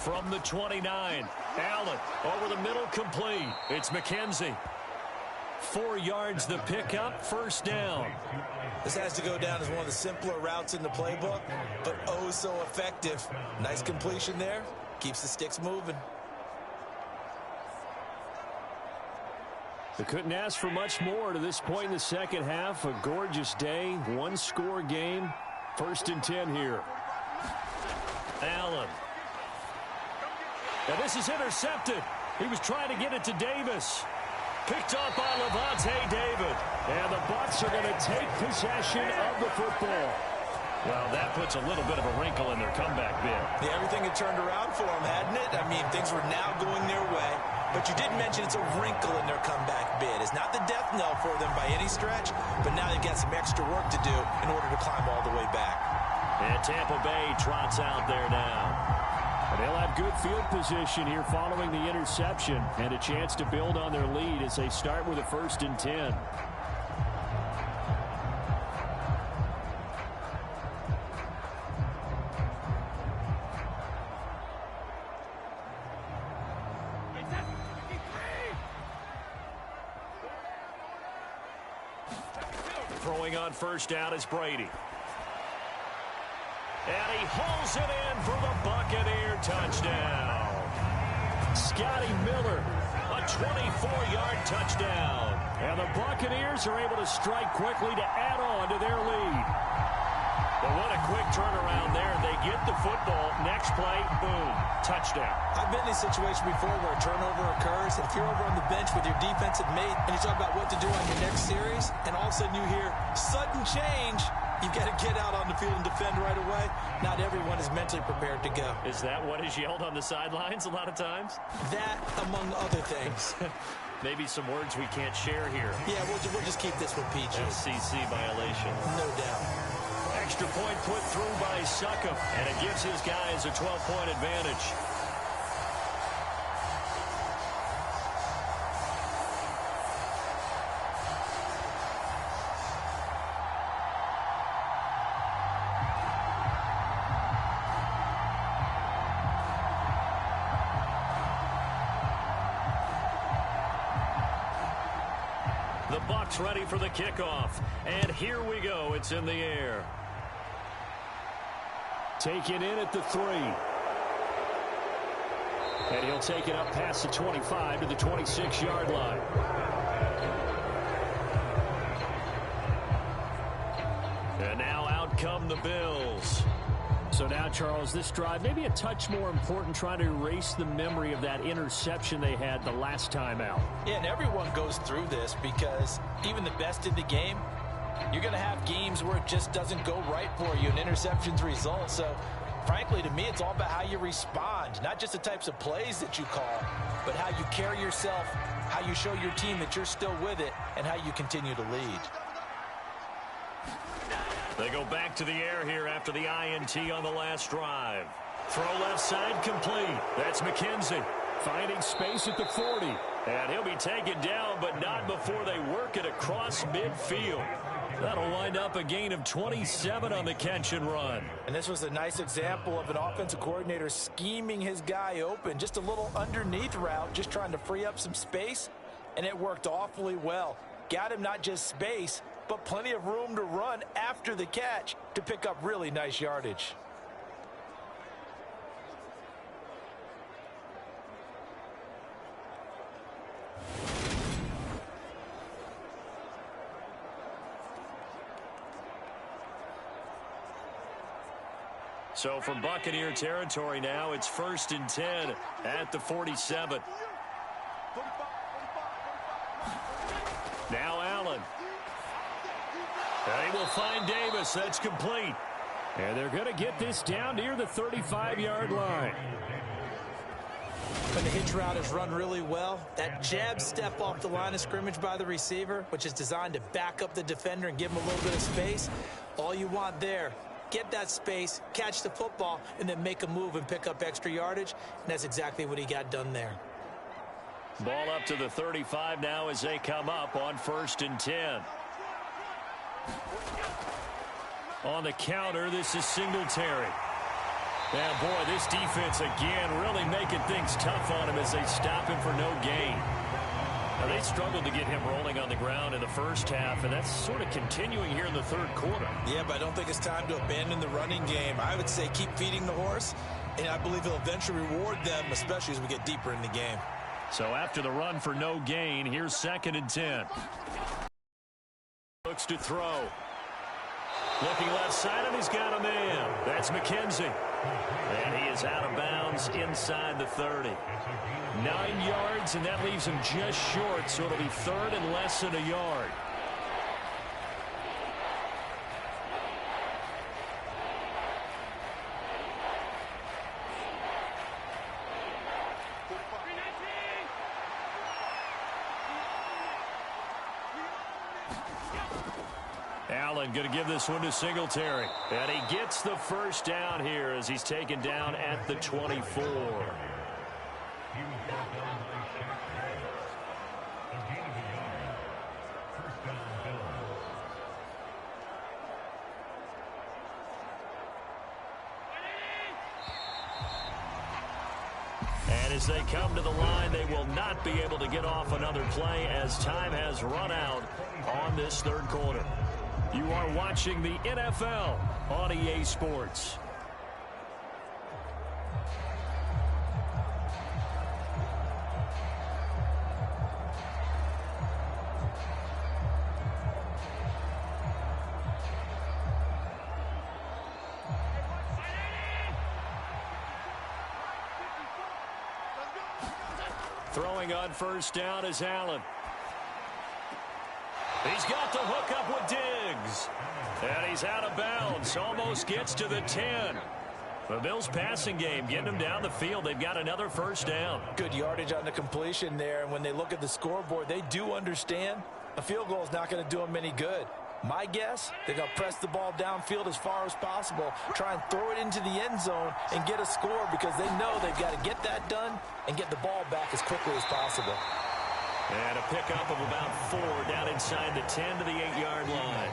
from the 29. Allen over the middle, complete. It's McKenzie. 4 yards the pickup, first down. This has to go down as one of the simpler routes in the playbook, but oh so effective. Nice completion there. Keeps the sticks moving. They couldn't ask for much more to this point in the second half. A gorgeous day, one-score game. First and 10 here. Allen. Now this is intercepted. He was trying to get it to Davis. Picked up by Levante David. And the Bucs are going to take possession of the football. Well, that puts a little bit of a wrinkle in their comeback bid. Yeah, everything had turned around for them, hadn't it? I mean, things were now going their way. But you did mention it's a wrinkle in their comeback bid. It's not the death knell for them by any stretch, but now they've got some extra work to do in order to climb all the way back. And Tampa Bay trots out there now. And they'll have good field position here following the interception and a chance to build on their lead as they start with a first and 10. Throwing on first down is Brady. And he hauls it in for the Buccaneer touchdown. Scotty Miller, a 24-yard touchdown. And the Buccaneers are able to strike quickly to add on to their lead. But what a quick turnaround there. They get the football. Next play, boom, touchdown. I've been in a situation before where a turnover occurs, and if you're over on the bench with your defensive mate and you talk about what to do on your next series, and all of a sudden you hear sudden change, you've got to get out on the field and defend right away. Not everyone is mentally prepared to go. Is that what is yelled on the sidelines a lot of times? That, among other things. Maybe some words we can't share here. Yeah, we'll just keep this one PG. FCC violation. No doubt. Extra point put through by Succop, and it gives his guys a 12-point advantage. The Bucs ready for the kickoff. And here we go. It's in the air. Taken in at the 3. And he'll take it up past the 25 to the 26-yard line. And now out come the Bills. So now, Charles, this drive maybe a touch more important, trying to erase the memory of that interception they had the last time out. Yeah, and everyone goes through this because even the best in the game, you're going to have games where it just doesn't go right for you, and interceptions result. So, frankly, to me, it's all about how you respond, not just the types of plays that you call, but how you carry yourself, how you show your team that you're still with it, and how you continue to lead. They go back to the air here after the INT on the last drive. Throw left side complete. That's McKenzie finding space at the 40. And he'll be taken down, but not before they work it across midfield. That'll wind up a gain of 27 on the catch and run. And this was a nice example of an offensive coordinator scheming his guy open. Just a little underneath route, just trying to free up some space, and it worked awfully well. Got him not just space, but plenty of room to run after the catch to pick up really nice yardage. So from Buccaneer territory now, it's first and 10 at the 47. Now Allen. They will find Davis. That's complete. And they're going to get this down near the 35-yard line. When the hitch route is run really well, that jab step off the line of scrimmage by the receiver, which is designed to back up the defender and give him a little bit of space, all you want there, get that space, catch the football, and then make a move and pick up extra yardage. And that's exactly what he got done there. Ball up to the 35 now as they come up on first and 10. On the counter, this is Singletary. Yeah, boy, this defense again really making things tough on him as they stop him for no gain. Now, they struggled to get him rolling on the ground in the first half, and that's sort of continuing here in the third quarter. Yeah, but I don't think it's time to abandon the running game. I would say keep feeding the horse, and I believe he'll eventually reward them, especially as we get deeper in the game. So after the run for no gain, here's 2nd and 10. Looks to throw. Looking left side, and he's got a man. That's McKenzie. And he is out of bounds inside the 30. 9 yards, and that leaves him just short, so it'll be 3rd and less than a yard. Allen going to give this one to Singletary. And he gets the first down here as he's taken down at the 24. And as they come to the line, they will not be able to get off another play as time has run out on this third quarter. You are watching the NFL on EA Sports. Throwing on first down is Allen. He's got the hook up with Diggs. And he's out of bounds. Almost gets to the 10. The Bills' passing game getting them down the field. They've got another first down. Good yardage on the completion there. And when they look at the scoreboard, they do understand a field goal is not going to do them any good. My guess, they're going to press the ball downfield as far as possible, try and throw it into the end zone and get a score because they know they've got to get that done and get the ball back as quickly as possible. And a pickup of about 4 down inside the 10 to the 8-yard line.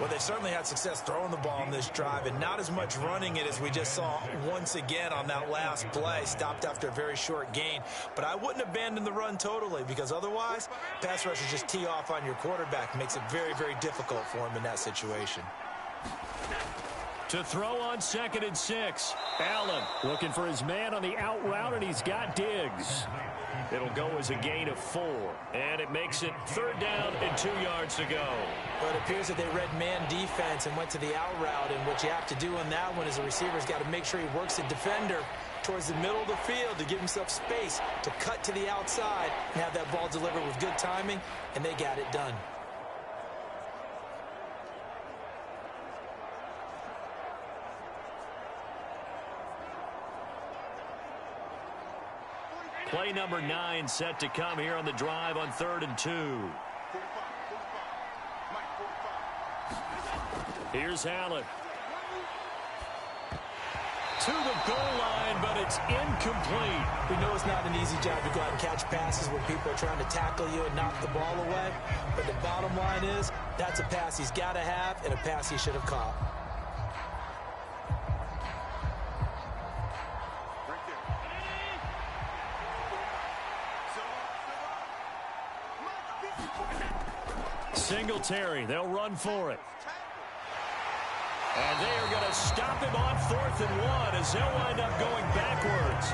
Well, they certainly had success throwing the ball on this drive and not as much running it as we just saw once again on that last play. Stopped after a very short gain. But I wouldn't abandon the run totally because otherwise, pass rushers just tee off on your quarterback. Makes it very, very difficult for him in that situation. To throw on 2nd and 6. Allen looking for his man on the out route, and he's got Diggs. It'll go as a gain of 4, and it makes it 3rd down and 2 yards to go. Well, it appears that they read man defense and went to the out route, and what you have to do on that one is the receiver's got to make sure he works the defender towards the middle of the field to give himself space to cut to the outside and have that ball delivered with good timing, and they got it done. Play number 9 set to come here on the drive on 3rd and 2. Here's Allen. To the goal line, but it's incomplete. We know it's not an easy job to go out and catch passes when people are trying to tackle you and knock the ball away. But the bottom line is, that's a pass he's got to have and a pass he should have caught. Singletary, they'll run for it. And they are going to stop him on 4th and 1 as they'll wind up going backwards.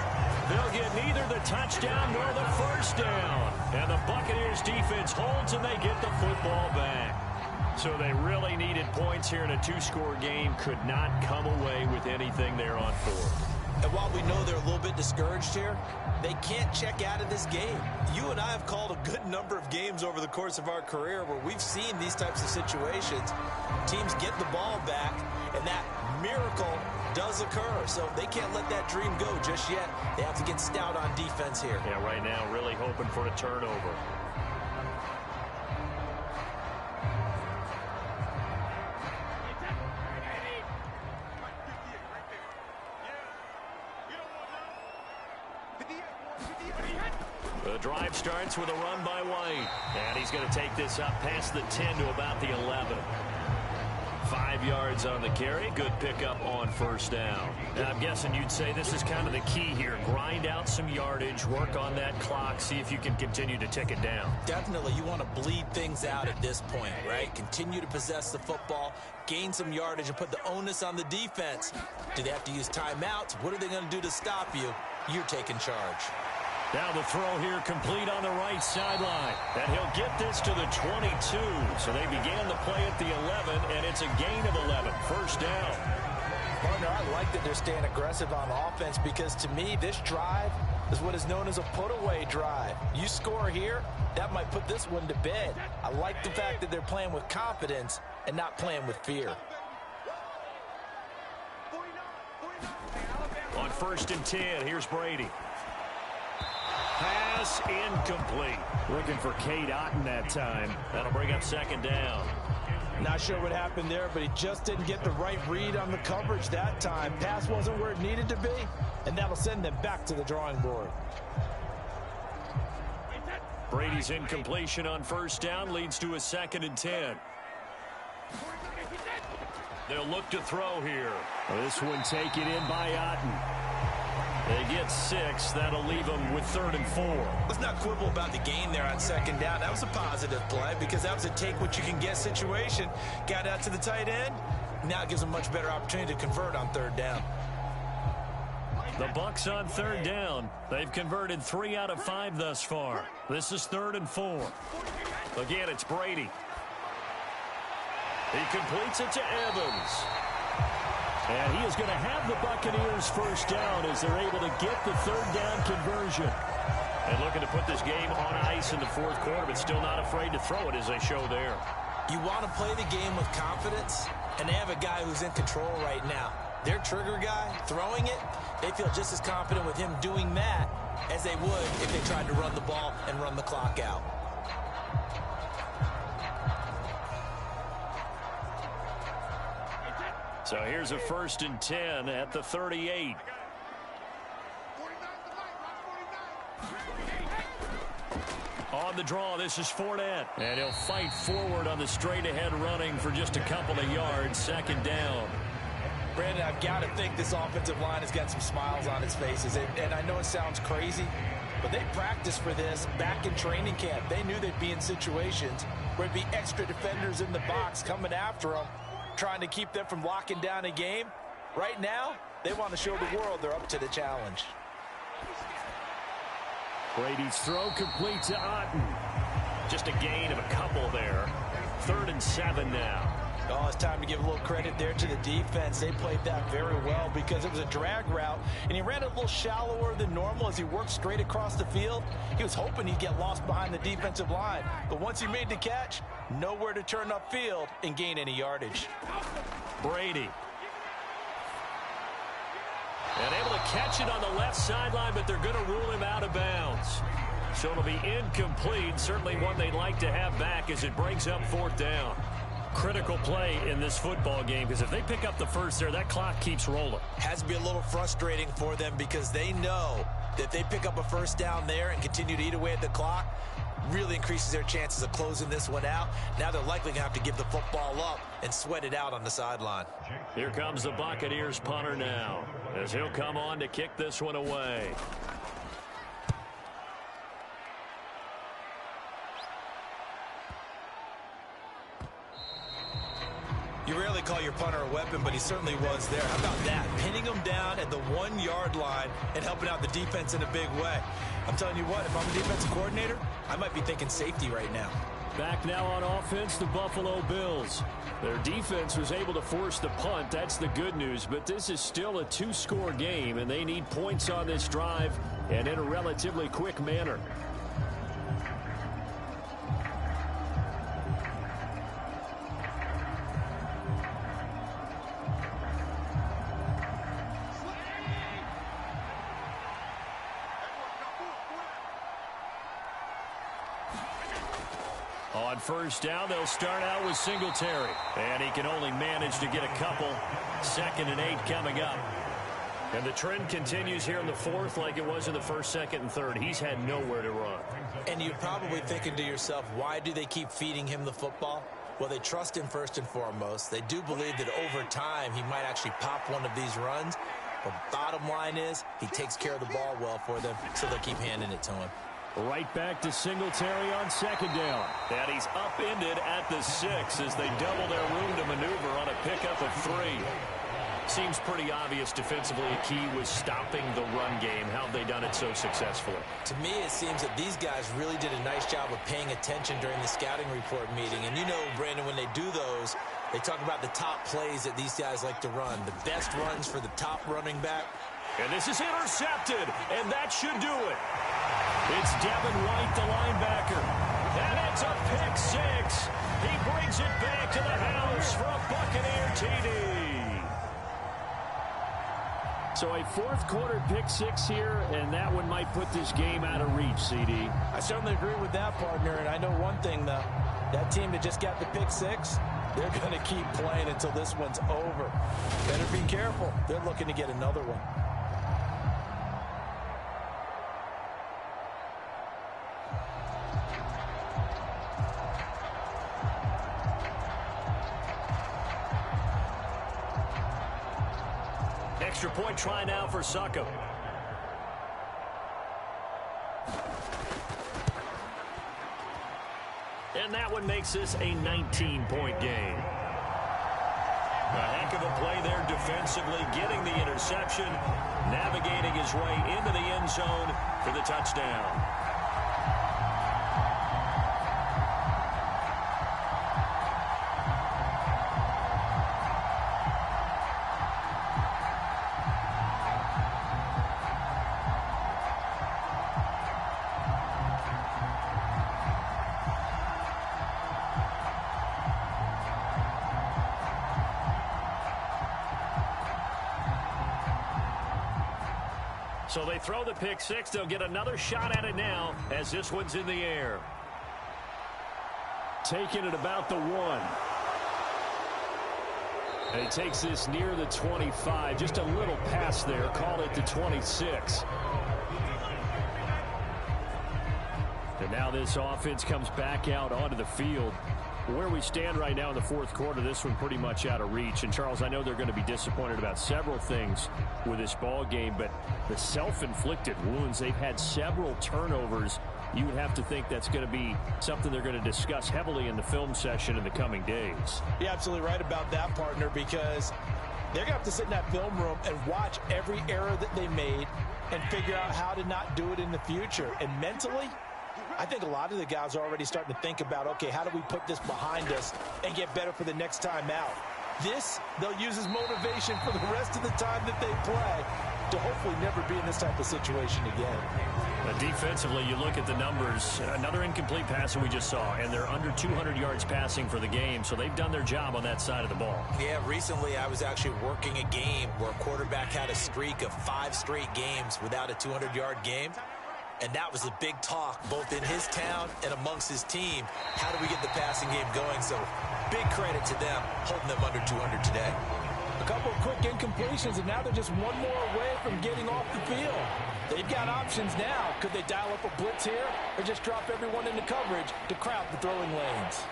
They'll get neither the touchdown nor the first down. And the Buccaneers defense holds and they get the football back. So they really needed points here in a 2-score game. Could not come away with anything there on 4th. And while we know they're a little bit discouraged here, they can't check out of this game. You and I have called a good number of games over the course of our career where we've seen these types of situations. Teams get the ball back, and that miracle does occur. So they can't let that dream go just yet. They have to get stout on defense here. Yeah, right now really hoping for a turnover. The drive starts with a run by White. And he's going to take this up past the 10 to about the 11. 5 yards on the carry. Good pickup on first down. Now, I'm guessing you'd say this is kind of the key here. Grind out some yardage, work on that clock, see if you can continue to tick it down. Definitely, you want to bleed things out at this point, right? Continue to possess the football, gain some yardage, and put the onus on the defense. Do they have to use timeouts? What are they going to do to stop you? You're taking charge. Now the throw here complete on the right sideline. And he'll get this to the 22. So they began the play at the 11, and it's a gain of 11. First down. Partner, I like that they're staying aggressive on offense because, to me, this drive is what is known as a put-away drive. You score here, that might put this one to bed. I like the fact that they're playing with confidence and not playing with fear. On 1st and 10, here's Brady. Pass incomplete. Looking for Cade Otton that time. That'll bring up 2nd down. Not sure what happened there, but he just didn't get the right read on the coverage that time. Pass wasn't where it needed to be, and that'll send them back to the drawing board. Brady's incompletion on 1st down leads to a 2nd and 10. They'll look to throw here. This one taken in by Otton. They get 6. That'll leave them with 3rd and 4. Let's not quibble about the gain there on 2nd down. That was a positive play because that was a take-what-you-can-get situation. Got out to the tight end. Now it gives them a much better opportunity to convert on 3rd down. The Bucks on 3rd down. They've converted 3 out of 5 thus far. This is 3rd and 4. Again, it's Brady. He completes it to Evans. And he is going to have the Buccaneers first down as they're able to get the 3rd down conversion. And looking to put this game on ice in the 4th quarter, but still not afraid to throw it as they show there. You want to play the game with confidence, and they have a guy who's in control right now. Their trigger guy, throwing it, they feel just as confident with him doing that as they would if they tried to run the ball and run the clock out. So here's a 1st and 10 at the 38. On the draw, this is Fournette. And he'll fight forward on the straight-ahead running for just a couple of yards. 2nd down. Brandon, I've got to think this offensive line has got some smiles on its faces. And I know it sounds crazy, but they practiced for this back in training camp. They knew they'd be in situations where there'd be extra defenders in the box coming after them, trying to keep them from locking down a game. Right now, they want to show the world they're up to the challenge. Brady's throw complete to Otton. Just a gain of a couple there. 3rd and 7 now. Oh, it's time to give a little credit there to the defense. They played that very well because it was a drag route, and he ran a little shallower than normal as he worked straight across the field. He was hoping he'd get lost behind the defensive line, but once he made the catch, nowhere to turn upfield and gain any yardage. Brady. And able to catch it on the left sideline, but they're going to rule him out of bounds. So it'll be incomplete, certainly one they'd like to have back as it brings up 4th down. Critical play in this football game because if they pick up the first there, that clock keeps rolling. Has to be a little frustrating for them because they know that if they pick up a 1st down there and continue to eat away at the clock, really increases their chances of closing this one out. Now they're likely going to have to give the football up and sweat it out on the sideline. Here comes the Buccaneers punter now as he'll come on to kick this one away. You rarely call your punter a weapon, but he certainly was there. How about that? Pinning him down at the 1-yard line and helping out the defense in a big way. I'm telling you what, if I'm a defensive coordinator, I might be thinking safety right now. Back now on offense, the Buffalo Bills. Their defense was able to force the punt. That's the good news, but this is still a 2-score game, and they need points on this drive and in a relatively quick manner. On 1st down, they'll start out with Singletary. And he can only manage to get a couple. 2nd and 8 coming up. And the trend continues here in the 4th like it was in the 1st, 2nd, and 3rd. He's had nowhere to run. And you're probably thinking to yourself, why do they keep feeding him the football? Well, they trust him first and foremost. They do believe that over time he might actually pop one of these runs. But bottom line is he takes care of the ball well for them, so they'll keep handing it to him. Right back to Singletary on second down. And he's upended at the 6 as they double their room to maneuver on a pickup of 3. Seems pretty obvious defensively. A key was stopping the run game. How have they done it so successfully? To me, it seems that these guys really did a nice job of paying attention during the scouting report meeting. And you know, Brandon, when they do those, they talk about the top plays that these guys like to run. The best runs for the top running back. And this is intercepted, and that should do it. It's Devin White, the linebacker. And it's a pick 6. He brings it back to the house for a Buccaneer TD. So a fourth quarter pick 6 here, and that one might put this game out of reach, CD. I certainly agree with that, partner. And I know one thing, though. That team that just got the pick 6, they're going to keep playing until this one's over. Better be careful. They're looking to get another one. Extra point try now for Succop. And that one makes this a 19-point game. A heck of a play there defensively, getting the interception, navigating his way into the end zone for the touchdown. So they throw the pick 6. They'll get another shot at it now as this one's in the air. Taking it about the 1. And he takes this near the 25. Just a little pass there. Call it the 26. And now this offense comes back out onto the field. Where we stand right now in the fourth quarter, this one pretty much out of reach. And, Charles, I know they're going to be disappointed about several things with this ball game, but the self-inflicted wounds, they've had several turnovers. You would have to think that's going to be something they're going to discuss heavily in the film session in the coming days. You're absolutely right about that, partner, because they're going to have to sit in that film room and watch every error that they made and figure out how to not do it in the future. And mentally, I think a lot of the guys are already starting to think about, okay, how do we put this behind us and get better for the next time out? This, they'll use as motivation for the rest of the time that they play to hopefully never be in this type of situation again. Defensively, you look at the numbers. Another incomplete pass that we just saw, and they're under 200 yards passing for the game, so they've done their job on that side of the ball. Yeah, recently I was actually working a game where a quarterback had a streak of 5 straight games without a 200-yard game. And that was a big talk, both in his town and amongst his team. How do we get the passing game going? So big credit to them, holding them under 200 today. A couple of quick incompletions, and now they're just one more away from getting off the field. They've got options now. Could they dial up a blitz here or just drop everyone into coverage to crowd the throwing lanes?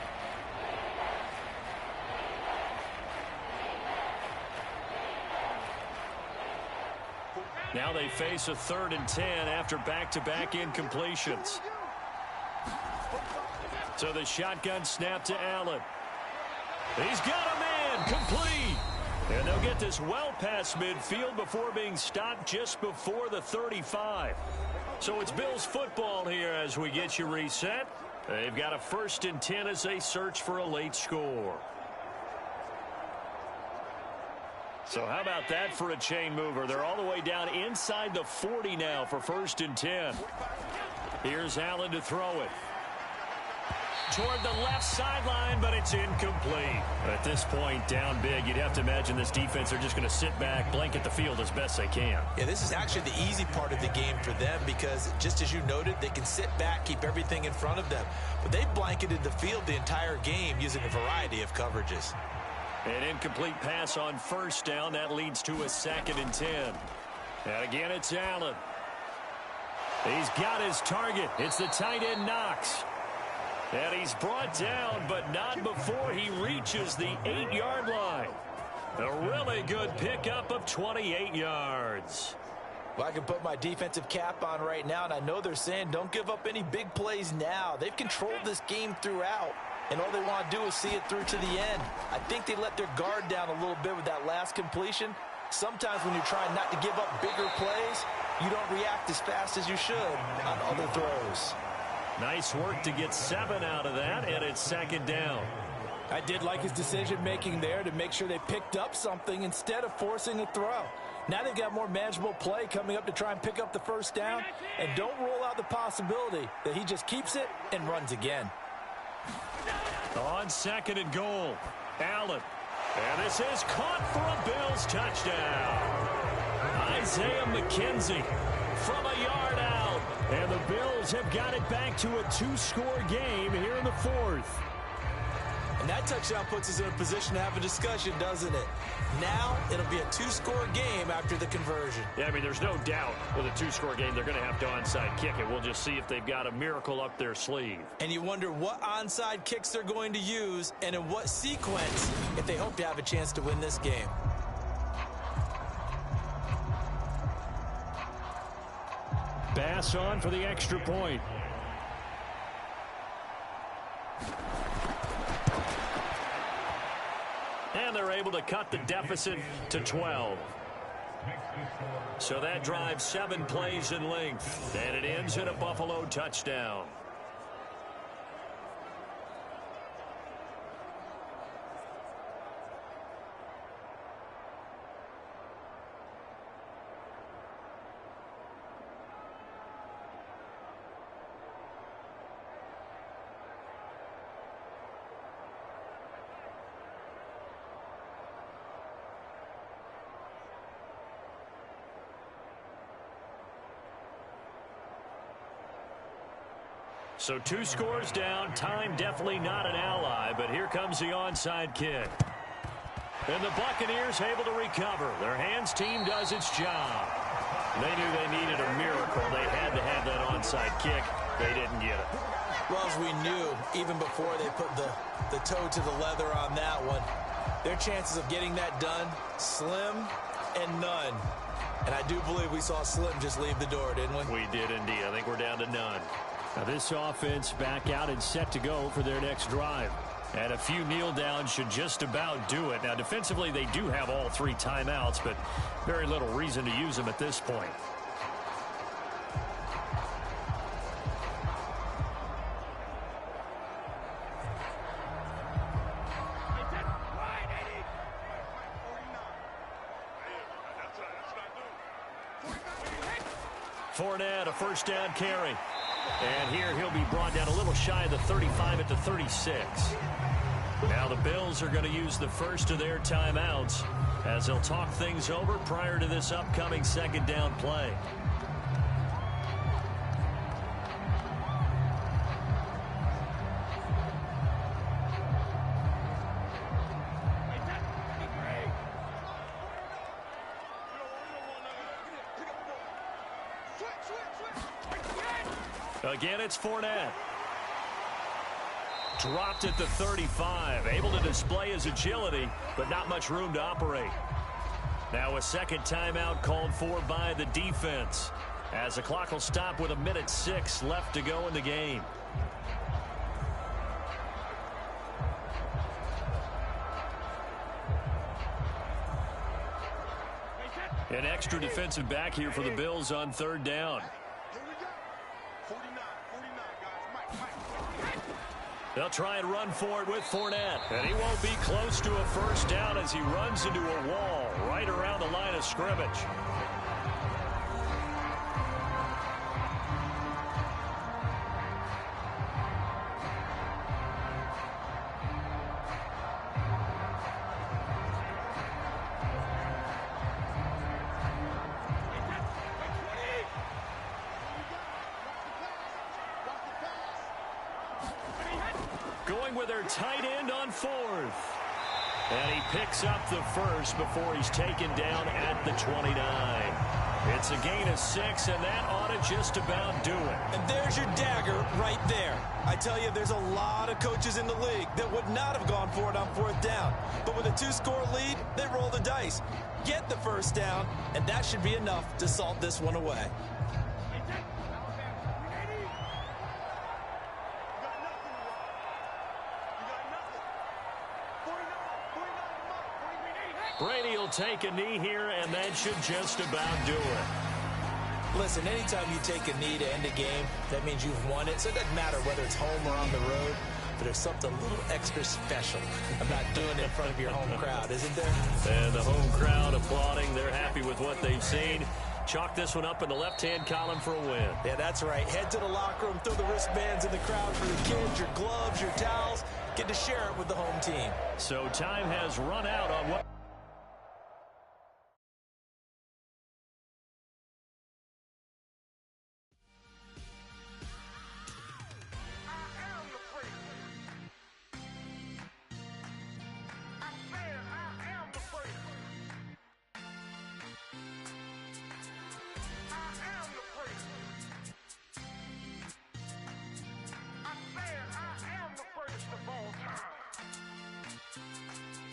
Now they face a 3rd and 10 after back-to-back incompletions. So the shotgun snap to Allen. He's got a man, complete. And they'll get this well past midfield before being stopped just before the 35. So it's Bills football here as we get you reset. They've got a 1st and 10 as they search for a late score. So how about that for a chain mover? They're all the way down inside the 40 now for 1st and 10. Here's Allen to throw it. Toward the left sideline, but it's incomplete. At this point, down big, you'd have to imagine this defense are just going to sit back, blanket the field as best they can. Yeah, this is actually the easy part of the game for them because, just as you noted, they can sit back, keep everything in front of them. But they've blanketed the field the entire game using a variety of coverages. An incomplete pass on 1st down. That leads to a 2nd and 10. And again, it's Allen. He's got his target. It's the tight end, Knox. And he's brought down, but not before he reaches the 8-yard line. A really good pickup of 28 yards. Well, I can put my defensive cap on right now, and I know they're saying don't give up any big plays now. They've controlled this game throughout, and all they want to do is see it through to the end. I think they let their guard down a little bit with that last completion. Sometimes when you're trying not to give up bigger plays, you don't react as fast as you should on other throws. Nice work to get 7 out of that, and it's 2nd down. I did like his decision-making there to make sure they picked up something instead of forcing a throw. Now they've got more manageable play coming up to try and pick up the 1st down, and don't rule out the possibility that he just keeps it and runs again. On 2nd and goal, Allen. And this is caught for a Bills touchdown. Isaiah McKenzie from a yard out. And the Bills have got it back to a 2-score game here in the 4th. And that touchdown puts us in a position to have a discussion, doesn't it? Now it'll be a 2-score game after the conversion. Yeah, I mean, there's no doubt with a 2-score game they're going to have to onside kick it. We'll just see if they've got a miracle up their sleeve. And you wonder what onside kicks they're going to use and in what sequence if they hope to have a chance to win this game. Bass on for the extra point. And they're able to cut the deficit to 12. So that drives 7 plays in length. And it ends in a Buffalo touchdown. So 2 scores down. Time definitely not an ally, but here comes the onside kick. And the Buccaneers able to recover. Their hands team does its job. They knew they needed a miracle. They had to have that onside kick. They didn't get it. Well, as we knew, even before they put the toe to the leather on that one, their chances of getting that done, slim and none. And I do believe we saw Slim just leave the door, didn't we? We did indeed. I think we're down to none. Now this offense back out and set to go for their next drive. And a few kneel downs should just about do it. Now defensively they do have all 3 timeouts, but very little reason to use them at this point. Fournette, a 1st down carry. And here he'll be brought down a little shy of the 35 at the 36. Now the Bills are going to use the first of their timeouts as they'll talk things over prior to this upcoming 2nd down play. Again, it's Fournette. Dropped at the 35. Able to display his agility, but not much room to operate. Now a 2nd timeout called for by the defense, as the clock will stop with 1:06 left to go in the game. An extra defensive back here for the Bills on 3rd down. They'll try and run for it with Fournette. And he won't be close to a 1st down as he runs into a wall right around the line of scrimmage. Going with their tight end on 4th. And he picks up the 1st before he's taken down at the 29. It's a gain of 6, and that ought to just about do it. And there's your dagger right there. I tell you, there's a lot of coaches in the league that would not have gone for it on 4th down. But with a 2-score lead, they roll the dice. Get the first down, and that should be enough to salt this one away. Brady will take a knee here, and that should just about do it. Listen, anytime you take a knee to end a game, that means you've won it. So it doesn't matter whether it's home or on the road, but there's something a little extra special about doing it in front of your home crowd, isn't there? And the home crowd applauding. They're happy with what they've seen. Chalk this one up in the left-hand column for a win. Yeah, that's right. Head to the locker room, throw the wristbands in the crowd for the kids, your gloves, your towels. Get to share it with the home team. So time has run out on what...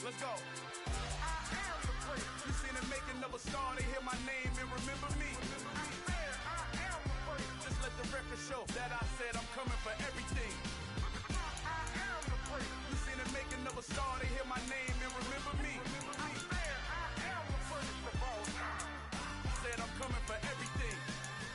Let's go. I am the great. You seen it making of a star. They hear my name and remember me. I am the great. Just let the record show that I said I'm coming for everything. I am the great. You seen it making of a star. They hear my name and remember me. I am the greatest of all time. Said I'm coming for everything.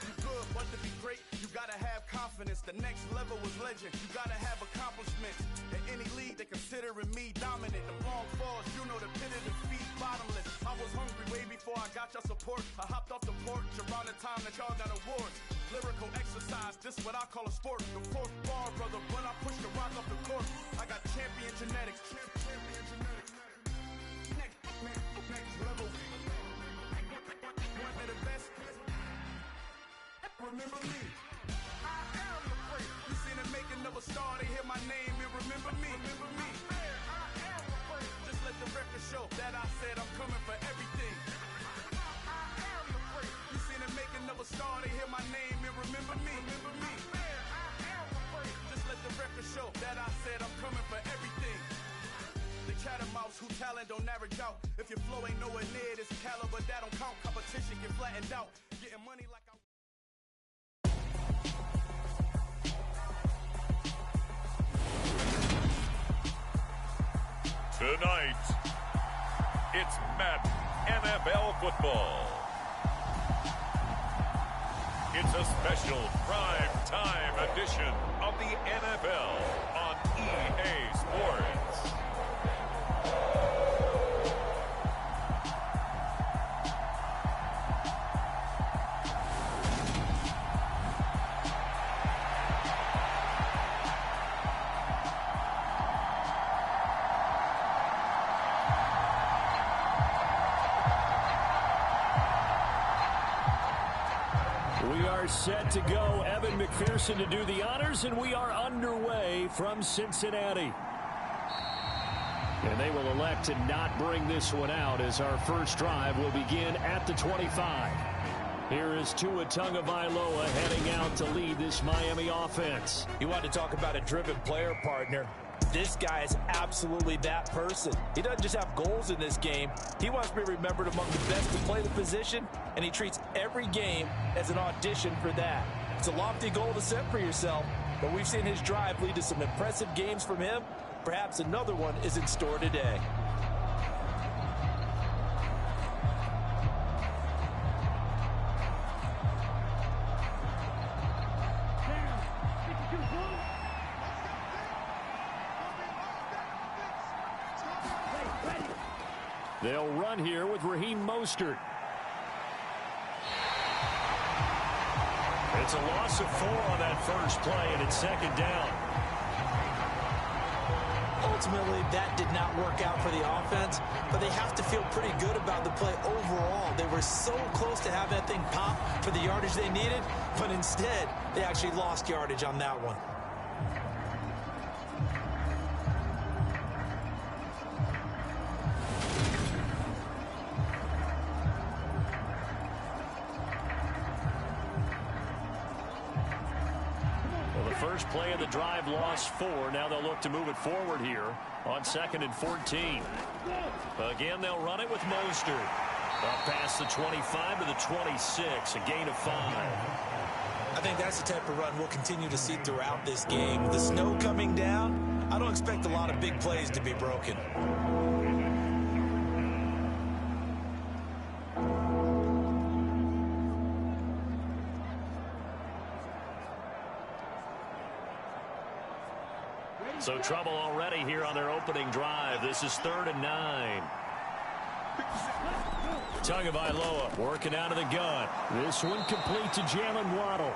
You good, but to be great, you gotta have confidence. The next level was legend. You gotta have accomplishments. In any league, they considering me dominant. The long falls, you know the pit of defeat, bottomless. I was hungry way before I got your support. I hopped off the porch around the time that y'all got awards. Lyrical exercise, this what I call a sport. The 4th bar, brother, when I push the rock off the court. I got champion genetics. Next level. One of the best. Remember me. I am the great. You seen it making of a star. They hear my name and remember me. Remember me. I am the great. Just let the record show that I said I'm coming for everything. I am the great. You seen it making of a star. They hear my name and remember me. Remember me. I am the great. Just let the record show that I said I'm coming for everything. The chattermouths who talent don't average out. If your flow ain't nowhere near this caliber, that don't count. Competition get flattened out. Getting money like I... Tonight, it's Madden NFL football. It's a special prime-time edition of the NFL on EA Sports. Set to go. Evan McPherson to do the honors, and we are underway from Cincinnati. And they will elect to not bring this one out as our first drive will begin at the 25. Here is Tua Tagovailoa heading out to lead this Miami offense. You want to talk about a driven player, partner. This guy is absolutely that person. He doesn't just have goals in this game. He wants to be remembered among the best to play the position, and he treats every game as an audition for that. It's a lofty goal to set for yourself, but we've seen his drive lead to some impressive games from him. Perhaps another one is in store today. They'll run here with Raheem Mostert. It's a loss of 4 on that first play, and it's 2nd down. Ultimately, that did not work out for the offense, but they have to feel pretty good about the play overall. They were so close to having that thing pop for the yardage they needed, but instead, they actually lost yardage on that one. first play of the drive lost 4. Now they'll look to move it forward here on 2nd and 14. Again, they'll run it with Mostert. Up past the 25 to the 26, a gain of 5. I think that's the type of run we'll continue to see throughout this game. With the snow coming down, I don't expect a lot of big plays to be broken. So trouble already here on their opening drive. This is 3rd and 9. Tagovailoa working out of the gun. This one complete to Jalen Waddle.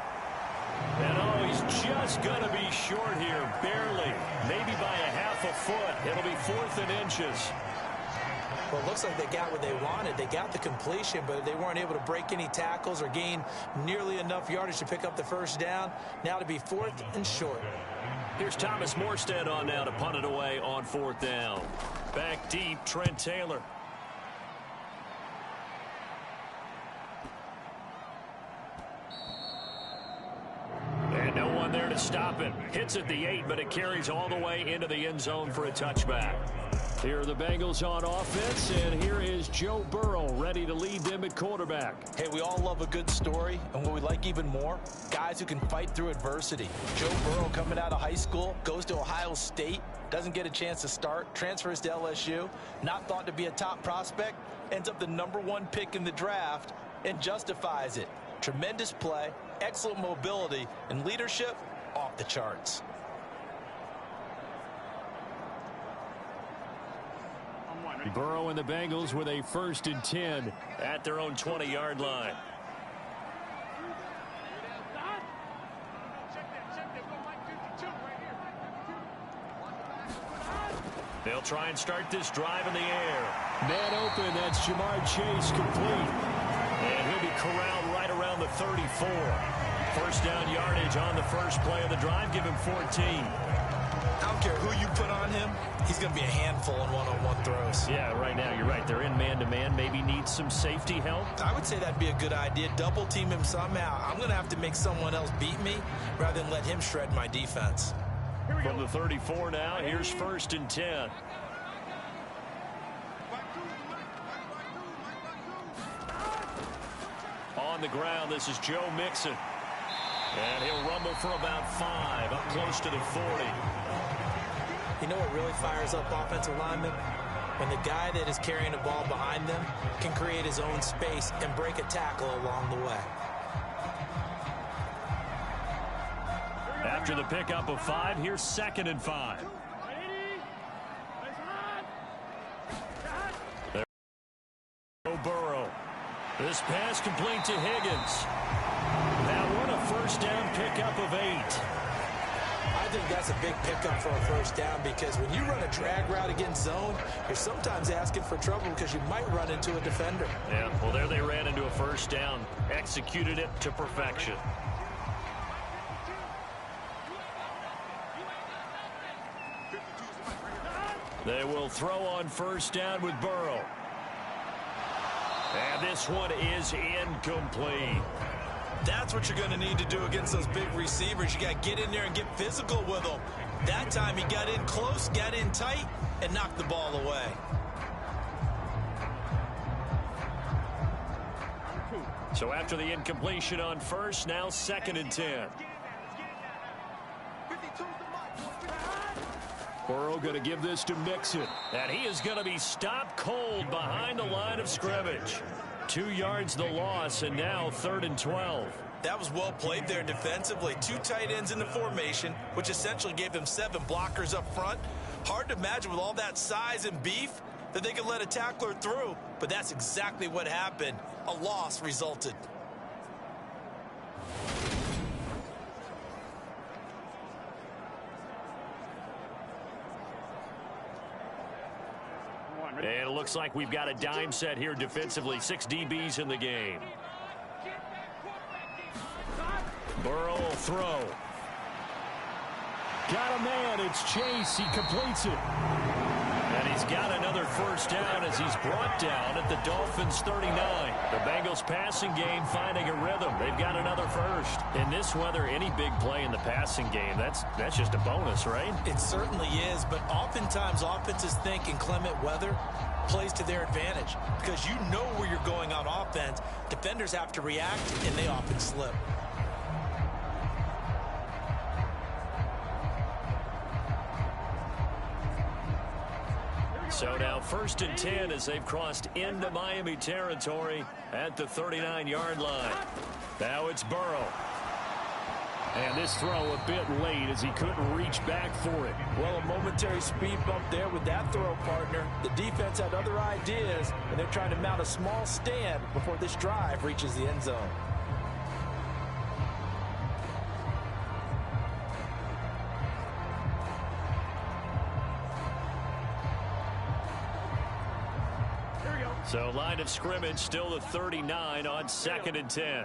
And oh, he's just going to be short here, barely. Maybe by a half a foot. It'll be 4th and inches. Well, it looks like they got what they wanted. They got the completion, but they weren't able to break any tackles or gain nearly enough yardage to pick up the first down. Now to be 4th and short. Here's Thomas Morstead on now to punt it away on 4th down. Back deep, Trent Taylor. And no one there to stop it. Hits at the 8, but it carries all the way into the end zone for a touchback. Here are the Bengals on offense, and here is Joe Burrow ready to lead them at quarterback. Hey, we all love a good story, and what we like even more, guys who can fight through adversity. Joe Burrow coming out of high school, goes to Ohio State, doesn't get a chance to start, transfers to LSU, not thought to be a top prospect, ends up the #1 pick in the draft, and justifies it. Tremendous play, excellent mobility, and leadership off the charts. Burrow and the Bengals with a 1st and 10 at their own 20-yard line. They'll try and start this drive in the air. Man open, that's Jamar Chase complete. And he'll be corralled right around the 34. First down yardage on the first play of the drive. Give him 14. I don't care who you put on him, he's going to be a handful in one-on-one throws. Yeah, right now you're right. They're in man-to-man. Maybe needs some safety help. I would say that'd be a good idea. Double team him somehow. I'm going to have to make someone else beat me rather than let him shred my defense. From the 34 now, here's 1st and 10. On the ground, this is Joe Mixon. And he'll rumble for about 5, up close to the 40. You know what really fires up offensive linemen? When the guy that is carrying the ball behind them can create his own space and break a tackle along the way. After the pickup of 5, here's 2nd and 5. There goes Burrow. This pass complete to Higgins. That one a first down pickup of 8. I think that's a big pickup for a first down because when you run a drag route against zone, you're sometimes asking for trouble because you might run into a defender. Yeah, well, there they ran into a first down. Executed it to perfection. They will throw on first down with Burrow. And this one is incomplete. That's what you're going to need to do against those big receivers. You got to get in there and get physical with them. That time he got in close, got in tight, and knocked the ball away. So after the incompletion on first, now 2nd and 10. Burrow going to give this to Mixon. And he is going to be stopped cold behind the line of scrimmage. 2 yards the loss, and now 3rd and 12. That was well played there defensively. 2 tight ends in the formation, which essentially gave them 7 blockers up front. Hard to imagine with all that size and beef that they could let a tackler through, but that's exactly what happened. A loss resulted. And it looks like we've got a dime set here defensively. 6 DBs in the game. Burrow will throw. Got a man. It's Chase. He completes it. And he's got another first down as he's brought down at the Dolphins' 39. The Bengals passing game finding a rhythm. They've got another first. In this weather, any big play in the passing game, that's just a bonus, right? It certainly is, but oftentimes offenses think inclement weather plays to their advantage because you know where you're going on offense. Defenders have to react, and they often slip. So now 1st and 10 as they've crossed into Miami territory at the 39-yard line. Now it's Burrow. And this throw a bit late as he couldn't reach back for it. Well, a momentary speed bump there with that throw, partner. The defense had other ideas, and they're trying to mount a small stand before this drive reaches the end zone. So line of scrimmage still the 39 on 2nd and 10.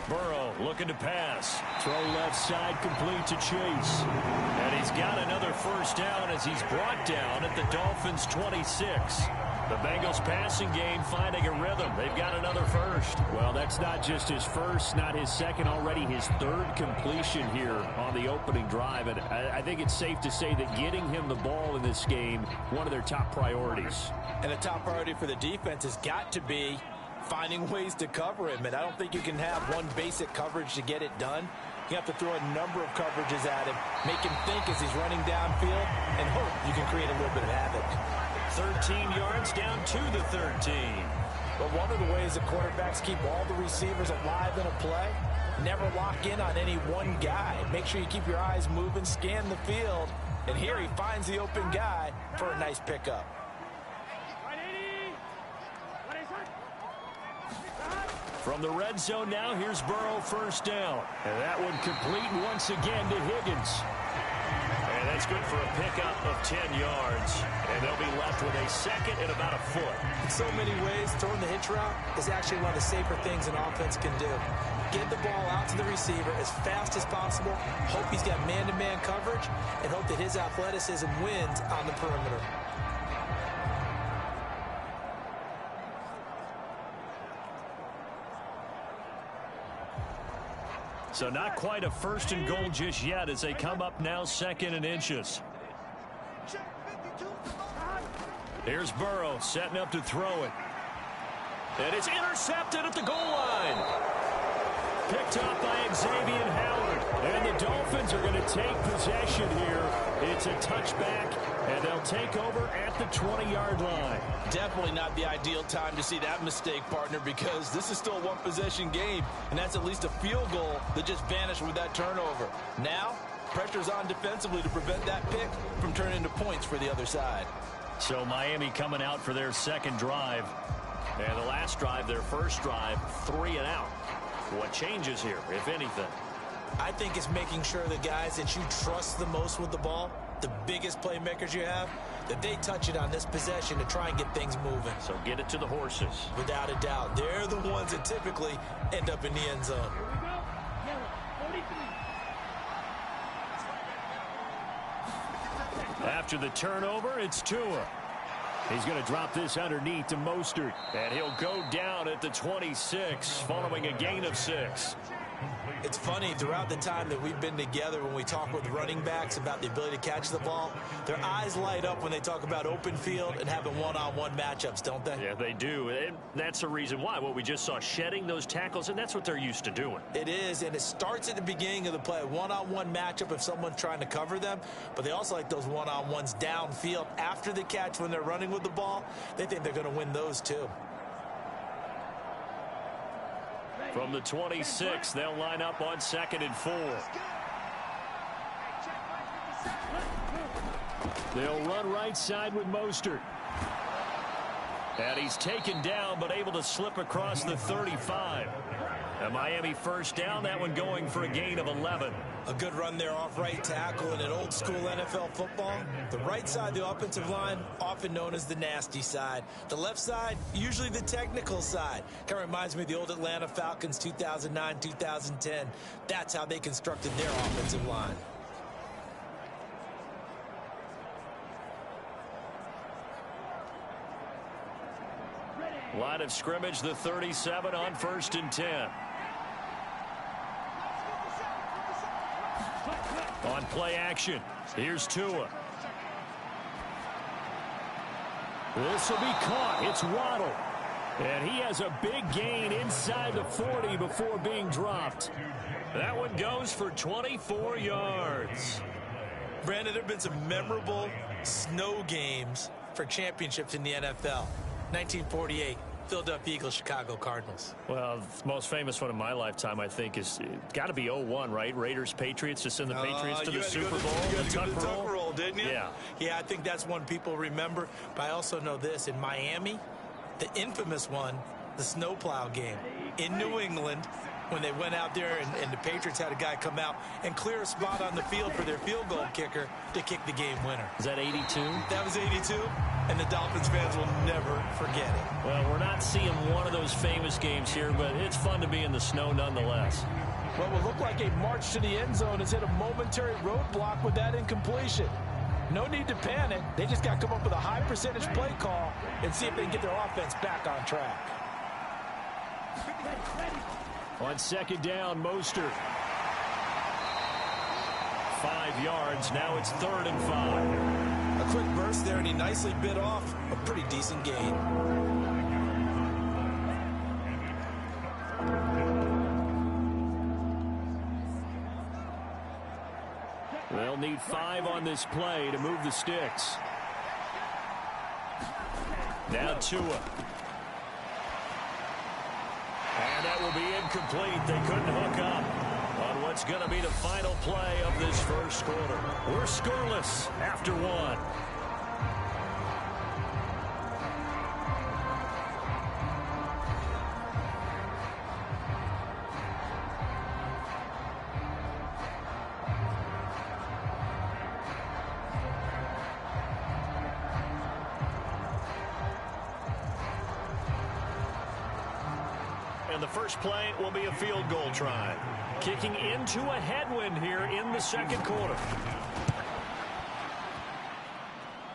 Burrow looking to pass. Throw left side complete to Chase. And he's got another first down as he's brought down at the Dolphins' 26. The Bengals passing game finding a rhythm. They've got another first. Well, that's not just his first, not his second, already his 3rd completion here on the opening drive. And I think it's safe to say that getting him the ball in this game, one of their top priorities. And a top priority for the defense has got to be finding ways to cover him. And I don't think you can have one basic coverage to get it done. You have to throw a number of coverages at him, make him think as he's running downfield, and hope you can create a little bit of havoc. 13 yards down to the 13. But one of the ways the quarterbacks keep all the receivers alive in a play, never lock in on any one guy. Make sure you keep your eyes moving, scan the field. And here he finds the open guy for a nice pickup. From the red zone now, here's Burrow, first down. And that one complete once again to Higgins. And that's good for a pickup of 10 yards. And they'll be left with a second and about a foot. In so many ways, throwing the hitch route is actually one of the safer things an offense can do. Get the ball out to the receiver as fast as possible, hope he's got man-to-man coverage, and hope that his athleticism wins on the perimeter. So not quite a 1st and goal just yet as they come up now 2nd and inches. Here's Burrow setting up to throw it. And it's intercepted at the goal line. Picked up by Xavier Howard. And the Dolphins are going to take possession here. It's a touchback, and they'll take over at the 20-yard line. Definitely not the ideal time to see that mistake, partner, because this is still a one-possession game, and that's at least a field goal that just vanished with that turnover. Now, pressure's on defensively to prevent that pick from turning into points for the other side. So Miami coming out for their second drive. And the last drive, their first drive, 3 and out. What changes here, if anything? I think it's making sure the guys that you trust the most with the ball, the biggest playmakers you have, that they touch it on this possession to try and get things moving. So get it to the horses. Without a doubt. They're the ones that typically end up in the end zone. After the turnover, it's Tua. He's going to drop this underneath to Mostert. And he'll go down at the 26 following a gain of 6. It's funny, throughout the time that we've been together, when we talk with running backs about the ability to catch the ball, their eyes light up when they talk about open field and having one-on-one matchups, don't they? Yeah, they do. And that's the reason why. What we just saw, shedding those tackles, and that's what they're used to doing. It is, and it starts at the beginning of the play. One-on-one matchup if someone's trying to cover them, but they also like those one-on-ones downfield after the catch when they're running with the ball. They think they're going to win those too. From the 26, they'll line up on 2nd and 4. They'll run right side with Mostert. And he's taken down, but able to slip across the 35. A Miami first down, that one going for a gain of 11. A good run there off right tackle in an old school NFL football. The right side of the offensive line, often known as the nasty side. The left side, usually the technical side. Kind of reminds me of the old Atlanta Falcons 2009, 2010. That's how they constructed their offensive line. Line of scrimmage, the 37 on 1st and 10. On play action, here's Tua. This will be caught. It's Waddle. And he has a big gain inside the 40 before being dropped. That one goes for 24 yards. Brandon, there have been some memorable snow games for championships in the NFL. 1948, Philadelphia Eagles, Chicago Cardinals. Well, the most famous one in my lifetime, I think, is got to be 01, right? Raiders, Patriots, to send the Patriots to the Super Bowl. You had to go to the tuck roll, didn't you? Yeah. Yeah, I think that's one people remember. But I also know this. In Miami, the infamous one, the snowplow game. In New England, when they went out there and the Patriots had a guy come out and clear a spot on the field for their field goal kicker to kick the game winner. Is that 82? That was 82, and the Dolphins fans will never forget it. Well, we're not seeing one of those famous games here, but it's fun to be in the snow nonetheless. What will look like a march to the end zone has hit a momentary roadblock with that incompletion. No need to panic. They just got to come up with a high percentage play call and see if they can get their offense back on track. On 2nd down, Mostert. 5 yards. Now it's 3rd and 5. A quick burst there, and he nicely bit off a pretty decent gain. They'll need 5 on this play to move the sticks. Now Tua. And that will be incomplete. They couldn't hook up on what's going to be the final play of this first quarter. We're scoreless after 1. And the first play will be a field goal try. Kicking into a headwind here in the second quarter.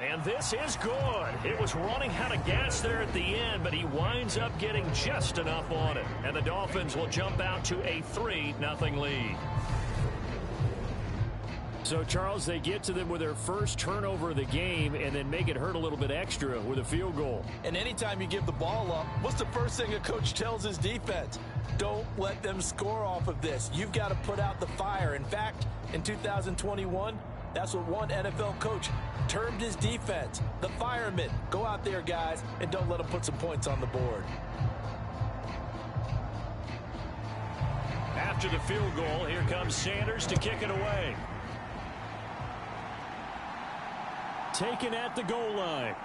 And this is good. It was running out of gas there at the end, but he winds up getting just enough on it. And the Dolphins will jump out to a 3-0 lead. So, Charles, they get to them with their first turnover of the game and then make it hurt a little bit extra with a field goal. And anytime you give the ball up, what's the first thing a coach tells his defense? Don't let them score off of this. You've got to put out the fire. In fact, in 2021, that's what one NFL coach termed his defense. The firemen. Go out there, guys, and don't let them put some points on the board. After the field goal, here comes Sanders to kick it away. Taken at the goal line.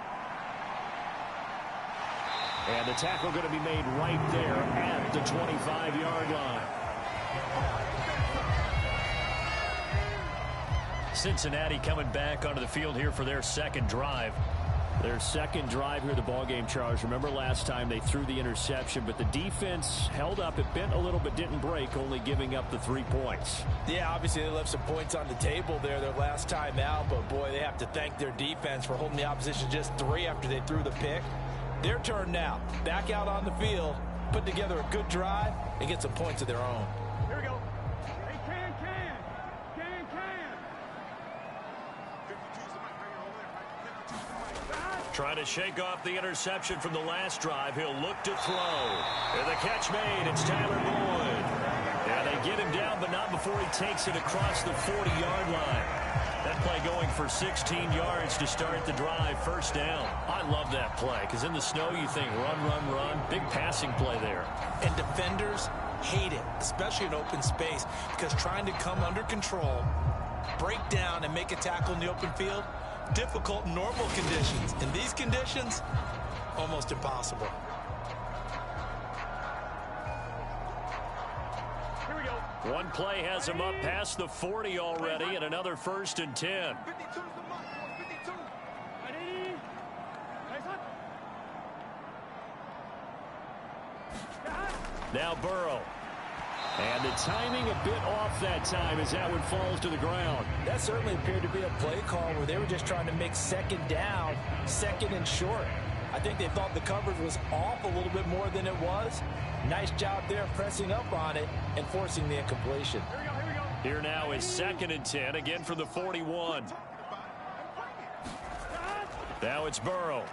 And the tackle going to be made right there at the 25-yard line. Cincinnati coming back onto the field here for their second drive. Their second drive here of the ballgame, Charles. Remember last time they threw the interception, but the defense held up. It bent a little but didn't break, only giving up the 3 points. Yeah, obviously they left some points on the table there their last time out, but boy, they have to thank their defense for holding the opposition just 3 after they threw the pick. Their turn now. Back out on the field, put together a good drive, and get some points of their own. Here we go. Hey, can. Trying to shake off the interception from the last drive. He'll look to throw. And the catch made. It's Tyler Boyd. And they get him down, but not before he takes it across the 40-yard line. That play going for 16 yards to start the drive. First down. I love that play because in the snow you think run. Big passing play there. And defenders hate it, especially in open space, because trying to come under control, break down, and make a tackle in the open field, difficult in normal conditions. In these conditions, almost impossible. One play has him up past the 40 already, and another 1st and 10. Now Burrow. And the timing a bit off that time as that one falls to the ground. That certainly appeared to be a play call where they were just trying to make 2nd down, 2nd and short. I think they thought the coverage was off a little bit more than it was. Nice job there pressing up on it and forcing the incompletion. Here now is 2nd and 10, again from the 41. Now it's Burrow.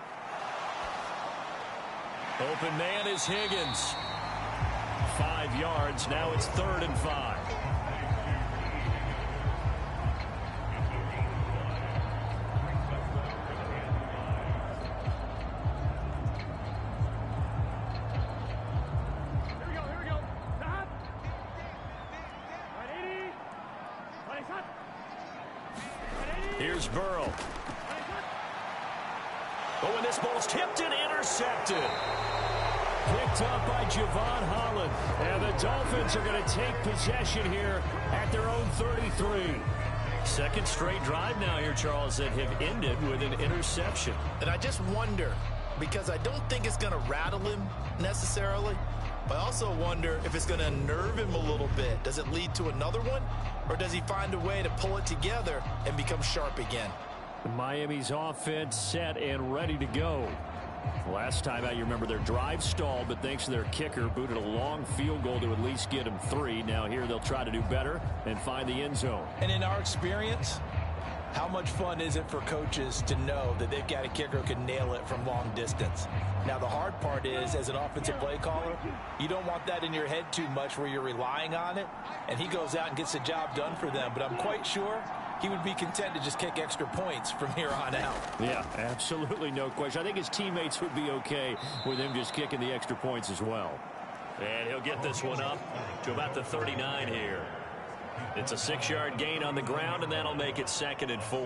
Open man is Higgins. 5 yards. Now it's 3rd and 5. Here's Burrow. Oh, and this ball's tipped and intercepted. Picked up by Javon Holland. And the Dolphins are going to take possession here at their own 33. Second straight drive now here, Charles, that have ended with an interception. And I just wonder, because I don't think it's going to rattle him necessarily, but I also wonder if it's going to unnerve him a little bit. Does it lead to another one? Or does he find a way to pull it together and become sharp again? Miami's offense set and ready to go. Last time out, you remember their drive stalled, but thanks to their kicker, booted a long field goal to at least get them 3. Now here they'll try to do better and find the end zone. And in our experience, how much fun is it for coaches to know that they've got a kicker who can nail it from long distance? Now, the hard part is, as an offensive play caller, you don't want that in your head too much where you're relying on it, and he goes out and gets the job done for them. But I'm quite sure he would be content to just kick extra points from here on out. Yeah, absolutely no question. I think his teammates would be okay with him just kicking the extra points as well. And he'll get this one up to about the 39 here. It's a 6-yard gain on the ground, and that'll make it 2nd and 4.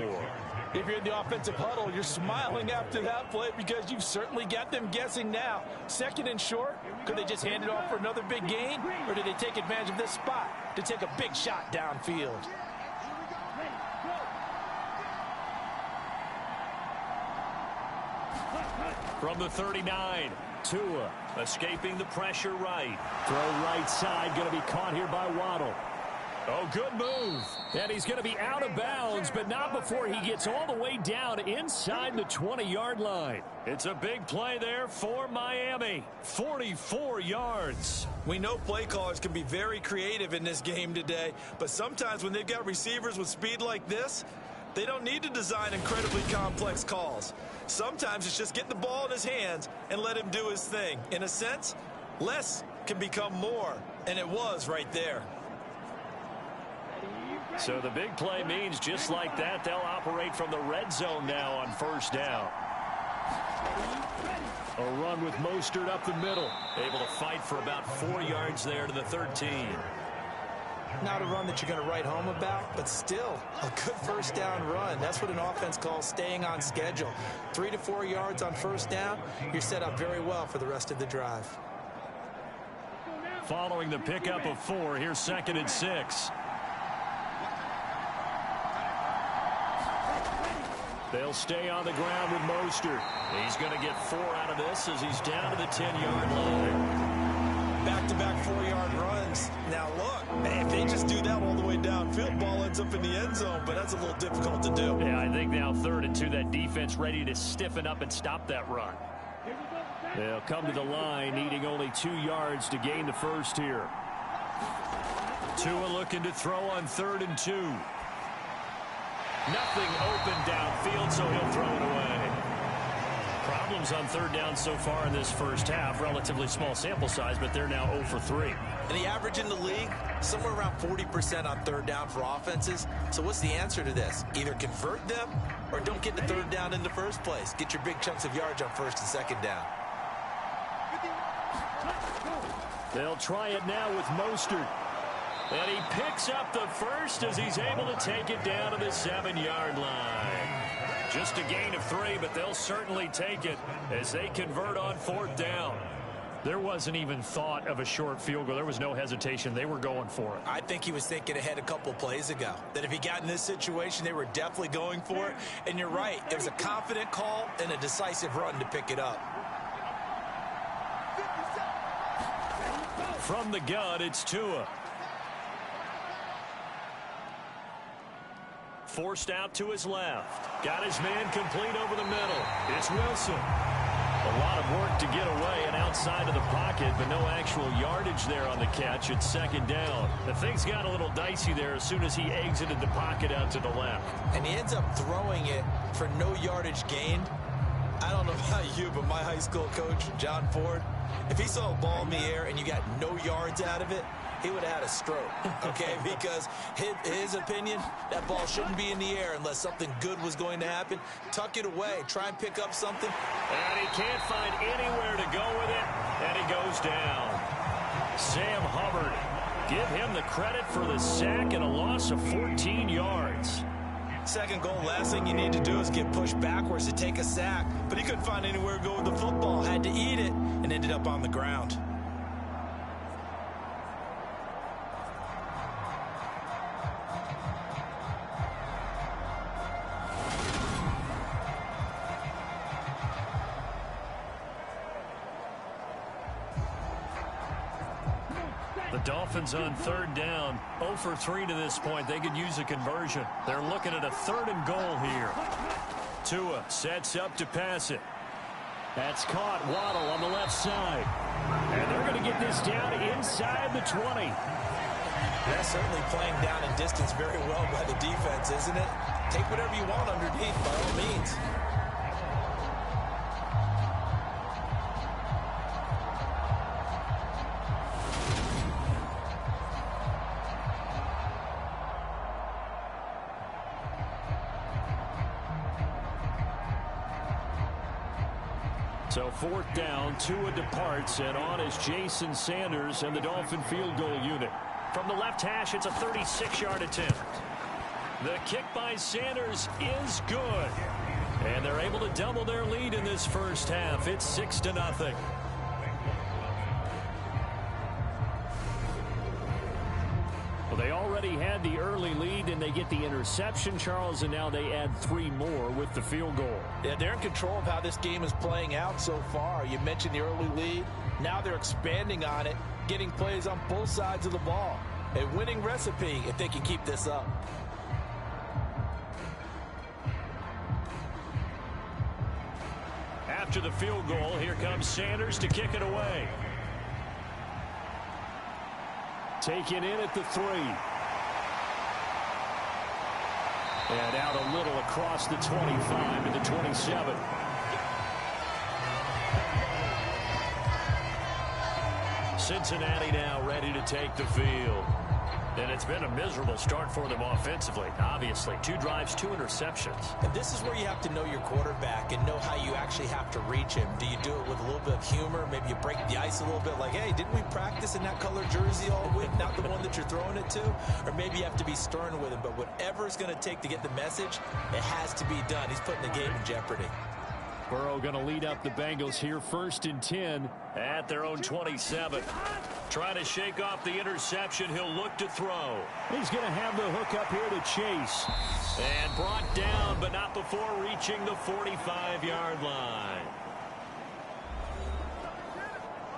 If you're in the offensive huddle, you're smiling after that play because you've certainly got them guessing now. 2nd and short, could they just hand it off for another big gain? Or did they take advantage of this spot to take a big shot downfield? From the 39, Tua escaping the pressure right. Throw right side, going to be caught here by Waddle. Oh, good move. And he's going to be out of bounds, but not before he gets all the way down inside the 20-yard line. It's a big play there for Miami. 44 yards. We know play callers can be very creative in this game today, but sometimes when they've got receivers with speed like this, they don't need to design incredibly complex calls. Sometimes it's just get the ball in his hands and let him do his thing. In a sense, less can become more, and it was right there. So the big play means just like that, they'll operate from the red zone now on 1st down. A run with Mostert up the middle. Able to fight for about 4 yards there to the 13. Not a run that you're going to write home about, but still a good 1st down run. That's what an offense calls staying on schedule. 3 to 4 yards on 1st down, you're set up very well for the rest of the drive. Following the pickup of 4, here's 2nd and 6. They'll stay on the ground with Mostert. He's going to get 4 out of this as he's down to the 10-yard line. Back-to-back 4-yard runs. Now, look, if they just do that all the way downfield, ball ends up in the end zone, but that's a little difficult to do. Yeah, I think now 3rd and 2, that defense ready to stiffen up and stop that run. They'll come to the line, needing only 2 yards to gain the 1st here. Tua looking to throw on 3rd and 2. Nothing open downfield, so he'll throw it away. Problems on 3rd down so far in this 1st half. Relatively small sample size, but they're now 0 for 3. And the average in the league, somewhere around 40% on 3rd down for offenses. So what's the answer to this? Either convert them or don't get the 3rd down in the first place. Get your big chunks of yards on 1st and 2nd down. They'll try it now with Mostert. And he picks up the 1st as he's able to take it down to the 7-yard line. Just a gain of 3, but they'll certainly take it as they convert on 4th down. There wasn't even thought of a short field goal. There was no hesitation. They were going for it. I think he was thinking ahead a couple plays ago, that if he got in this situation, they were definitely going for it. And you're right. It was a confident call and a decisive run to pick it up. From the gun, it's Tua. Forced out to his left. Got his man complete over the middle. It's Wilson. A lot of work to get away and outside of the pocket, but no actual yardage there on the catch. It's second down. The things got a little dicey there as soon as he exited the pocket out to the left. And he ends up throwing it for no yardage gained. I don't know about you, but my high school coach, John Ford, if he saw a ball in the air and you got no yards out of it, he would have had a stroke, okay? Because his opinion, that ball shouldn't be in the air unless something good was going to happen. Tuck it away. Try and pick up something. And he can't find anywhere to go with it, and he goes down. Sam Hubbard, give him the credit for the sack and a loss of 14 yards. Second goal, last thing you need to do is get pushed backwards to take a sack. But he couldn't find anywhere to go with the football. Had to eat it and ended up on the ground. The Dolphins on third down, 0 for 3 to this point. They could use a conversion. They're looking at a 3rd and goal here. Tua sets up to pass it. That's caught. Waddle on the left side. And they're going to get this down inside the 20. That's certainly playing down in distance very well by the defense, isn't it? Take whatever you want underneath, by all means. So 4th down, Tua departs, and on is Jason Sanders and the Dolphin field goal unit. From the left hash, it's a 36-yard attempt. The kick by Sanders is good. And they're able to double their lead in this first half. It's 6-0. Well, they already had the early lead, and they get the interception, Charles, and now they add 3 more with the field goal. Yeah, they're in control of how this game is playing out so far. You mentioned the early lead. Now they're expanding on it, getting plays on both sides of the ball. A winning recipe if they can keep this up. After the field goal, here comes Sanders to kick it away. Taken in at the 3. And out a little across the 25 to the 27. Cincinnati now ready to take the field. And it's been a miserable start for them offensively. Obviously, 2 drives, 2 interceptions. And this is where you have to know your quarterback and know how you actually have to reach him. Do you do it with a little bit of humor? Maybe you break the ice a little bit like, hey, didn't we practice in that color jersey all week? Not the one that you're throwing it to? Or maybe you have to be stern with him. But whatever it's going to take to get the message, it has to be done. He's putting the game in jeopardy. Burrow going to lead up the Bengals here 1st and 10 at their own 27. Trying to shake off the interception. He'll look to throw. He's going to have the hook up here to Chase. And brought down, but not before reaching the 45-yard line.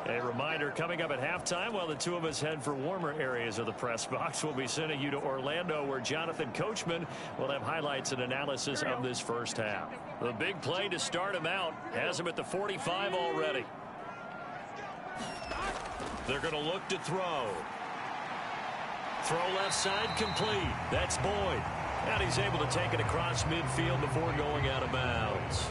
A reminder, coming up at halftime, while the two of us head for warmer areas of the press box, we'll be sending you to Orlando, where Jonathan Coachman will have highlights and analysis of this first half. The big play to start him out has him at the 45 already. They're going to look to throw. Throw left side complete. That's Boyd. And he's able to take it across midfield before going out of bounds.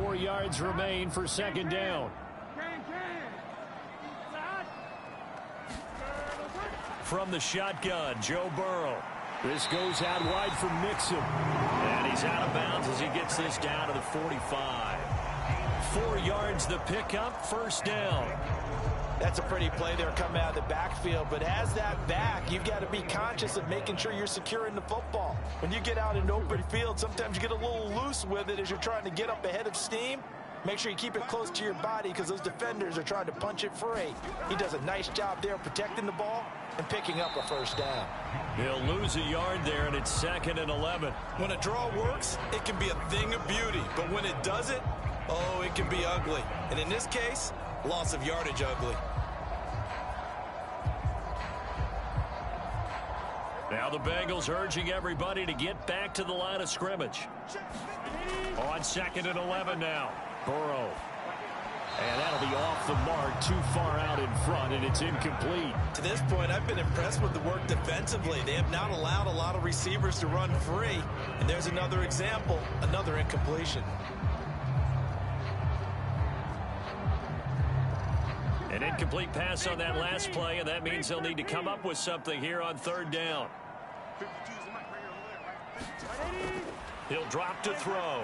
Four yards remain for second down. From the shotgun, Joe Burrow. This goes out wide for Mixon. And he's out of bounds as he gets this down to the 45. 4 yards the pickup, first down. That's a pretty play there coming out of the backfield, but as that back, you've got to be conscious of making sure you're securing the football. When you get out in open field, sometimes you get a little loose with it as you're trying to get up ahead of steam. Make sure you keep it close to your body because those defenders are trying to punch it free. He does a nice job there protecting the ball and picking up a first down. He'll lose a yard there, and it's 2nd and 11. When a draw works, it can be a thing of beauty, but when it doesn't, oh, it can be ugly. And in this case, loss of yardage ugly. Now the Bengals urging everybody to get back to the line of scrimmage. On 2nd and 11 now. Burrow. And that'll be off the mark, too far out in front, and it's incomplete. To this point, I've been impressed with the work defensively. They have not allowed a lot of receivers to run free. And there's another example, another incompletion. An incomplete pass on that last play, and that means they'll need to come up with something here on 3rd down. He'll drop to throw.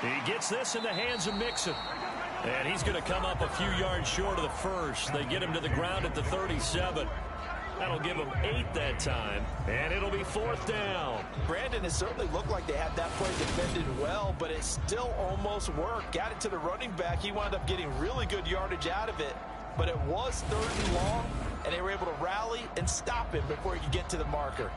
He gets this in the hands of Mixon. And he's going to come up a few yards short of the first. They get him to the ground at the 37. That'll give them 8 that time, and it'll be 4th down. Brandon, it certainly looked like they had that play defended well, but it still almost worked. Got it to the running back. He wound up getting really good yardage out of it, but it was 3rd and long, and they were able to rally and stop him before he could get to the marker.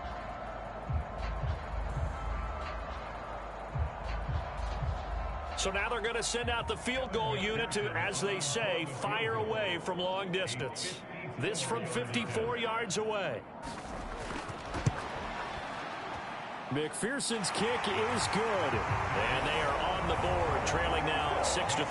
So now they're going to send out the field goal unit to, as they say, fire away from long distance. This from 54 yards away. McPherson's kick is good. And they are on the board, trailing now 6-3.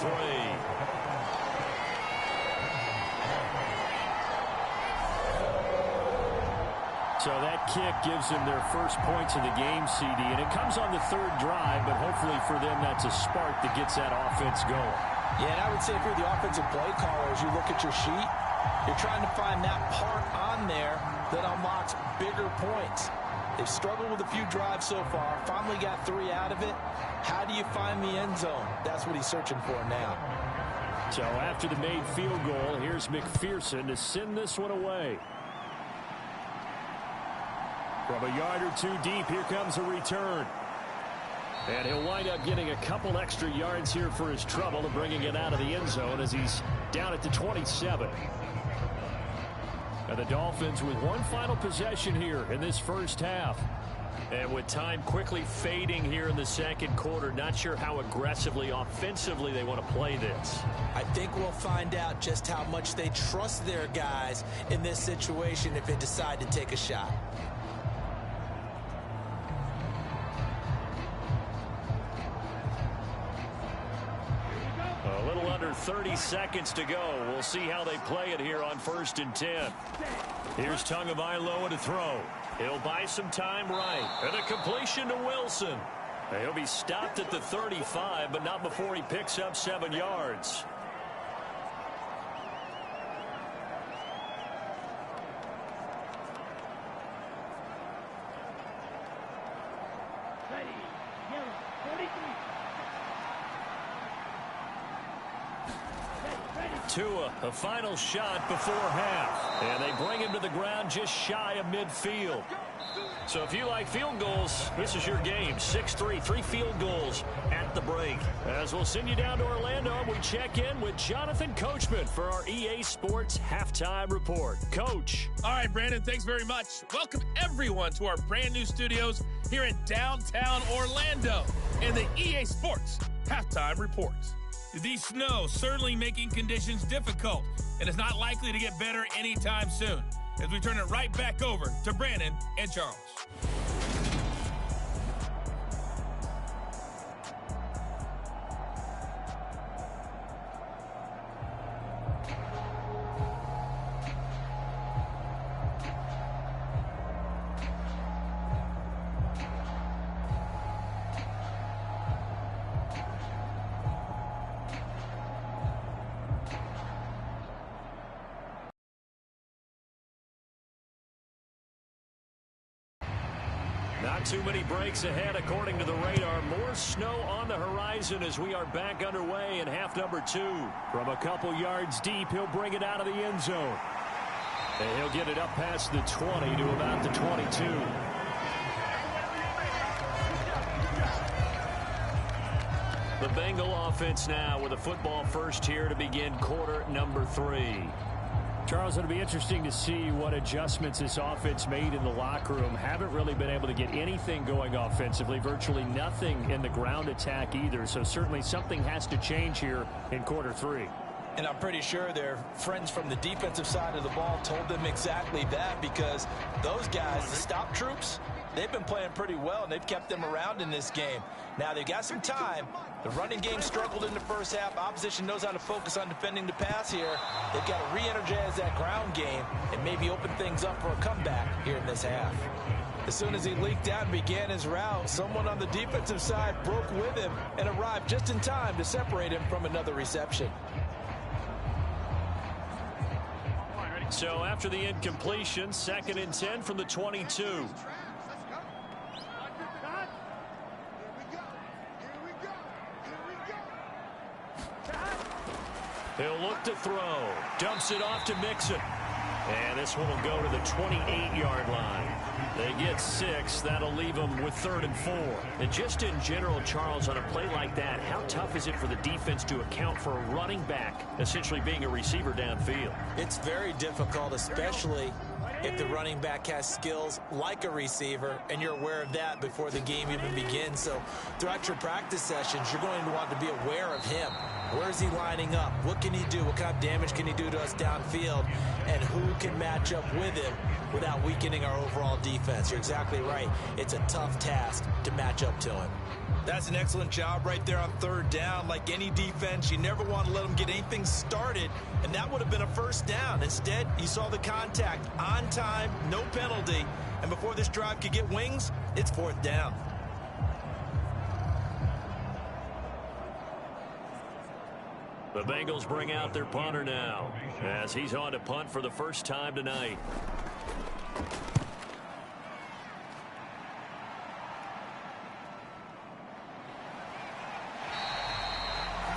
So that kick gives them their first points of the game, CD, and it comes on the 3rd drive, but hopefully for them that's a spark that gets that offense going. Yeah, and I would say if you're the offensive play caller, as you look at your sheet, you're trying to find that part on there that unlocks bigger points. They've struggled with a few drives so far, finally got 3 out of it. How do you find the end zone? That's what he's searching for now. So after the made field goal, here's McPherson to send this one away. From a yard or 2 deep, here comes a return. And he'll wind up getting a couple extra yards here for his trouble and bringing it out of the end zone as he's down at the 27. And the Dolphins with one final possession here in this first half. And with time quickly fading here in the 2nd quarter, not sure how aggressively, offensively they want to play this. I think we'll find out just how much they trust their guys in this situation if they decide to take a shot. A little under 30 seconds to go. We'll see how they play it here on 1st and 10. Here's Tagovailoa to throw. He'll buy some time right. And a completion to Wilson. He'll be stopped at the 35, but not before he picks up 7 yards. Tua, a final shot before half. And they bring him to the ground just shy of midfield. So if you like field goals, this is your game. 6-3, 3 field goals at the break. As we'll send you down to Orlando, we check in with Jonathan Coachman for our EA Sports Halftime Report. Coach. All right, Brandon, thanks very much. Welcome, everyone, to our brand new studios here in downtown Orlando and the EA Sports Halftime Report. The snow certainly making conditions difficult, and it's not likely to get better anytime soon, as we turn it right back over to Brandon and Charles. too many breaks ahead according to the radar. More snow on the horizon as we are back underway in half number 2. From a couple yards deep, he'll bring it out of the end zone. And he'll get it up past the 20 to about the 22. The Bengal offense now with a football first here to begin quarter number 3. Charles, it'll be interesting to see what adjustments this offense made in the locker room. Haven't really been able to get anything going offensively, virtually nothing in the ground attack either. So certainly something has to change here in quarter 3. And I'm pretty sure their friends from the defensive side of the ball told them exactly that, because those guys, the stop troops, they've been playing pretty well, and they've kept them around in this game. Now, they've got some time. The running game struggled in the first half. Opposition knows how to focus on defending the pass here. They've got to re-energize that ground game and maybe open things up for a comeback here in this half. As soon as he leaked out and began his route, someone on the defensive side broke with him and arrived just in time to separate him from another reception. So after the incompletion, 2nd and 10 from the 22. He'll look to throw. Dumps it off to Mixon. And this one will go to the 28-yard line. They get 6. That'll leave them with 3rd and 4. And just in general, Charles, on a play like that, how tough is it for the defense to account for a running back essentially being a receiver downfield? It's very difficult, especially if the running back has skills like a receiver, and you're aware of that before the game even begins. So throughout your practice sessions, you're going to want to be aware of him. Where is he lining up? What can he do? What kind of damage can he do to us downfield? And who can match up with him without weakening our overall defense? You're exactly right. It's a tough task to match up to him. That's an excellent job right there on 3rd down. Like any defense, you never want to let them get anything started, and that would have been a first down. Instead, you saw the contact on time, no penalty, and before this drive could get wings, it's 4th down. The Bengals bring out their punter now as he's on to punt for the first time tonight.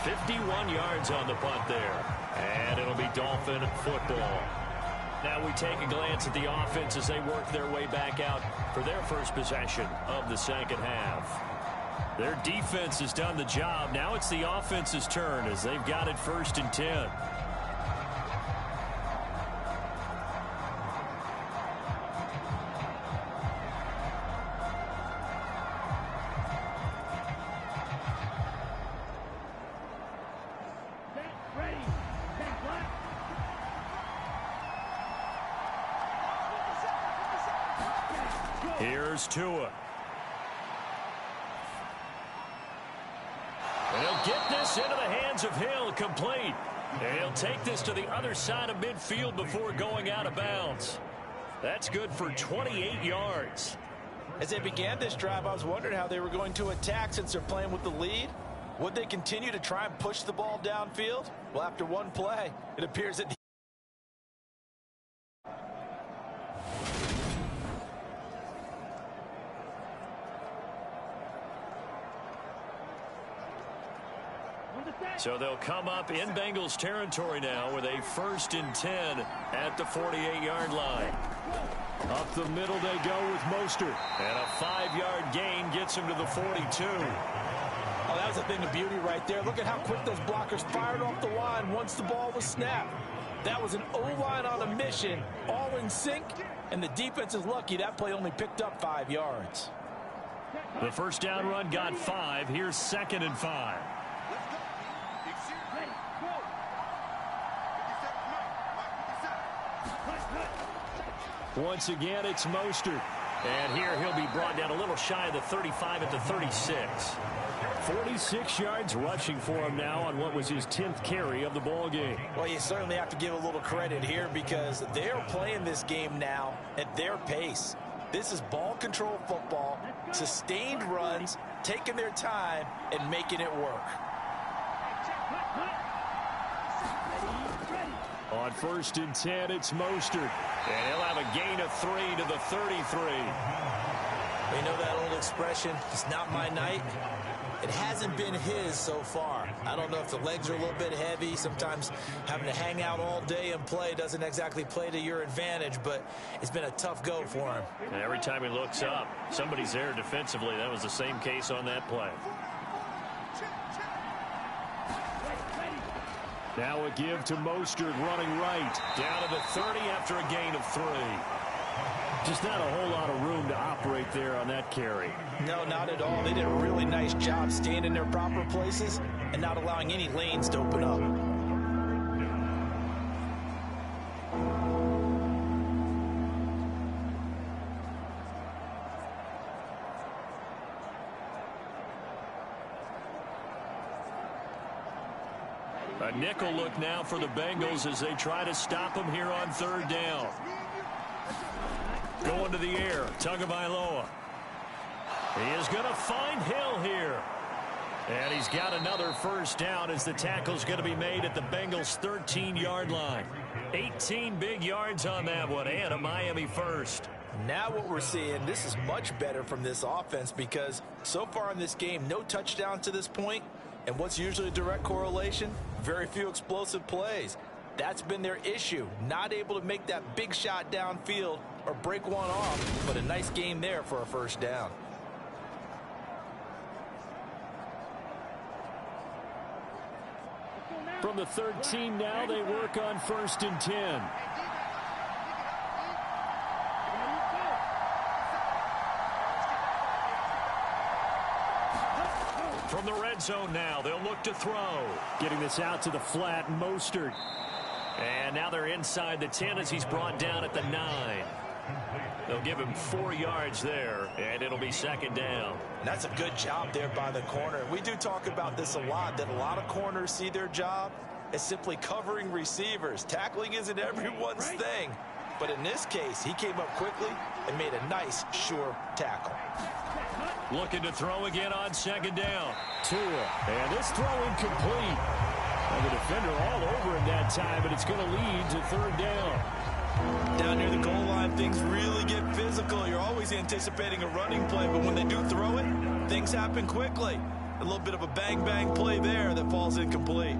51 yards on the punt there. And it'll be Dolphin football. Now we take a glance at the offense as they work their way back out for their first possession of the second half. Their defense has done the job. Now it's the offense's turn as they've got it 1st and 10. Here's Tua. And he'll get this into the hands of Hill, complete. And he'll take this to the other side of midfield before going out of bounds. That's good for 28 yards. As they began this drive, I was wondering how they were going to attack since they're playing with the lead. Would they continue to try and push the ball downfield? Well, after one play, it appears that so they'll come up in Bengals territory now with a 1st and 10 at the 48-yard line. Up the middle they go with Mostert. And a 5-yard gain gets him to the 42. Oh, that was a thing of beauty right there. Look at how quick those blockers fired off the line once the ball was snapped. That was an O-line on a mission, all in sync, and the defense is lucky that play only picked up 5 yards. The first down run got 5. Here's 2nd and 5. Once again, it's Mostert. And here he'll be brought down a little shy of the 35 at the 36. 46 yards rushing for him now on what was his 10th carry of the ball game. Well, you certainly have to give a little credit here because they're playing this game now at their pace. This is ball control football, sustained runs, taking their time and making it work. On 1st and 10, it's Mostert. And he'll have a gain of 3 to the 33. You know that old expression, it's not my night? It hasn't been his so far. I don't know if the legs are a little bit heavy. Sometimes having to hang out all day and play doesn't exactly play to your advantage, but it's been a tough go for him. And every time he looks up, somebody's there defensively. That was the same case on that play. Now a give to Mostert running right. Down to the 30 after a gain of 3. Just not a whole lot of room to operate there on that carry. No, not at all. They did a really nice job staying in their proper places and not allowing any lanes to open up. A nickel look now for the Bengals as they try to stop him here on 3rd down. Going to the air, Tagovailoa. He is going to find Hill here. And he's got another first down as the tackle's going to be made at the Bengals' 13-yard line. 18 big yards on that one, and a Miami first. Now what we're seeing, this is much better from this offense because so far in this game, no touchdown to this point. And what's usually a direct correlation? Very few explosive plays. That's been their issue. Not able to make that big shot downfield or break one off, but a nice game there for a first down. From the 13 now, they work on 1st and 10. From the red zone now, they'll look to throw. Getting this out to the flat, Mostert. And now they're inside the 10 as he's brought down at the 9. They'll give him 4 yards there, and it'll be 2nd down. And that's a good job there by the corner. We do talk about this a lot, that a lot of corners see their job as simply covering receivers. Tackling isn't everyone's thing. But in this case, he came up quickly and made a nice, sure tackle. Looking to throw again on 2nd down. Tua, and this throw incomplete. And the defender all over him that time, but it's going to lead to 3rd down. Down near the goal line, things really get physical. You're always anticipating a running play, but when they do throw it, things happen quickly. A little bit of a bang-bang play there that falls incomplete.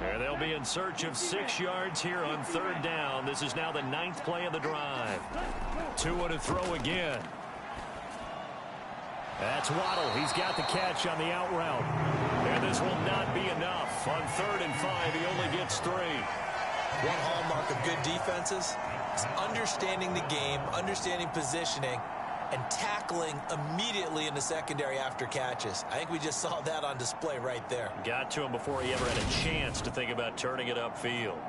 And they'll be in search of 6 yards here on 3rd down. This is now the 9th play of the drive. Tua to throw again. That's Waddle. He's got the catch on the out route. And this will not be enough. On 3rd and 5, he only gets 3. One hallmark of good defenses is understanding the game, understanding positioning, and tackling immediately in the secondary after catches. I think we just saw that on display right there. Got to him before he ever had a chance to think about turning it upfield.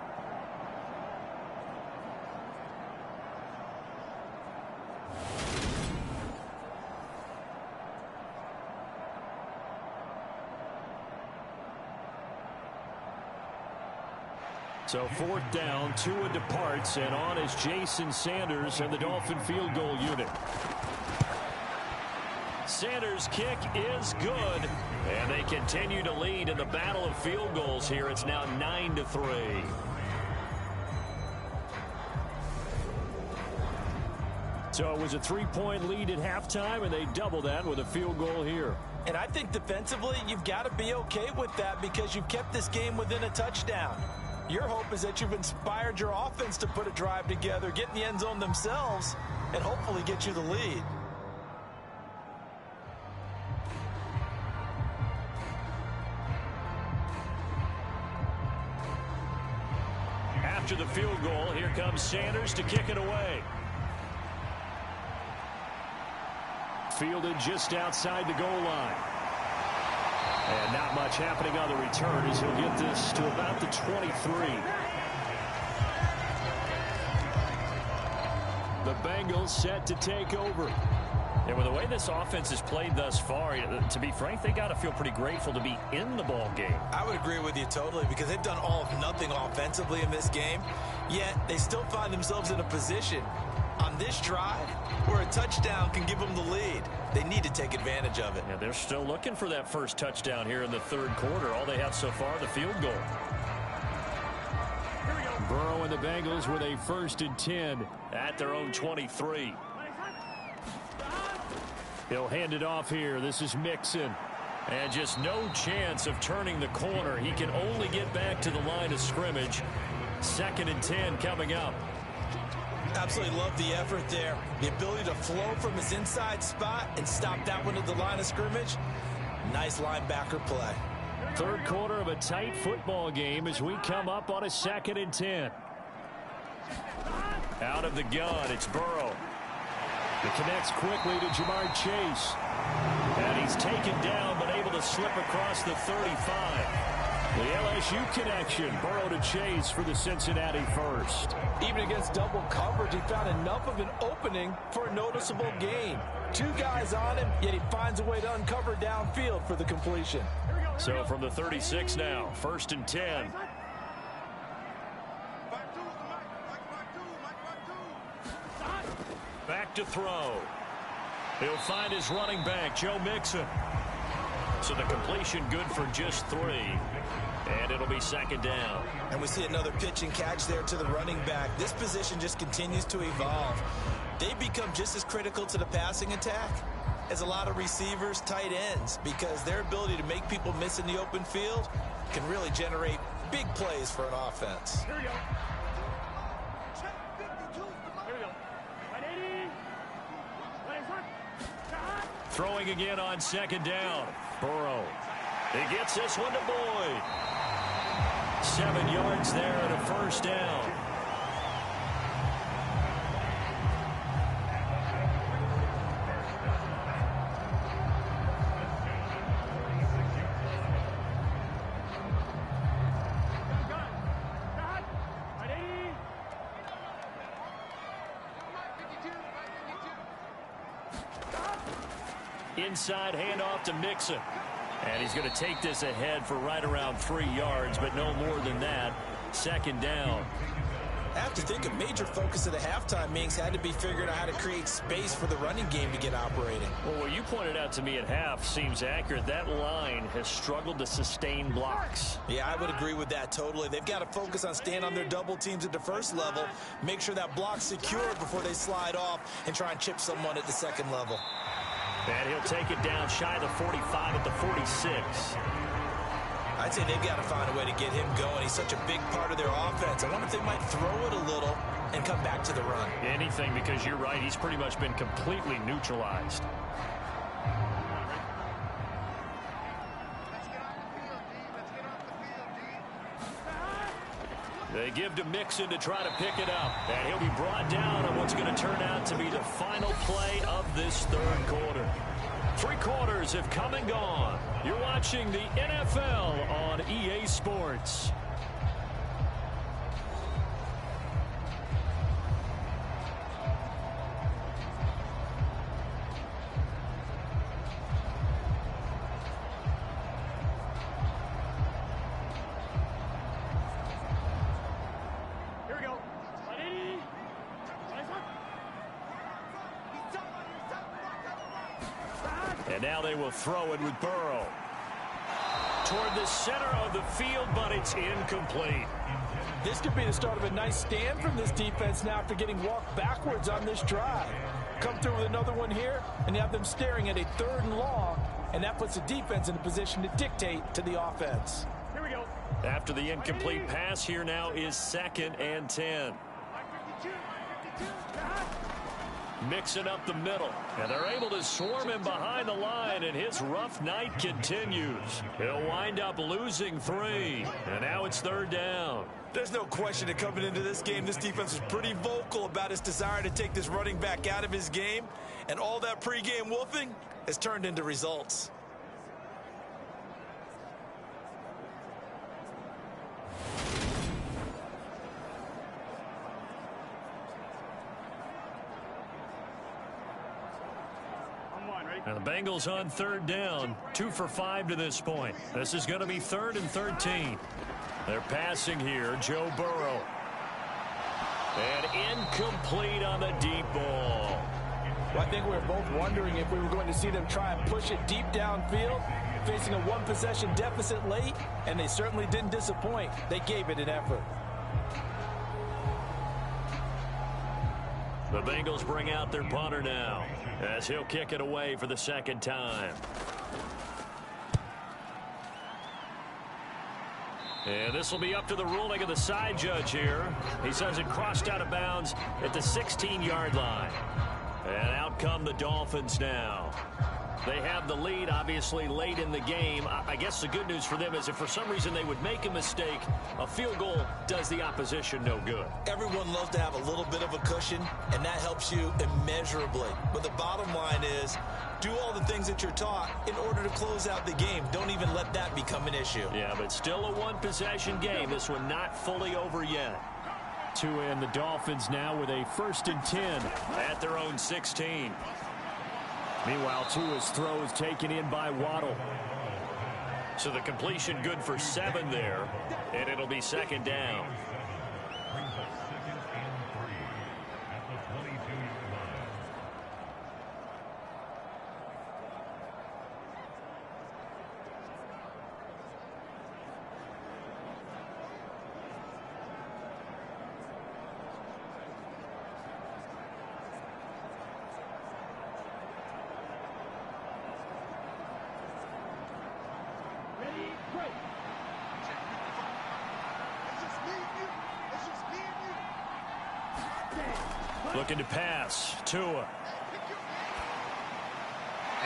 So 4th down, Tua departs, and on is Jason Sanders and the Dolphin field goal unit. Sanders' kick is good, and they continue to lead in the battle of field goals here. It's now 9-3. So it was a 3-point lead at halftime, and they doubled that with a field goal here. And I think defensively, you've got to be okay with that because you've kept this game within a touchdown. Your hope is that you've inspired your offense to put a drive together, get in the end zone themselves, and hopefully get you the lead. After the field goal, here comes Sanders to kick it away. Fielded just outside the goal line. And not much happening on the return as he'll get this to about the 23. The Bengals set to take over. And with the way this offense has played thus far, to be frank, they got to feel pretty grateful to be in the ball game. I would agree with you totally because they've done all of nothing offensively in this game, yet they still find themselves in a position on this drive where a touchdown can give them the lead. They need to take advantage of it. Yeah, they're still looking for that first touchdown here in the 3rd quarter. All they have so far, the field goal. Burrow and the Bengals with a 1st and 10 at their own 23. He'll hand it off here. This is Mixon. And just no chance of turning the corner. He can only get back to the line of scrimmage. 2nd and 10 coming up. Absolutely love the effort there. The ability to flow from his inside spot and stop that one at the line of scrimmage. Nice linebacker play. 3rd quarter of a tight football game as we come up on a 2nd and 10. Out of the gun, it's Burrow. It connects quickly to Jamar Chase. And he's taken down but able to slip across the 35. The LSU connection, Burrow to Chase for the Cincinnati 1st. Even against double coverage, he found enough of an opening for a noticeable gain. 2 guys on him, yet he finds a way to uncover downfield for the completion. So from the 36 now, 1st and 10. Back to throw. He'll find his running back, Joe Mixon. So the completion good for just 3. And it'll be 2nd down. And we see another pitch and catch there to the running back. This position just continues to evolve. They become just as critical to the passing attack as a lot of receivers, tight ends, because their ability to make people miss in the open field can really generate big plays for an offense. Here we go. Throwing again on 2nd down. Burrow. He gets this one to Boyd. 7 yards there and a 1st down. Inside handoff to Mixon. And he's going to take this ahead for right around 3 yards, but no more than that. 2nd down. I have to think a major focus of the halftime meetings had to be figuring out how to create space for the running game to get operating. Well, what you pointed out to me at half seems accurate. That line has struggled to sustain blocks. Yeah, I would agree with that totally. They've got to focus on staying on their double teams at the 1st level, make sure that block's secure before they slide off and try and chip someone at the 2nd level. And he'll take it down shy of the 45 at the 46. I'd say they've got to find a way to get him going. He's such a big part of their offense. I wonder if they might throw it a little and come back to the run. Anything, because you're right. He's pretty much been completely neutralized. They give to Mixon to try to pick it up. And he'll be brought down on what's going to turn out to be the final play of this 3rd quarter. 3 quarters have come and gone. You're watching the NFL on EA Sports. And now they will throw it with Burrow. Toward the center of the field, but it's incomplete. This could be the start of a nice stand from this defense now after getting walked backwards on this drive. Come through with another one here, and you have them staring at a 3rd and long, and that puts the defense in a position to dictate to the offense. Here we go. After the incomplete pass, here now is 2nd and 10. Mixing up the middle, and they're able to swarm him behind the line, and his rough night continues. He'll wind up losing 3, and now it's 3rd down. There's no question that coming into this game, this defense was pretty vocal about its desire to take this running back out of his game, and all that pregame wolfing has turned into results. And the Bengals on 3rd down, 2 for 5 to this point. This is going to be 3rd and 13. They're passing here, Joe Burrow. And incomplete on the deep ball. Well, I think we were both wondering if we were going to see them try and push it deep downfield, facing a 1-possession deficit late, and they certainly didn't disappoint. They gave it an effort. The Bengals bring out their punter now as he'll kick it away for the second time. And this will be up to the ruling of the side judge here. He says it crossed out of bounds at the 16-yard line. And out come the Dolphins now. They have the lead, obviously, late in the game. I guess the good news for them is if for some reason they would make a mistake, a field goal does the opposition no good. Everyone loves to have a little bit of a cushion, and that helps you immeasurably. But the bottom line is, do all the things that you're taught in order to close out the game. Don't even let that become an issue. Yeah, but still a one-possession game. This one not fully over yet. Tua and the Dolphins now with a 1st and 10 at their own 16. Meanwhile, Tua's throw is taken in by Waddle. So the completion good for 7 there, and it'll be 2nd down. Looking to pass. Tua.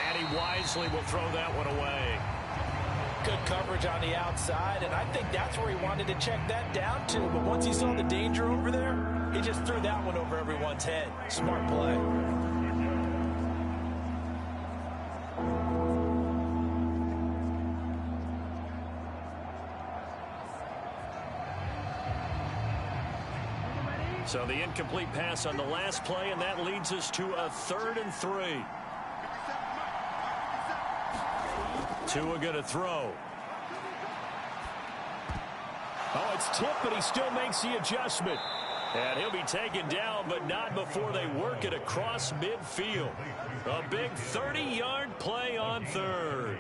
And he wisely will throw that one away. Good coverage on the outside, and I think that's where he wanted to check that down to. But once he saw the danger over there, he just threw that one over everyone's head. Smart play. So the incomplete pass on the last play, and that leads us to a 3rd and 3. Tua going to throw. Oh, it's tipped, but he still makes the adjustment. And he'll be taken down, but not before they work it across midfield. A big 30-yard play on 3rd.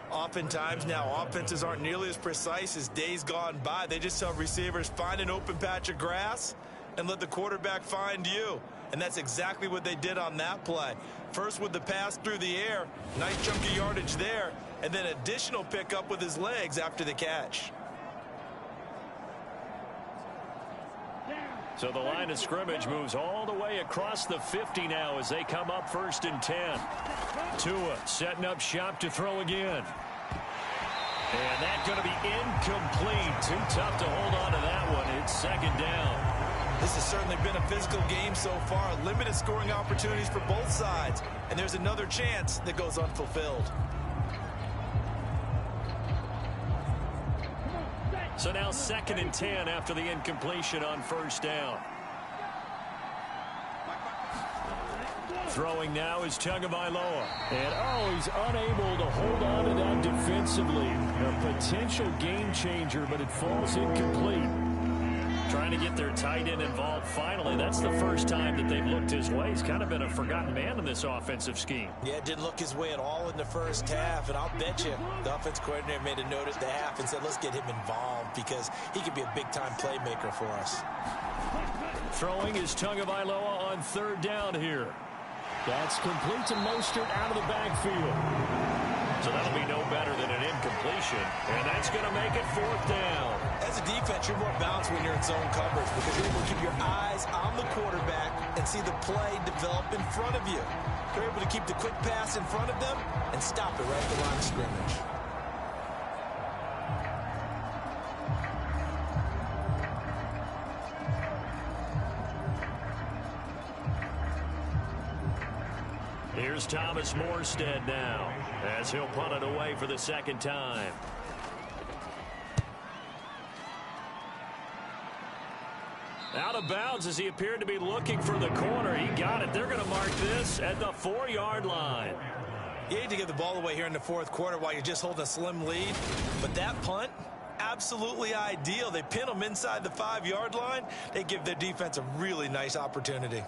Oftentimes now, offenses aren't nearly as precise as days gone by. They just tell receivers, find an open patch of grass and let the quarterback find you. And that's exactly what they did on that play. First with the pass through the air, nice chunk of yardage there, and then additional pickup with his legs after the catch. So the line of scrimmage moves all the way across the 50 now as they come up 1st and 10. Tua setting up shop to throw again. And that's going to be incomplete. Too tough to hold on to that one. It's 2nd down. This has certainly been a physical game so far. Limited scoring opportunities for both sides. And there's another chance that goes unfulfilled. So now 2nd and 10 after the incompletion on 1st down. Throwing now is Tagovailoa. And, he's unable to hold on to that defensively. A potential game changer, but it falls incomplete. Trying to get their tight end involved finally. That's the first time that they've looked his way. He's kind of been a forgotten man in this offensive scheme. Yeah, it didn't look his way at all in the first half, and I'll bet you the offense coordinator made a note at the half and said, let's get him involved because he could be a big-time playmaker for us. Throwing is Tagovailoa on 3rd down here. That's complete to Mostert out of the backfield. So that'll be no better than an incompletion, and that's going to make it 4th down. As a defense, you're more balanced when you're in zone coverage because you're able to keep your eyes on the quarterback and see the play develop in front of you. You're able to keep the quick pass in front of them and stop it right at the line of scrimmage. Here's Thomas Morstead now as he'll punt it away for the 2nd time. Out of bounds as he appeared to be looking for the corner. He got it. They're going to mark this at the 4-yard line. You hate to give the ball away here in the 4th quarter while you're just holding a slim lead, but that punt, absolutely ideal. They pin them inside the 5-yard line. They give their defense a really nice opportunity.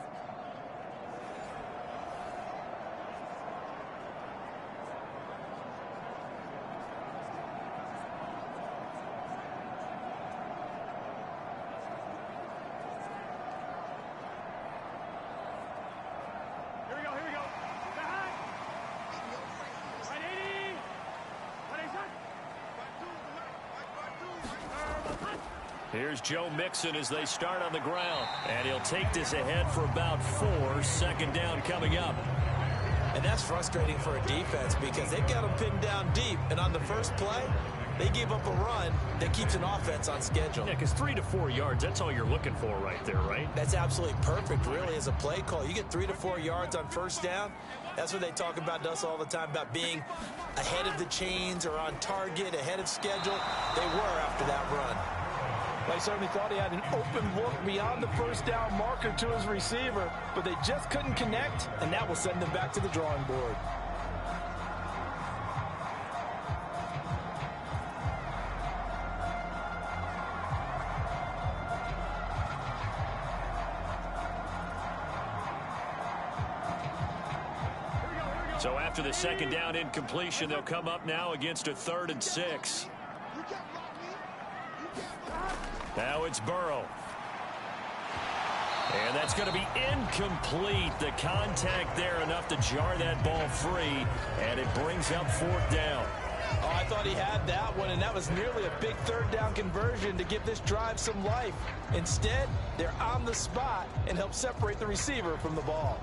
Here's Joe Mixon as they start on the ground. And he'll take this ahead for about 4. Second down coming up. And that's frustrating for a defense because they've got them pinned down deep. And on the first play, they gave up a run that keeps an offense on schedule. Yeah, because 3 to 4 yards, that's all you're looking for right there, right? That's absolutely perfect, really, as a play call. You get 3 to 4 yards on first down. That's what they talk about to us all the time, about being ahead of the chains or on target, ahead of schedule. They were after that run. They certainly thought he had an open look beyond the first down marker to his receiver, but they just couldn't connect, and that will send them back to the drawing board. So after the second down incompletion, they'll come up now against a 3rd and 6. Now it's Burrow. And that's going to be incomplete. The contact there enough to jar that ball free, and it brings up 4th down. Oh, I thought he had that one, and that was nearly a big 3rd down conversion to give this drive some life. Instead, they're on the spot and help separate the receiver from the ball.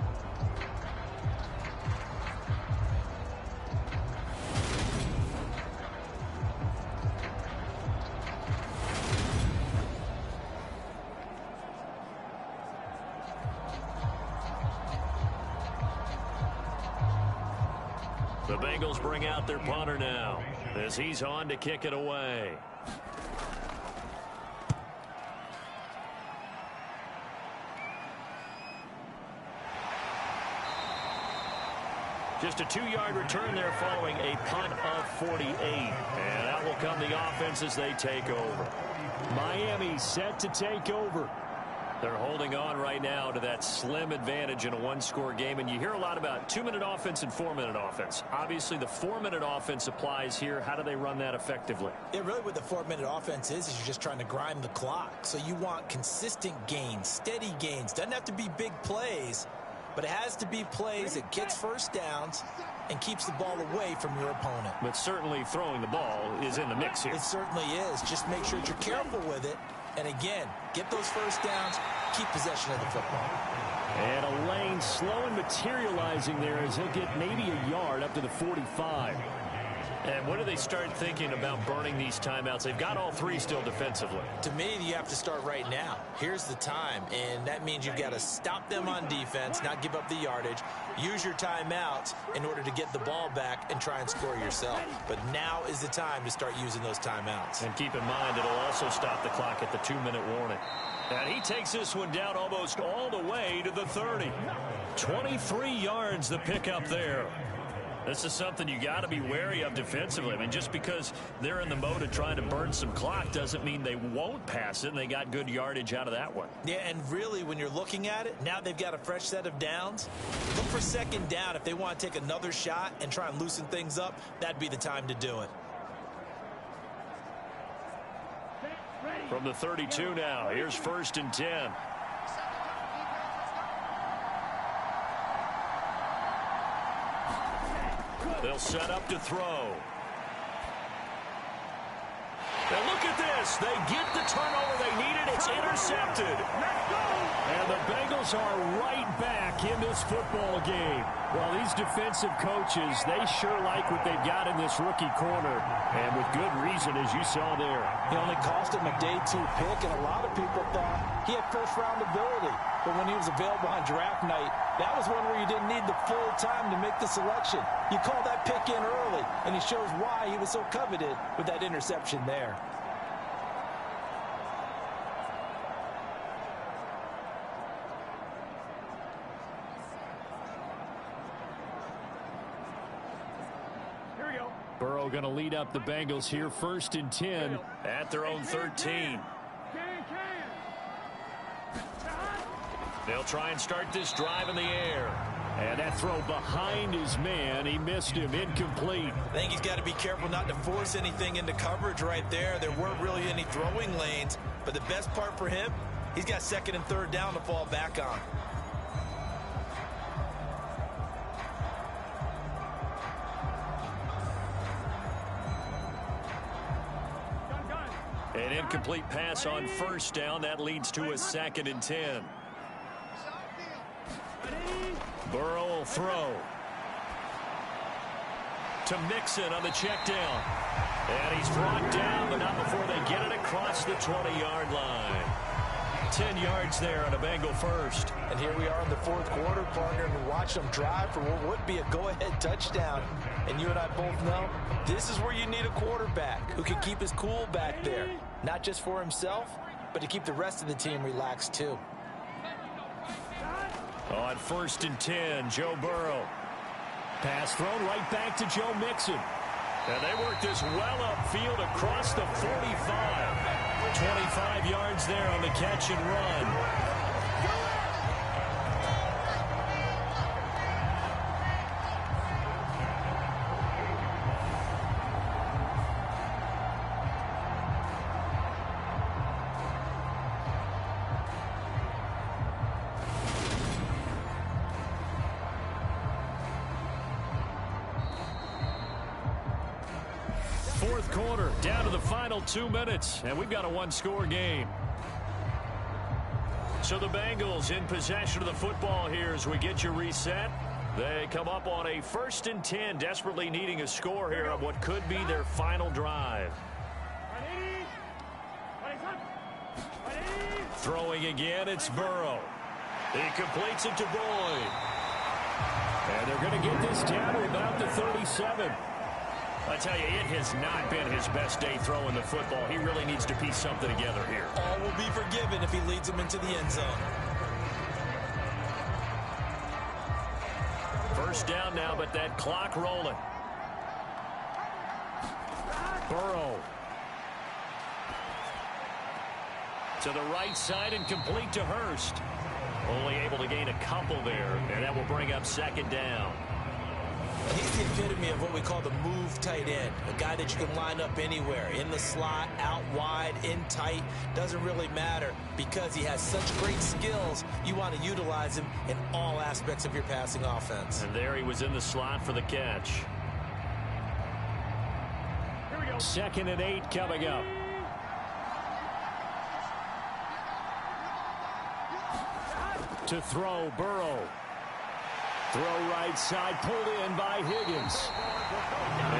The Bengals bring out their punter now as he's on to kick it away. Just a 2-yard return there following a punt of 48. And out will come the offense as they take over. Miami set to take over. They're holding on right now to that slim advantage in a 1-score game. And you hear a lot about 2-minute offense and 4-minute offense. Obviously, the 4-minute offense applies here. How do they run that effectively? Yeah, really what the 4-minute offense is you're just trying to grind the clock. So you want consistent gains, steady gains. Doesn't have to be big plays, but it has to be plays that gets first downs and keeps the ball away from your opponent. But certainly throwing the ball is in the mix here. It certainly is. Just make sure that you're careful with it. And again, get those first downs, keep possession of the football. And a lane slow and materializing there as he'll get maybe a yard up to the 45. And when do they start thinking about burning these timeouts? They've got all 3 still defensively. To me, you have to start right now. Here's the time, and that means you've got to stop them on defense, not give up the yardage, use your timeouts in order to get the ball back and try and score yourself. But now is the time to start using those timeouts. And keep in mind, it'll also stop the clock at the 2-minute warning. And he takes this one down almost all the way to the 30. 23 yards the pickup there. This is something you got to be wary of defensively. I mean, just because they're in the mode of trying to burn some clock doesn't mean they won't pass it, and they got good yardage out of that one. Yeah, and really, when you're looking at it, now they've got a fresh set of downs. Look for second down. If they want to take another shot and try and loosen things up, that'd be the time to do it. From the 32 now, here's 1st and 10. They'll set up to throw. And look at this. They get the turnover they needed. It's intercepted. And the Bengals are right back in this football game. Well, these defensive coaches, they sure like what they've got in this rookie corner. And with good reason, as you saw there. It only cost him a day 2 pick, and a lot of people thought he had first-round ability. But when he was available on draft night, that was one where you didn't need the full time to make the selection. You call that pick in early, and it shows why he was so coveted with that interception there. Burrow going to lead up the Bengals here, 1st and 10 at their own 13. They'll try and start this drive in the air. And that throw behind his man, he missed him, incomplete. I think he's got to be careful not to force anything into coverage right there. There weren't really any throwing lanes, but the best part for him, he's got 2nd and 3rd down to fall back on. An incomplete pass on first down. That leads to a 2nd and 10. Burrow will throw. To Mixon on the check down. And he's brought down, but not before they get it across the 20-yard line. 10 yards there on a Bengal first. And here we are in the 4th quarter, partner, and watch them drive for what would be a go-ahead touchdown. And you and I both know this is where you need a quarterback who can keep his cool back there. Not just for himself, but to keep the rest of the team relaxed too. On 1st and 10, Joe Burrow. Pass thrown right back to Joe Mixon. And they work this well upfield across the 45. 25 yards there on the catch and run. Fourth quarter, down to the final 2 minutes, and we've got a one-score game. So the Bengals in possession of the football here as we get you reset. They come up on a 1st and 10, desperately needing a score here on what could be their final drive. Throwing again, it's Burrow. He completes it to Boyd. And they're going to get this down to about the 37. I tell you, it has not been his best day throwing the football. He really needs to piece something together here. All will be forgiven if he leads them into the end zone. First down now, but that clock rolling. Burrow. To the right side and complete to Hurst. Only able to gain a couple there, and that will bring up 2nd down. He's the epitome of what we call the move tight end. A guy that you can line up anywhere. In the slot, out wide, in tight. Doesn't really matter because he has such great skills. You want to utilize him in all aspects of your passing offense. And there he was in the slot for the catch. 2nd and 8 coming up. To throw, Burrow. Throw right side, pulled in by Higgins.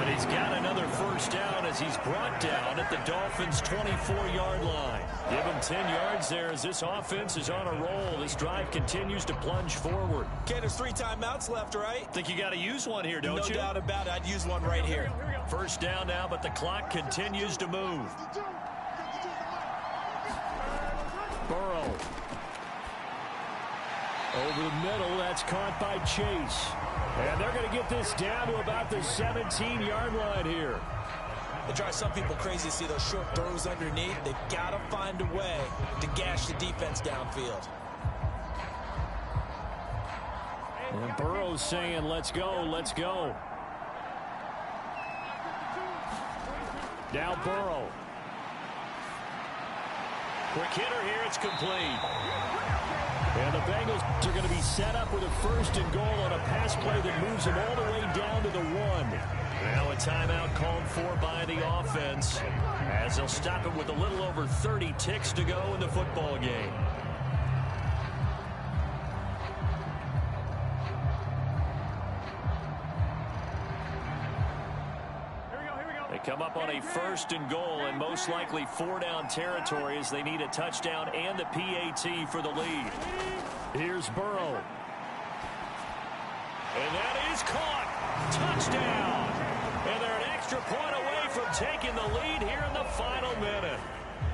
And he's got another first down as he's brought down at the Dolphins' 24-yard line. Give him 10 yards there as this offense is on a roll. This drive continues to plunge forward. Okay, there's 3 timeouts left, right? Think you got to use one here, don't you? No doubt about it. I'd use one right here. First down now, but the clock continues to move. Burrow. Over the middle, that's caught by Chase. And they're going to get this down to about the 17-yard line here. It drives some people crazy to see those short throws underneath. They've got to find a way to gash the defense downfield. And Burrow's saying, let's go, let's go. Now Burrow. Quick hitter here, it's complete. And the Bengals are going to be set up with a 1st and goal on a pass play that moves them all the way down to the 1. Now a timeout called for by the offense as they'll stop it with a little over 30 ticks to go in the football game. Come up on a 1st and goal and most likely 4-down territory as they need a touchdown and the PAT for the lead. Here's Burrow. And that is caught. Touchdown. And they're an extra point away from taking the lead here in the final minute.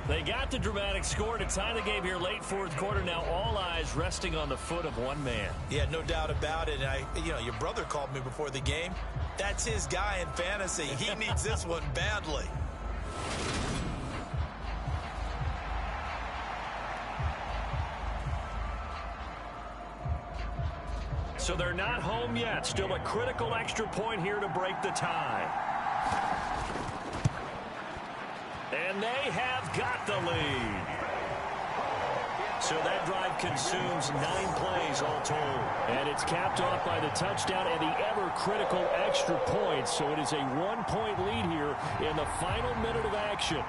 They got the dramatic score to tie the game here late 4th quarter. Now all eyes resting on the foot of one man. Yeah, no doubt about it. And your brother called me before the game. That's his guy in fantasy. He needs this one badly. So they're not home yet. Still a critical extra point here to break the tie. And they have got the lead. So that drive consumes 9 plays all told. And it's capped off by the touchdown and the ever-critical extra point. So it is a 1-point lead here in the final minute of action.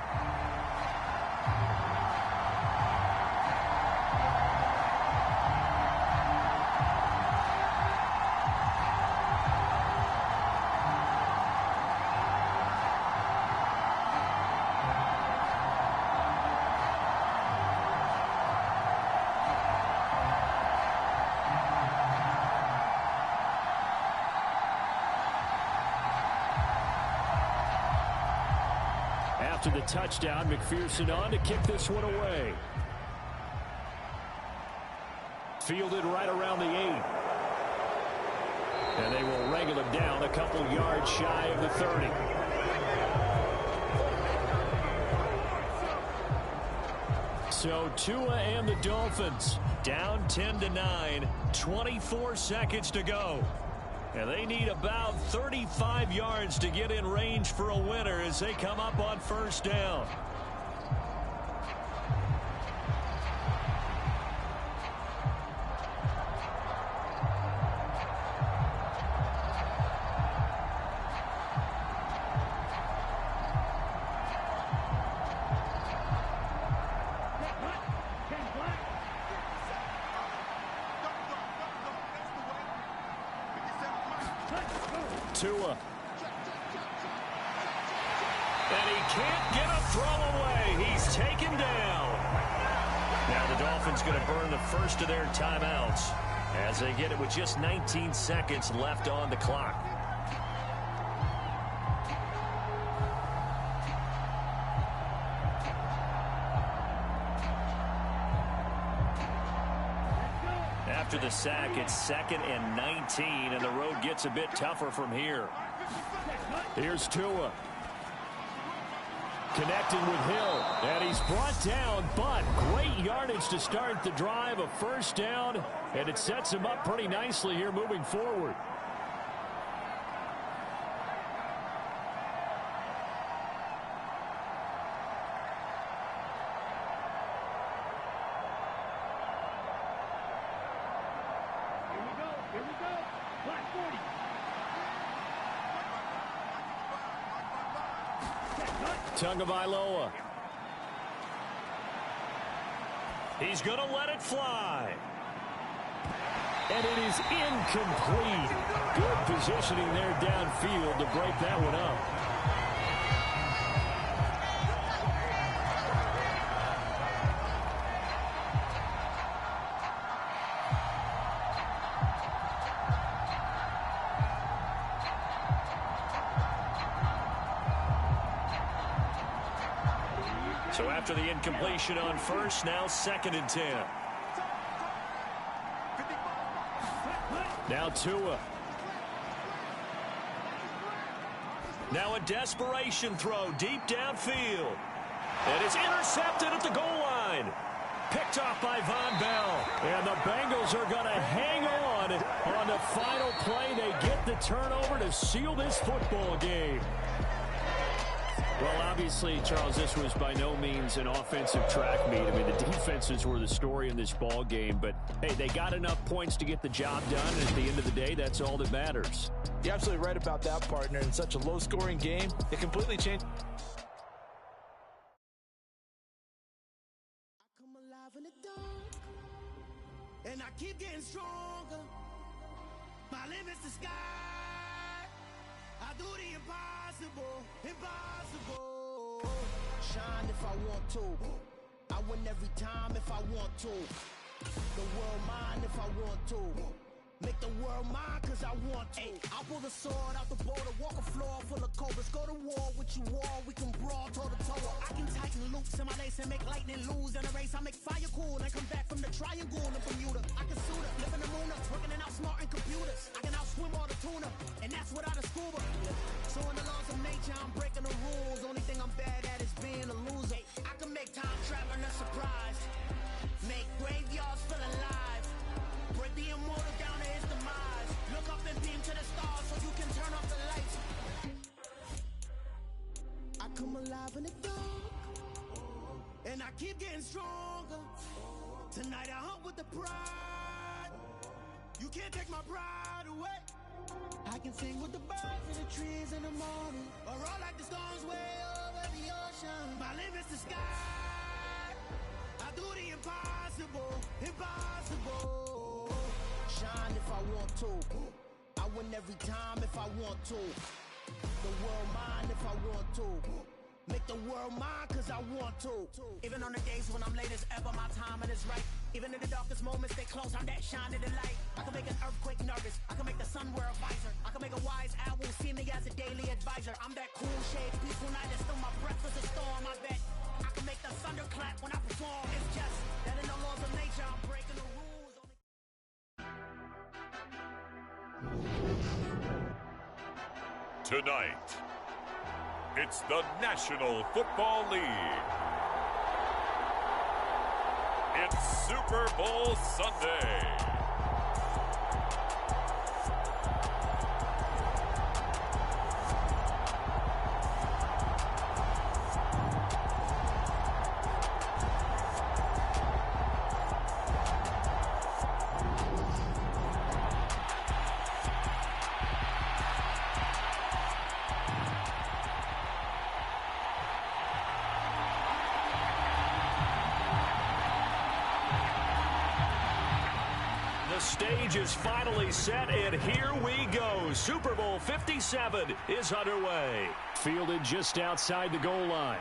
After the touchdown, McPherson on to kick this one away. Fielded right around the 8. And they will wrangle him down a couple yards shy of the 30. So Tua and the Dolphins down 10-9, 24 seconds to go. And they need about 35 yards to get in range for a winner as they come up on first down. Tua. And he can't get a throw away. He's taken down. Now the Dolphins going to burn the first of their timeouts as they get it with just 19 seconds left on the clock. After the sack, it's 2nd and 19, and the road gets a bit tougher from here. Here's Tua. Connecting with Hill, and he's brought down, but great yardage to start the drive, a first down, and it sets him up pretty nicely here moving forward. Tagovailoa. He's going to let it fly. And it is incomplete. Good positioning there downfield to break that one up. So after the incompletion on first, now 2nd and 10. Now Tua. Now a desperation throw deep downfield. And it's intercepted at the goal line. Picked off by Von Bell. And the Bengals are going to hang on the final play. They get the turnover to seal this football game. Well, obviously, Charles, this was by no means an offensive track meet. I mean, the defenses were the story in this ball game. But, hey, they got enough points to get the job done. And at the end of the day, that's all that matters. You're absolutely right about that, partner. In such a low-scoring game, it completely changed. I come alive in the dark, and I keep getting stronger. My limit's the sky. I do the impossible, impossible. Shine if I want to. I win every time if I want to. The world mine if I want to. Make the world mine cause I want to. I'll pull the sword out the border, walk a floor full of cobras. Go to war with you all, we can brawl toe to toe. I can tighten loops in my lace and make lightning lose in a race. I make fire cool and come back from the triangle in Bermuda. I can suit up, live in the moon up, working and outsmarting computers. I can outswim all the tuna, and that's without a scuba. So in the laws of nature, I'm breaking the rules. Only thing I'm bad at is being a loser. I can make time traveling a surprise. Make graveyards feel alive. Break the immortal down to his demise. Look up and beam to the stars so you can turn off the lights. I come alive in the dark, and I keep getting stronger. Tonight I hunt with the pride. You can't take my pride away. I can sing with the birds and the trees in the morning, or roll like the storms way over the ocean. My limit's the sky. I do the impossible, impossible. Shine if I want to. I win every time if I want to. The world mine if I want to. Make the world mine cause I want to. Even on the days when I'm late as ever, my timing is right. Even in the darkest moments, stay close, I'm that shine of the light. I can make an earthquake nervous, I can make the sun wear a visor. I can make a wise owl see me as a daily advisor. I'm that cool shade, peaceful night, and still my breath is a storm. clap when I perform. It's just that in the laws of nature, I'm breaking the rules. Tonight, it's the National Football League. It's Super Bowl Sunday. The stage is finally set, and here we go. Super Bowl 57 is underway. Fielded just outside the goal line.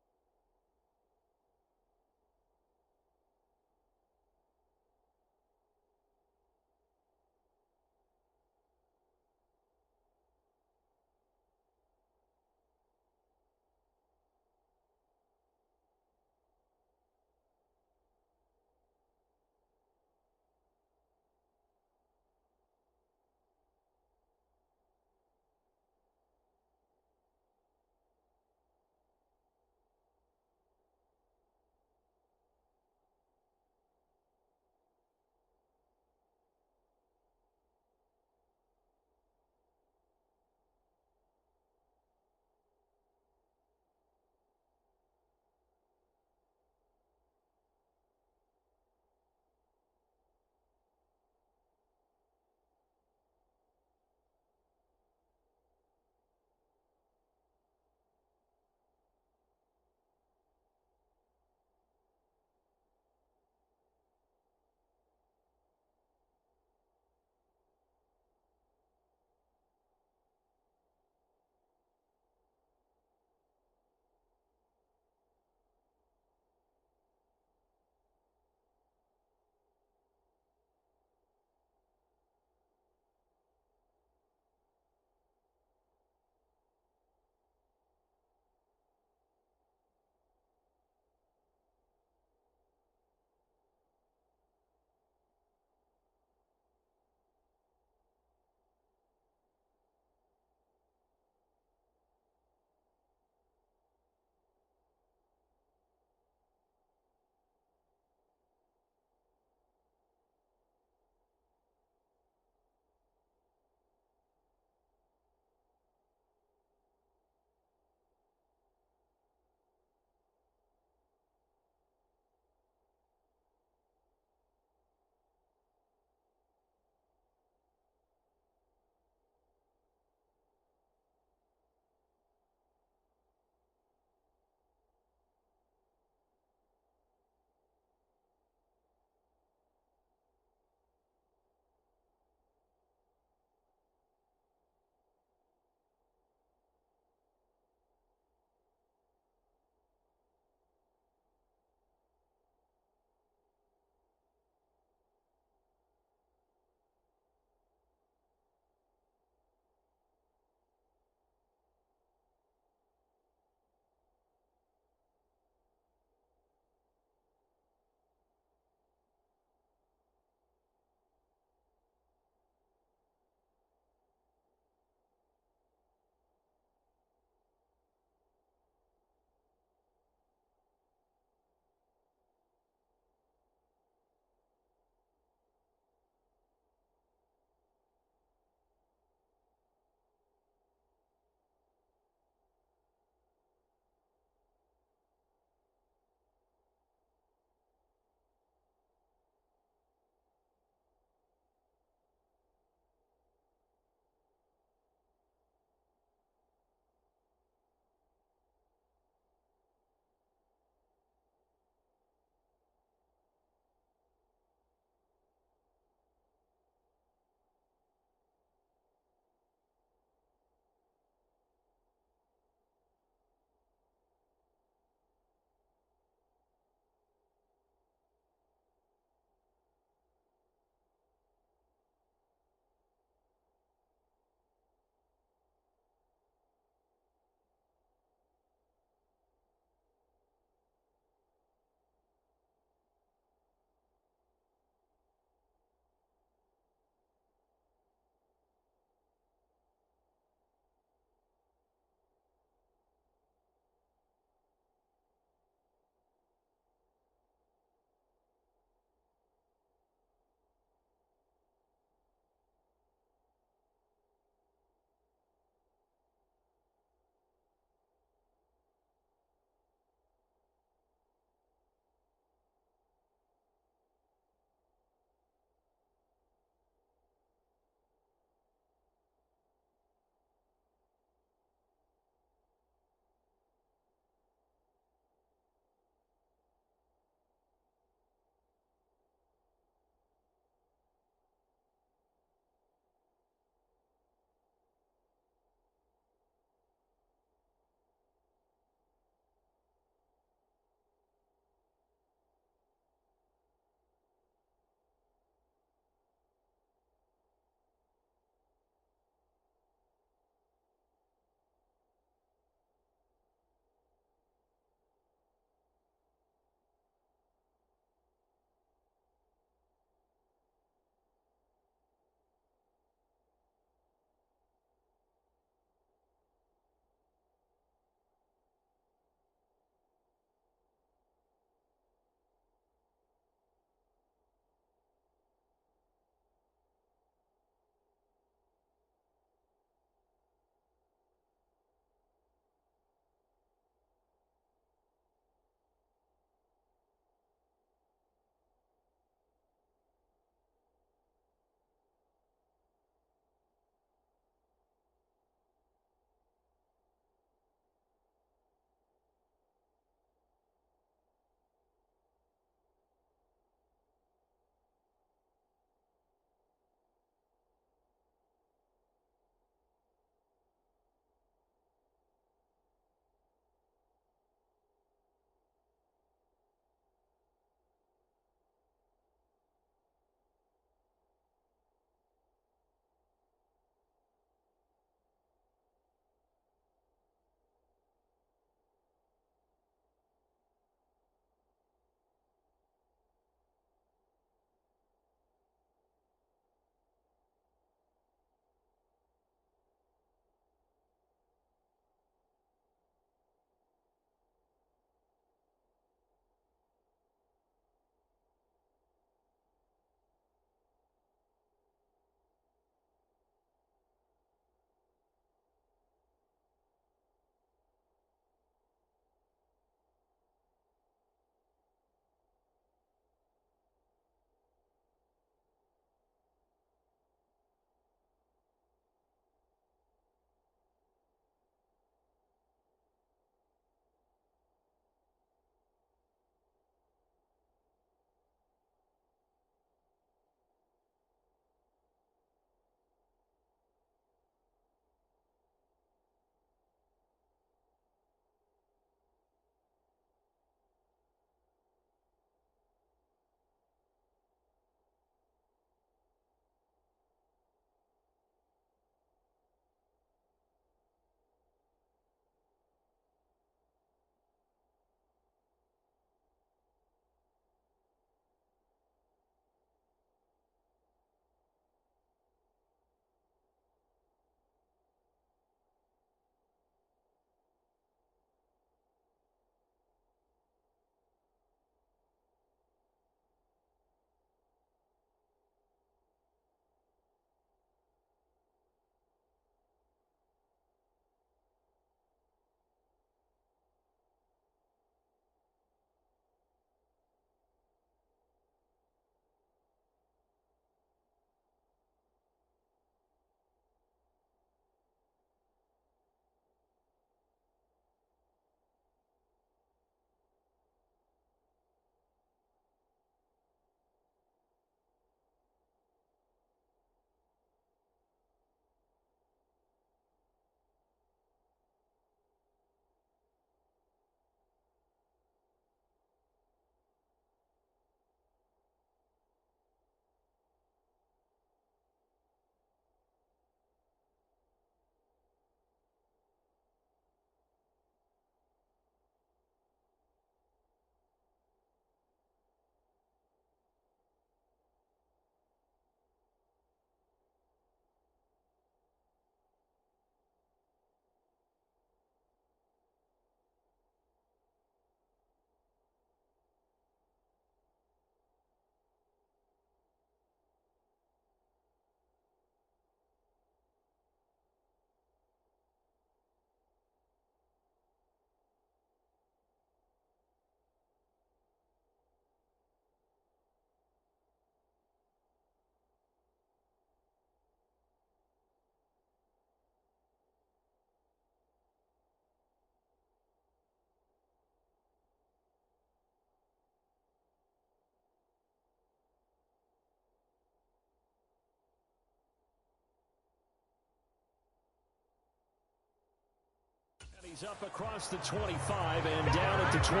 He's up across the 25 and down at the 28.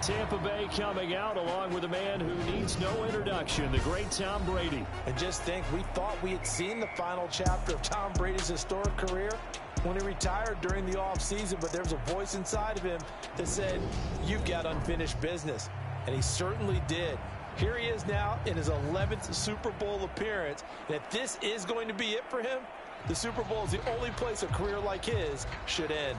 Tampa Bay coming out along with a man who needs no introduction, the great Tom Brady. And just think, we thought we had seen the final chapter of Tom Brady's historic career when he retired during the offseason, but there was a voice inside of him that said, you've got unfinished business. And he certainly did. Here he is now in his 11th Super Bowl appearance. And if this is going to be it for him, the Super Bowl is the only place a career like his should end.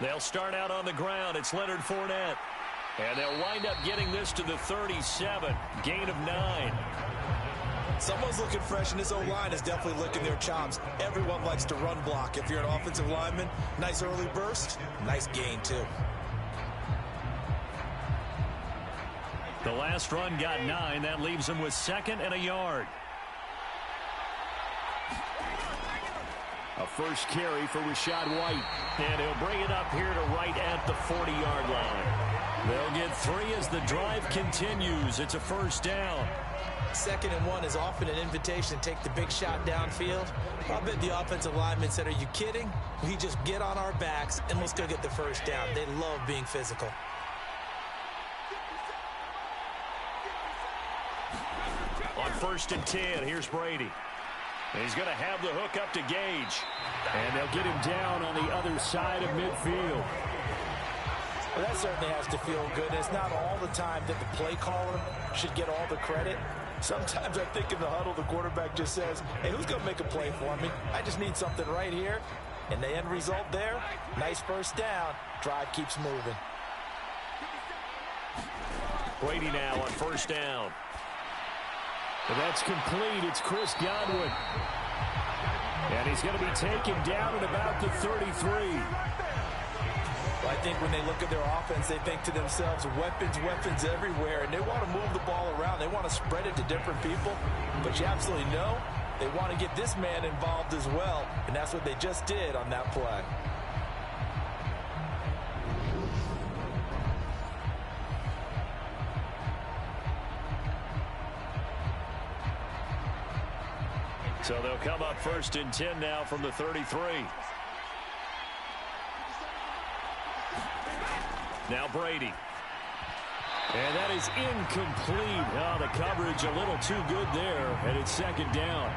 They'll start out on the ground. It's Leonard Fournette. And they'll wind up getting this to the 37. Gain of 9. Someone's looking fresh, and this O-line is definitely licking their chops. Everyone likes to run block. If you're an offensive lineman, nice early burst, nice gain, too. The last run got 9. That leaves him with 2nd and a yard. A first carry for Rachaad White. And he'll bring it up here to right at the 40-yard line. They'll get 3 as the drive continues. It's a first down. 2nd and 1 is often an invitation to take the big shot downfield. I bet the offensive lineman said, are you kidding? We just get on our backs and let's go get the first down. They love being physical. On 1st and 10, here's Brady. And he's going to have the hook up to Gage. And they'll get him down on the other side of midfield. Well, that certainly has to feel good. It's not all the time that the play caller should get all the credit. Sometimes I think in the huddle, the quarterback just says, hey, who's going to make a play for me? I just need something right here. And the end result there, nice first down. Drive keeps moving. Brady now on 1st down. And that's complete. It's Chris Godwin. And he's going to be taken down at about the 33. Well, I think when they look at their offense, they think to themselves, weapons, weapons everywhere. And they want to move the ball around. They want to spread it to different people. But you absolutely know they want to get this man involved as well. And that's what they just did on that play. So they'll come up 1st and 10 now from the 33. Now Brady. And that is incomplete. Oh, the coverage a little too good there, and it's 2nd down.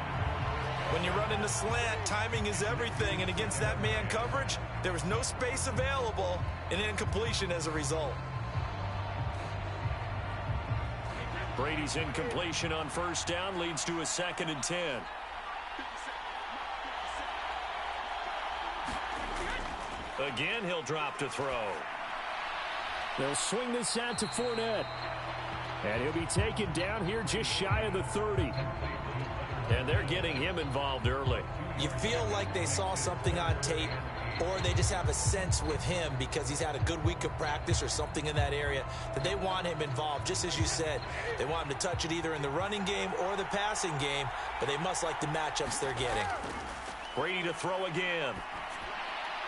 When you run in the slant, timing is everything, and against that man coverage, there was no space available, and incompletion as a result. Brady's incompletion on 1st down leads to a 2nd and 10. Again, he'll drop to throw. They'll swing this out to Fournette. And he'll be taken down here just shy of the 30. And they're getting him involved early. You feel like they saw something on tape, or they just have a sense with him because he's had a good week of practice or something in that area that they want him involved. Just as you said, they want him to touch it either in the running game or the passing game, but they must like the matchups they're getting. Brady to throw again.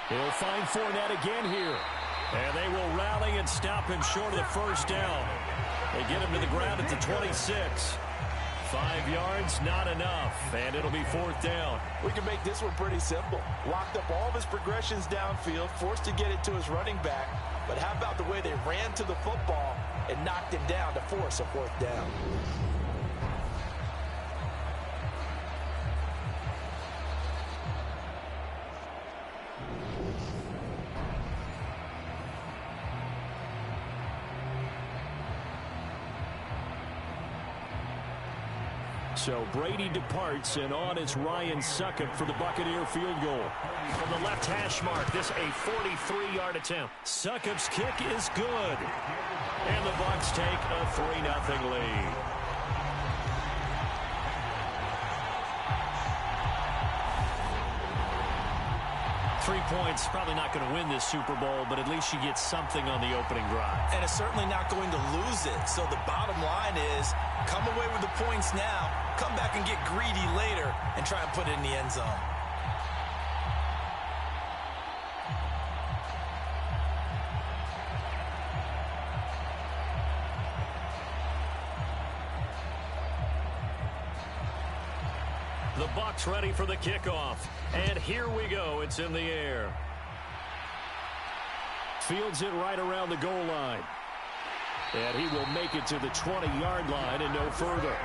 He'll find Fournette again here. And they will rally and stop him short of the first down. They get him to the ground at the 26. 5 yards, not enough, and it'll be 4th down. We can make this one pretty simple. Locked up all of his progressions downfield, forced to get it to his running back. But how about the way they ran to the football and knocked him down to force a 4th down? So Brady departs, and on it's Ryan Succop for the Buccaneer field goal. From the left hash mark, this a 43-yard attempt. Succop's kick is good. And the Bucs take a 3-0 lead. 3 points, probably not going to win this Super Bowl, but at least you get something on the opening drive. And it's certainly not going to lose it. So the bottom line is, come away with the points now, come back and get greedy later, and try and put it in the end zone. The Bucs ready for the kickoff. And here we go. It's in the air. Fields it right around the goal line. And he will make it to the 20-yard line and no further.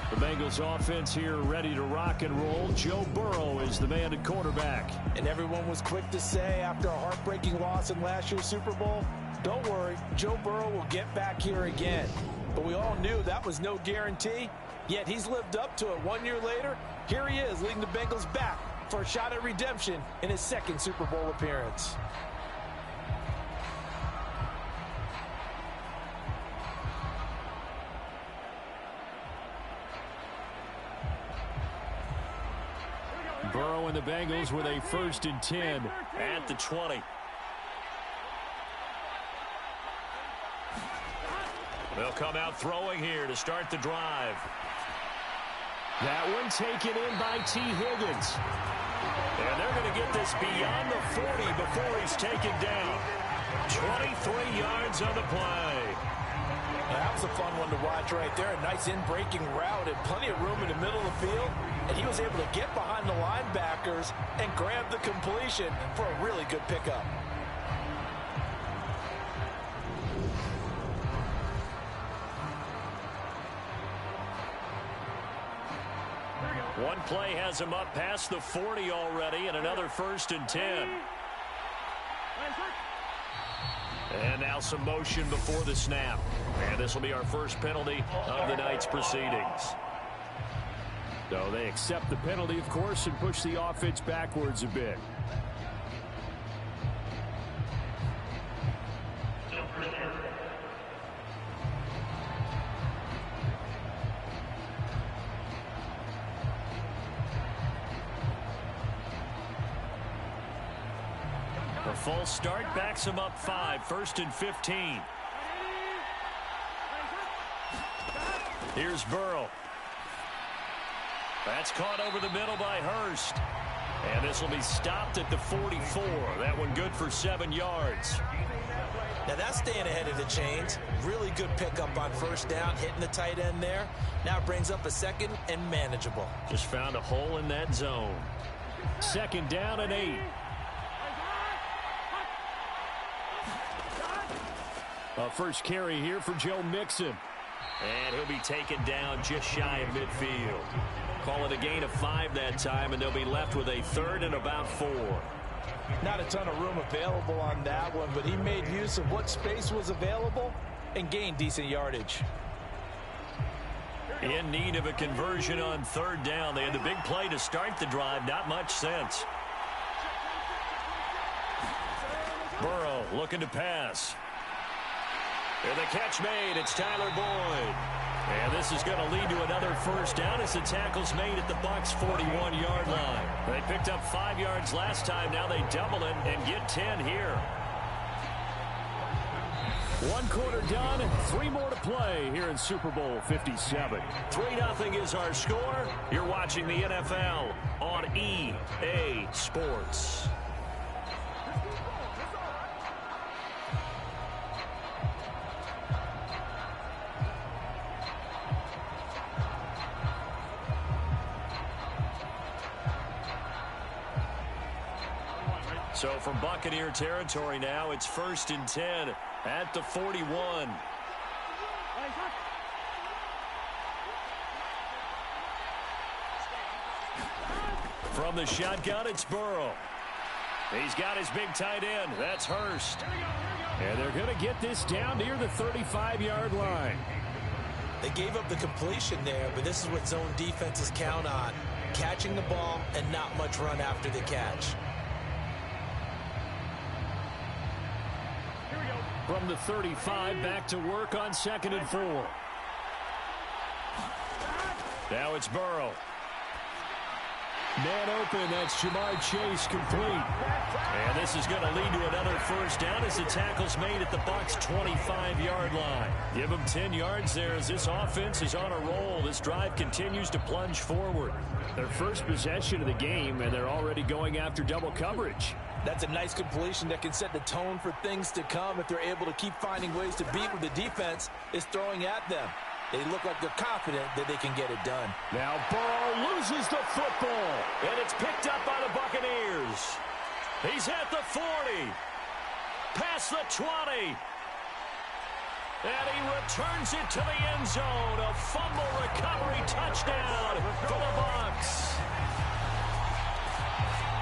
The Bengals offense here ready to rock and roll. Joe Burrow is the man at quarterback. And everyone was quick to say after a heartbreaking loss in last year's Super Bowl, don't worry, Joe Burrow will get back here again. But we all knew that was no guarantee, yet he's lived up to it 1 year later. Here he is leading the Bengals back for a shot at redemption in his second Super Bowl appearance. Burrow and the Bengals with a 1st and 10 at the 20. They'll come out throwing here to start the drive. That one taken in by T. Higgins. And they're going to get this beyond the 40 before he's taken down. 23 yards on the play. That was a fun one to watch right there. A nice in-breaking route and plenty of room in the middle of the field. And he was able to get behind the linebackers and grab the completion for a really good pickup. One play has him up past the 40 already, and another 1st and 10. And now some motion before the snap. And this will be our first penalty of the night's proceedings. So they accept the penalty, of course, and push the offense backwards a bit. A false start backs him up 5, 1st and 15. Here's Burrow. That's caught over the middle by Hurst. And this will be stopped at the 44. That one good for 7 yards. Now that's staying ahead of the chains. Really good pickup on 1st down, hitting the tight end there. Now it brings up a 2nd and manageable. Just found a hole in that zone. 2nd down and 8. A first carry here for Joe Mixon. And he'll be taken down just shy of midfield. Call it a gain of 5 that time, and they'll be left with a 3rd and about 4. Not a ton of room available on that one, but he made use of what space was available and gained decent yardage. In need of a conversion on 3rd down. They had the big play to start the drive. Not much sense. Burrow looking to pass. And the catch made. It's Tyler Boyd. And this is going to lead to another 1st down as the tackle's made at the Bucs' 41-yard line. They picked up 5 yards last time. Now they double it and get 10 here. 1 quarter done, 3 more to play here in Super Bowl 57. 3-0 is our score. You're watching the NFL on EA Sports. So from Buccaneer territory now, it's 1st and 10 at the 41. From the shotgun, it's Burrow. He's got his big tight end. That's Hurst. And they're going to get this down near the 35-yard line. They gave up the completion there, but this is what zone defenses count on. Catching the ball and not much run after the catch. From the 35, back to work on 2nd and 4. Now it's Burrow. Man open, that's Jamar Chase complete. And this is going to lead to another first down as the tackle's made at the Bucs' 25-yard line. Give them 10 yards there as this offense is on a roll. This drive continues to plunge forward. Their first possession of the game, and they're already going after double coverage. That's a nice completion that can set the tone for things to come if they're able to keep finding ways to beat what the defense is throwing at them. They look like they're confident that they can get it done. Now Burrow loses the football, and it's picked up by the Buccaneers. He's at the 40, past the 20, and he returns it to the end zone. A fumble recovery touchdown for the Bucs.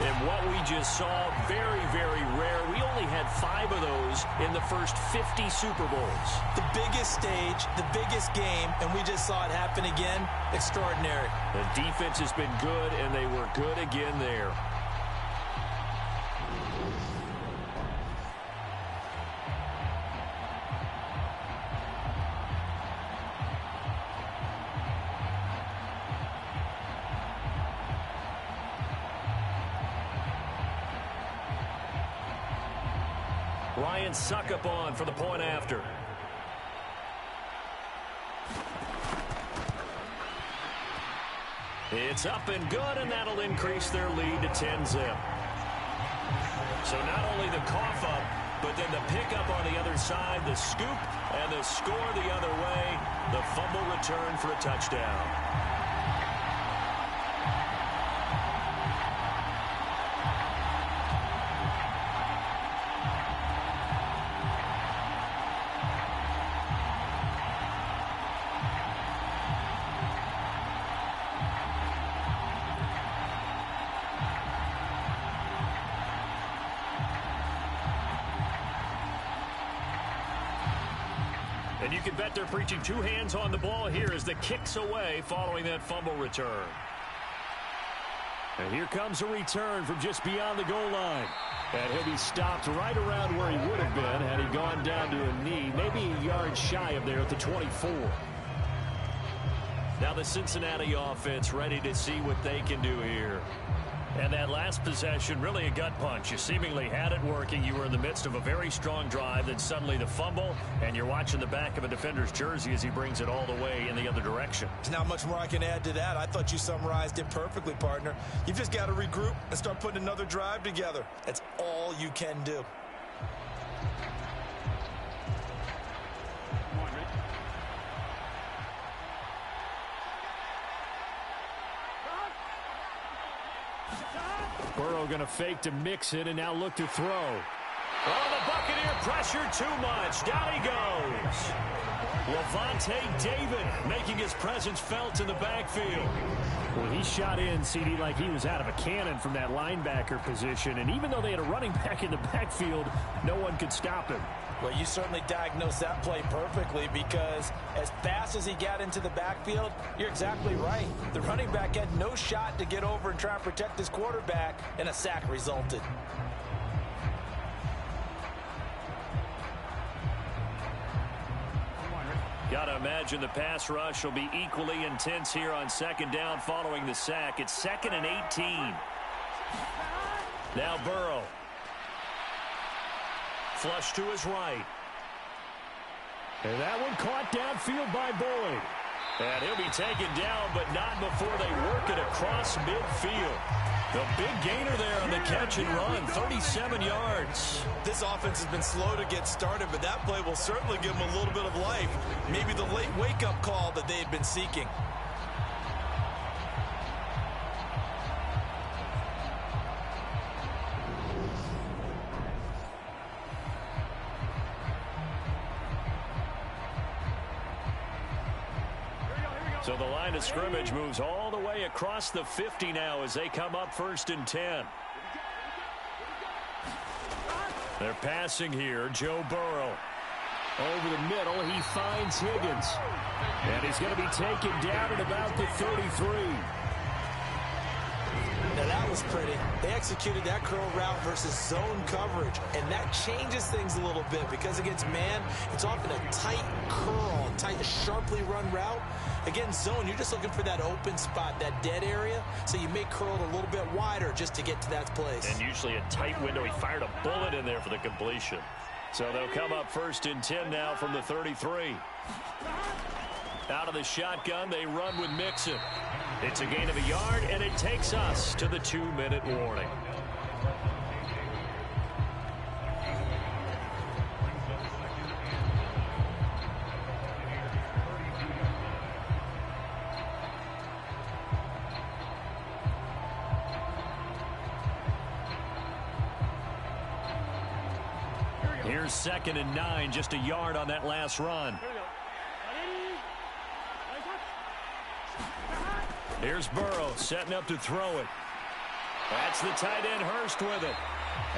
And what we just saw, very, very rare. We only had 5 of those in the first 50 Super Bowls. The biggest stage, the biggest game, and we just saw it happen again. Extraordinary. The defense has been good, and they were good again there. Ryan Suckup on for the point after. It's up and good, and that'll increase their lead to 10-zip. So not only the cough up, but then the pickup on the other side, the scoop, and the score the other way. The fumble return for a touchdown. And you can bet they're preaching 2 hands on the ball here as the kick's away following that fumble return. And here comes a return from just beyond the goal line. And he'll be stopped right around where he would have been had he gone down to a knee, maybe a yard shy of there at the 24. Now the Cincinnati offense ready to see what they can do here. And that last possession, really a gut punch. You seemingly had it working. You were in the midst of a very strong drive. Then suddenly the fumble, and you're watching the back of a defender's jersey as he brings it all the way in the other direction. There's not much more I can add to that. I thought you summarized it perfectly, partner. You've just got to regroup and start putting another drive together. That's all you can do. Burrow going to fake to mix it and now look to throw. Oh, the Buccaneer pressure too much. Down he goes. Lavonte David making his presence felt in the backfield. Well, he shot in, CD, like he was out of a cannon from that linebacker position. And even though they had a running back in the backfield, no one could stop him. Well, you certainly diagnosed that play perfectly because as fast as he got into the backfield, you're exactly right. The running back had no shot to get over and try and protect his quarterback, and a sack resulted. Got to imagine the pass rush will be equally intense here on second down following the sack. It's 2nd and 18. Now Burrow. Flush to his right. And that one caught downfield by Boyd. And he'll be taken down, but not before they work it across midfield. The big gainer there on the catch and run, 37 yards. This offense has been slow to get started, but that play will certainly give them a little bit of life. Maybe the late wake-up call that they had been seeking. So the line of scrimmage moves all the way across the 50 now as they come up 1st and 10. They're passing here. Joe Burrow. Over the middle, he finds Higgins. And he's going to be taken down at about the 33. Now that was was pretty. They executed that curl route versus zone coverage, and that changes things a little bit because against man, it's often a tight curl, tight, sharply run route. Against zone, you're just looking for that open spot, that dead area, so you may curl it a little bit wider just to get to that place. And usually a tight window. He fired a bullet in there for the completion. So they'll come up 1st and 10 now from the 33. Out of the shotgun, they run with Mixon. It's a gain of a yard, and it takes us to the 2-minute warning. Here's 2nd and 9, just a yard on that last run. Here's Burrow setting up to throw it. That's the tight end Hurst with it.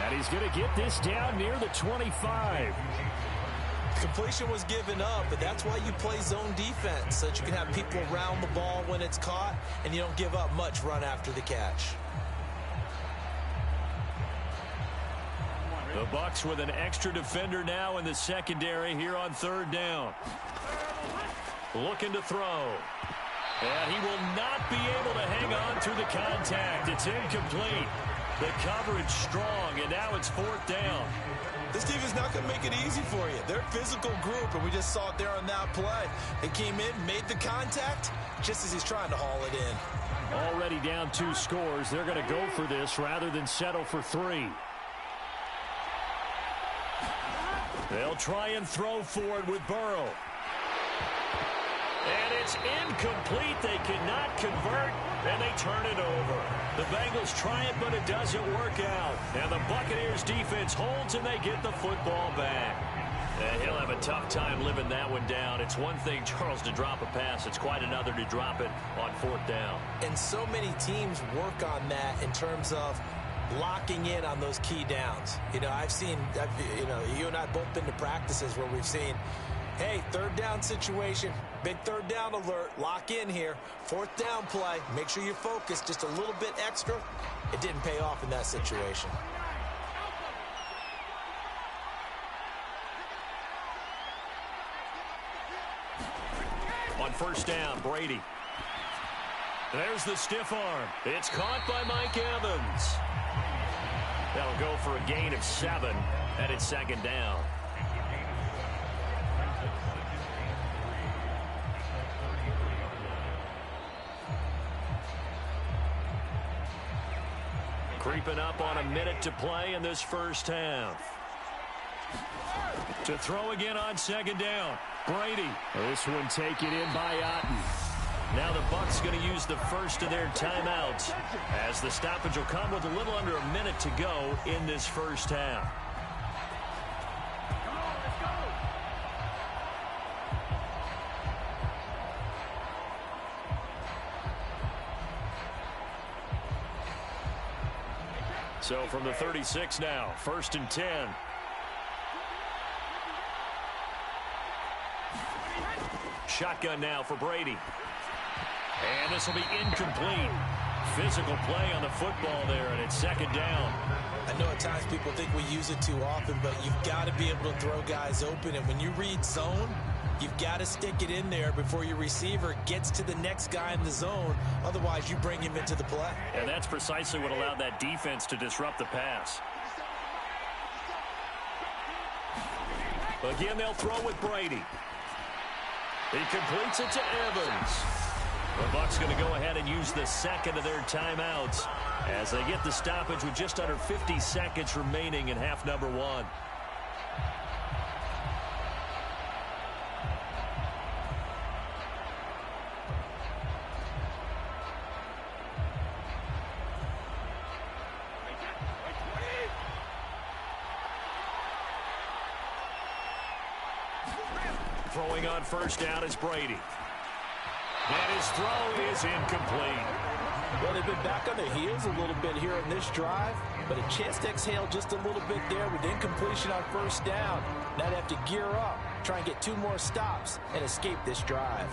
And he's going to get this down near the 25. Completion was given up, but that's why you play zone defense, so that you can have people around the ball when it's caught, and you don't give up much run after the catch. The Bucs with an extra defender now in the secondary here on 3rd down. Looking to throw. And he will not be able to hang on through the contact. It's incomplete. The coverage strong, and now it's 4th down. This team is not going to make it easy for you. They're a physical group, and we just saw it there on that play. They came in, made the contact, just as he's trying to haul it in. Already down 2 scores. They're going to go for this rather than settle for 3. They'll try and throw for it with Burrow. And it's incomplete. They cannot convert, and they turn it over. The Bengals try it, but it doesn't work out. And the Buccaneers defense holds, and they get the football back. And he'll have a tough time living that one down. It's one thing, Charles, to drop a pass. It's quite another to drop it on 4th down. And so many teams work on that in terms of locking in on those key downs. You know, you and I both been to practices where we've seen, hey, 3rd down situation, big 3rd down alert, lock in here, 4th down play, make sure you're focused just a little bit extra. It didn't pay off in that situation. On 1st down, Brady. There's the stiff arm. It's caught by Mike Evans. That'll go for a gain of 7, and it's 2nd down. Creeping up on a minute to play in this 1st half. To throw again on 2nd down. Brady. This one taken in by Otten. Now the Bucs going to use the first of their timeouts, as the stoppage will come with a little under a minute to go in this 1st half. So from the 36 now, 1st and 10. Shotgun now for Brady. And this will be incomplete. Physical play on the football there, and it's 2nd down. I know at times people think we use it too often, but you've got to be able to throw guys open. And when you read zone, you've got to stick it in there before your receiver gets to the next guy in the zone. Otherwise, you bring him into the play. And that's precisely what allowed that defense to disrupt the pass. Again, they'll throw with Brady. He completes it to Evans. The Bucs going to go ahead and use the 2nd of their timeouts as they get the stoppage with just under 50 seconds remaining in half number 1. Throwing on 1st down is Brady. And his throw is incomplete. Well, they've been back on their heels a little bit here on this drive, but a chance to exhale just a little bit there with incompletion on 1st down. Now they have to gear up, try and get 2 more stops, and escape this drive.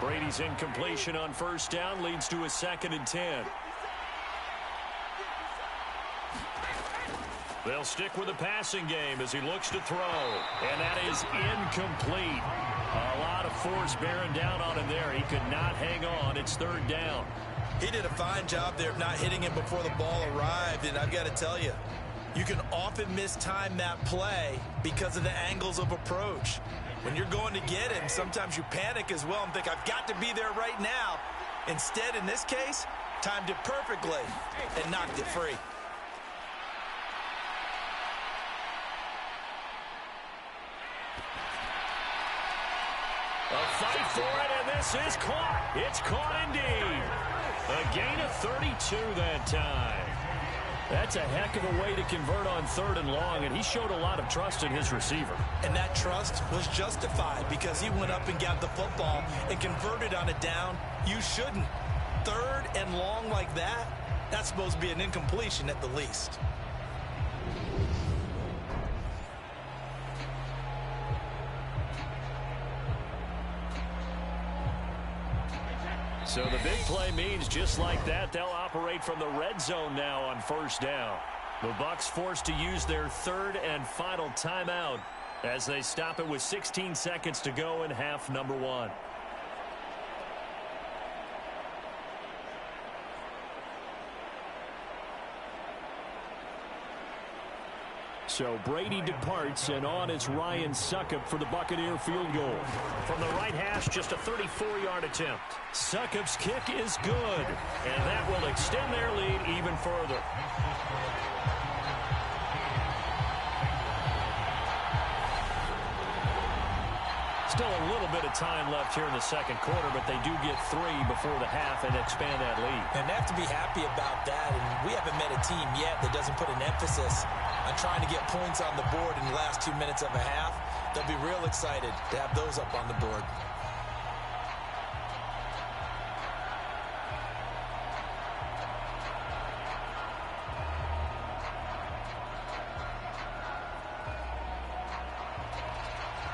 Brady's incompletion on first down leads to a 2nd and 10. They'll stick with the passing game as he looks to throw. And that is incomplete. A lot of force bearing down on him there. He could not hang on. It's 3rd down. He did a fine job there of not hitting him before the ball arrived. And I've got to tell you, you can often mistime that play because of the angles of approach. When you're going to get him, sometimes you panic as well and think, I've got to be there right now. Instead, in this case, timed it perfectly and knocked it free. A fight for it, and this is caught. It's caught indeed. A gain of 32 that time. That's a heck of a way to convert on 3rd and long, and he showed a lot of trust in his receiver. And that trust was justified because he went up and got the football and converted on a down. You shouldn't. 3rd and long like that, that's supposed to be an incompletion at the least. So the big play means just like that, they'll operate from the red zone now on first down. The Bucs forced to use their 3rd and final timeout as they stop it with 16 seconds to go in half number 1. So Brady departs, and on is Ryan Succop for the Buccaneer field goal. From the right hash, just a 34-yard attempt. Succop's kick is good, and that will extend their lead even further. Still a little bit of time left here in the 2nd quarter, but they do get 3 before the half and expand that lead. And they have to be happy about that. And we haven't met a team yet that doesn't put an emphasis on trying to get points on the board in the last 2 minutes of a half. They'll be real excited to have those up on the board.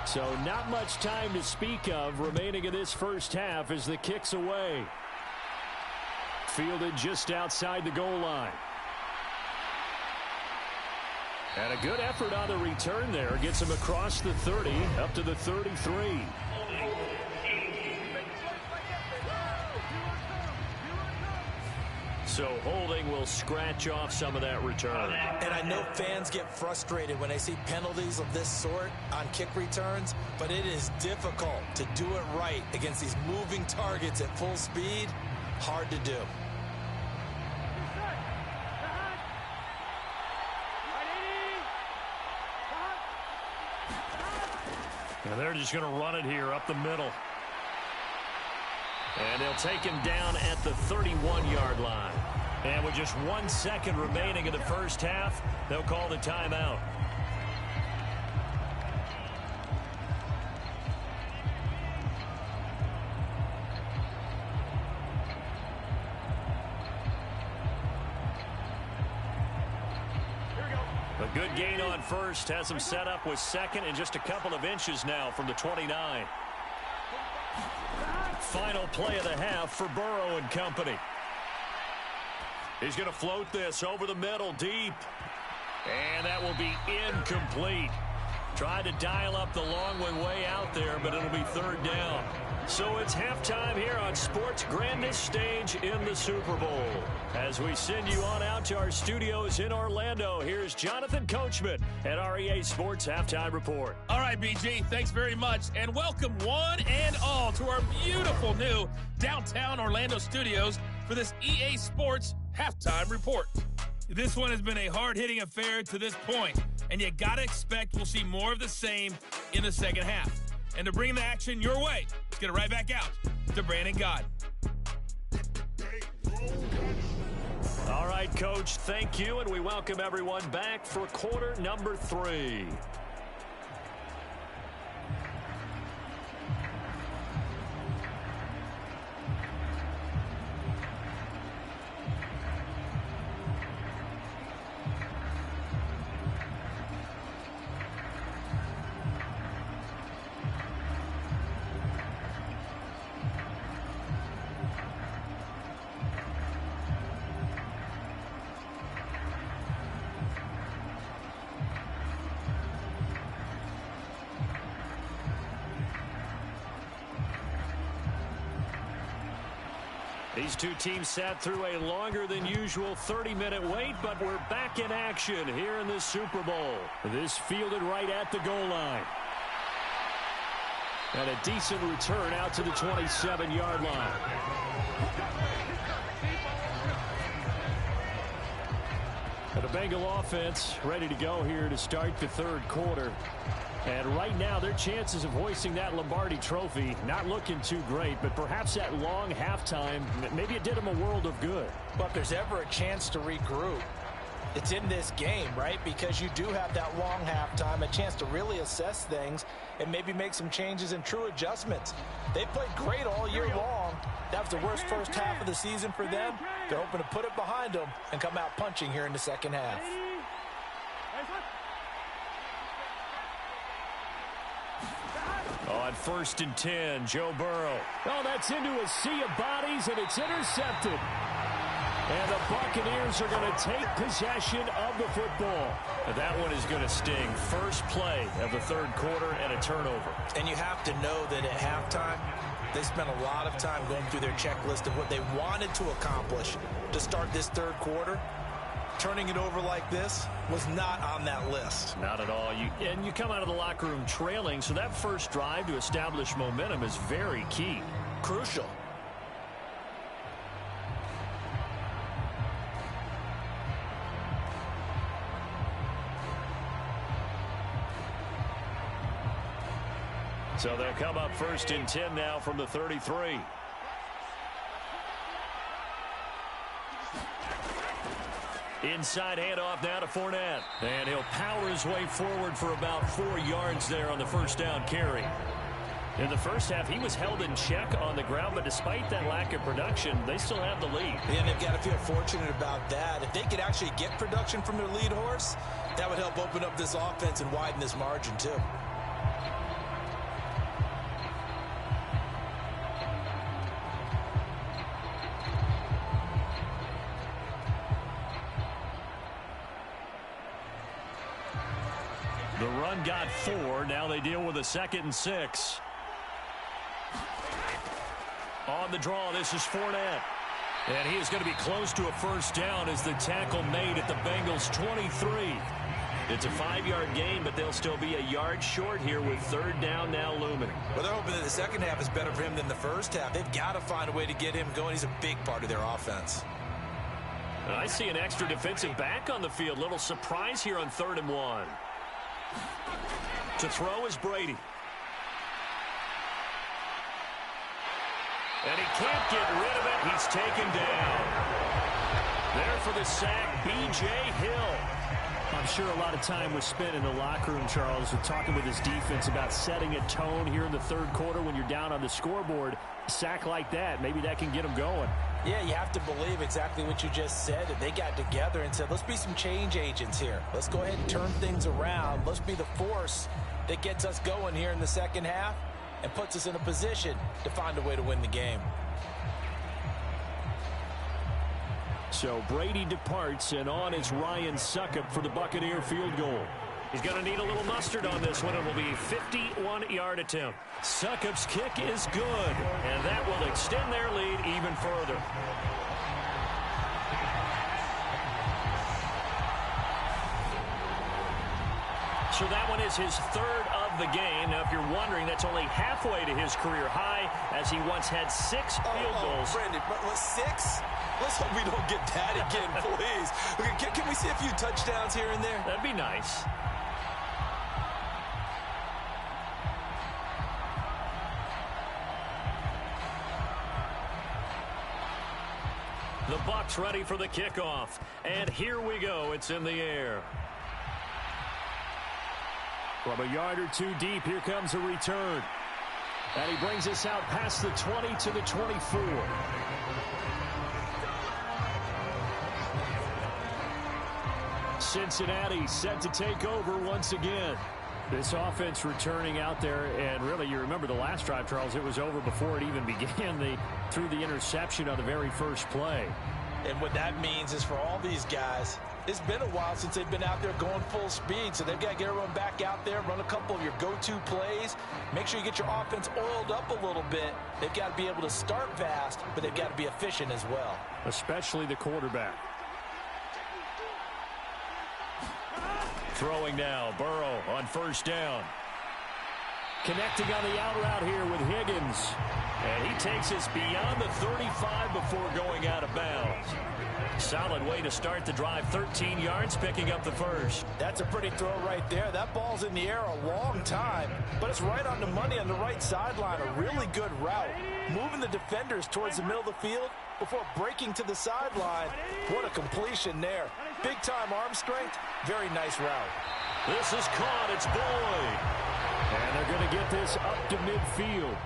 So not much time to speak of remaining in this first half as the kick's away. Fielded just outside the goal line. And a good effort on the return there. Gets him across the 30, up to the 33. So holding will scratch off some of that return. And I know fans get frustrated when they see penalties of this sort on kick returns, but it is difficult to do it right against these moving targets at full speed. Hard to do. And they're just going to run it here up the middle. And they'll take him down at the 31-yard line. And with just 1 second remaining in the first half, they'll call the timeout. A good gain on first has him set up with 2nd and just a couple of inches now from the 29. Final play of the half for Burrow and company. He's going to float this over the middle deep. And that will be incomplete. Tried to dial up the long one way out there, but it'll be 3rd down. So it's halftime here on sports' grandest stage in the Super Bowl. As we send you on out to our studios in Orlando, here's Jonathan Coachman at REA Sports Halftime Report. All right, BG, thanks very much. And welcome one and all to our beautiful new downtown Orlando studios for this EA Sports Halftime Report. This one has been a hard-hitting affair to this point, and you got to expect we'll see more of the same in the second half. And to bring the action your way, let's get it right back out to Brandon God. All right, Coach, thank you, and we welcome everyone back for quarter number 3. These two teams sat through a longer than usual 30-minute wait, but we're back in action here in the Super Bowl. This fielded right at the goal line. And a decent return out to the 27-yard line. And the Bengal offense ready to go here to start the third quarter. And right now, their chances of hoisting that Lombardi trophy not looking too great, but perhaps that long halftime, maybe it did them a world of good. But if there's ever a chance to regroup, it's in this game, right? Because you do have that long halftime, a chance to really assess things and maybe make some changes and true adjustments. They played great all year long. That was the worst first half of the season for them. They're hoping to put it behind them and come out punching here in the second half. On 1st and 10, Joe Burrow. Oh, that's into a sea of bodies, and it's intercepted. And the Buccaneers are going to take possession of the football. And that one is going to sting. First play of the third quarter and a turnover. And you have to know that at halftime, they spent a lot of time going through their checklist of what they wanted to accomplish to start this third quarter. Turning it over like this was not on that list. Not at all. And you come out of the locker room trailing, so that first drive to establish momentum is very key. Crucial. So they'll come up 1st and 10 now from the 33. Inside handoff now to Fournette. And he'll power his way forward for about 4 yards there on the first down carry. In the first half, he was held in check on the ground, but despite that lack of production, they still have the lead. And they've got to feel fortunate about that. If they could actually get production from their lead horse, that would help open up this offense and widen this margin too. The run got 4. Now they deal with a 2nd and 6. On the draw, this is Fournette. And he is going to be close to a first down as the tackle made at the Bengals' 23. It's a 5-yard gain, but they'll still be a yard short here with third down now looming. Well, they're hoping that the second half is better for him than the first half. They've got to find a way to get him going. He's a big part of their offense. And I see an extra defensive back on the field. Little surprise here on 3rd and 1. To throw is Brady. And he can't get rid of it. He's taken down. There for the sack, B.J. Hill. I'm sure a lot of time was spent in the locker room, Charles, with talking with his defense about setting a tone here in the third quarter when you're down on the scoreboard. A sack like that, maybe that can get them going. Yeah, you have to believe exactly what you just said. They got together and said, let's be some change agents here. Let's go ahead and turn things around. Let's be the force that gets us going here in the second half and puts us in a position to find a way to win the game. So Brady departs, and on is Ryan Succop for the Buccaneer field goal. He's going to need a little mustard on this one. It will be a 51-yard attempt. Succop's kick is good, and that will extend their lead even further. So that one is his 3rd of the game. Now, if you're wondering, that's only halfway to his career high, as he once had 6 field goals. Brandon, but 6? Let's hope we don't get that again, please. Okay, can we see a few touchdowns here and there? That'd be nice. The Bucs ready for the kickoff. And here we go. It's in the air. From a yard or 2 deep, here comes a return. And he brings us out past the 20 to the 24. Cincinnati set to take over once again. This offense returning out there, and really, you remember the last drive, Charles, it was over before it even began. They threw the interception on the very first play. And what that means is for all these guys, It's been a while since they've been out there going full speed, so they've got to get everyone back out there, run a couple of your go-to plays. Make sure you get your offense oiled up a little bit. They've got to be able to start fast, but they've got to be efficient as well. Especially the quarterback. Throwing now, Burrow on first down. Connecting on the out route here with Higgins. And he takes us beyond the 35 before going out of bounds. Solid way to start the drive. 13 yards, picking up the first. That's a pretty throw right there. That ball's in the air a long time, but it's right on the money on the right sideline. A really good route. Moving the defenders towards the middle of the field before breaking to the sideline. What a completion there. Big-time arm strength. Very nice route. This is caught. It's Boyd. And they're going to get this up to midfield.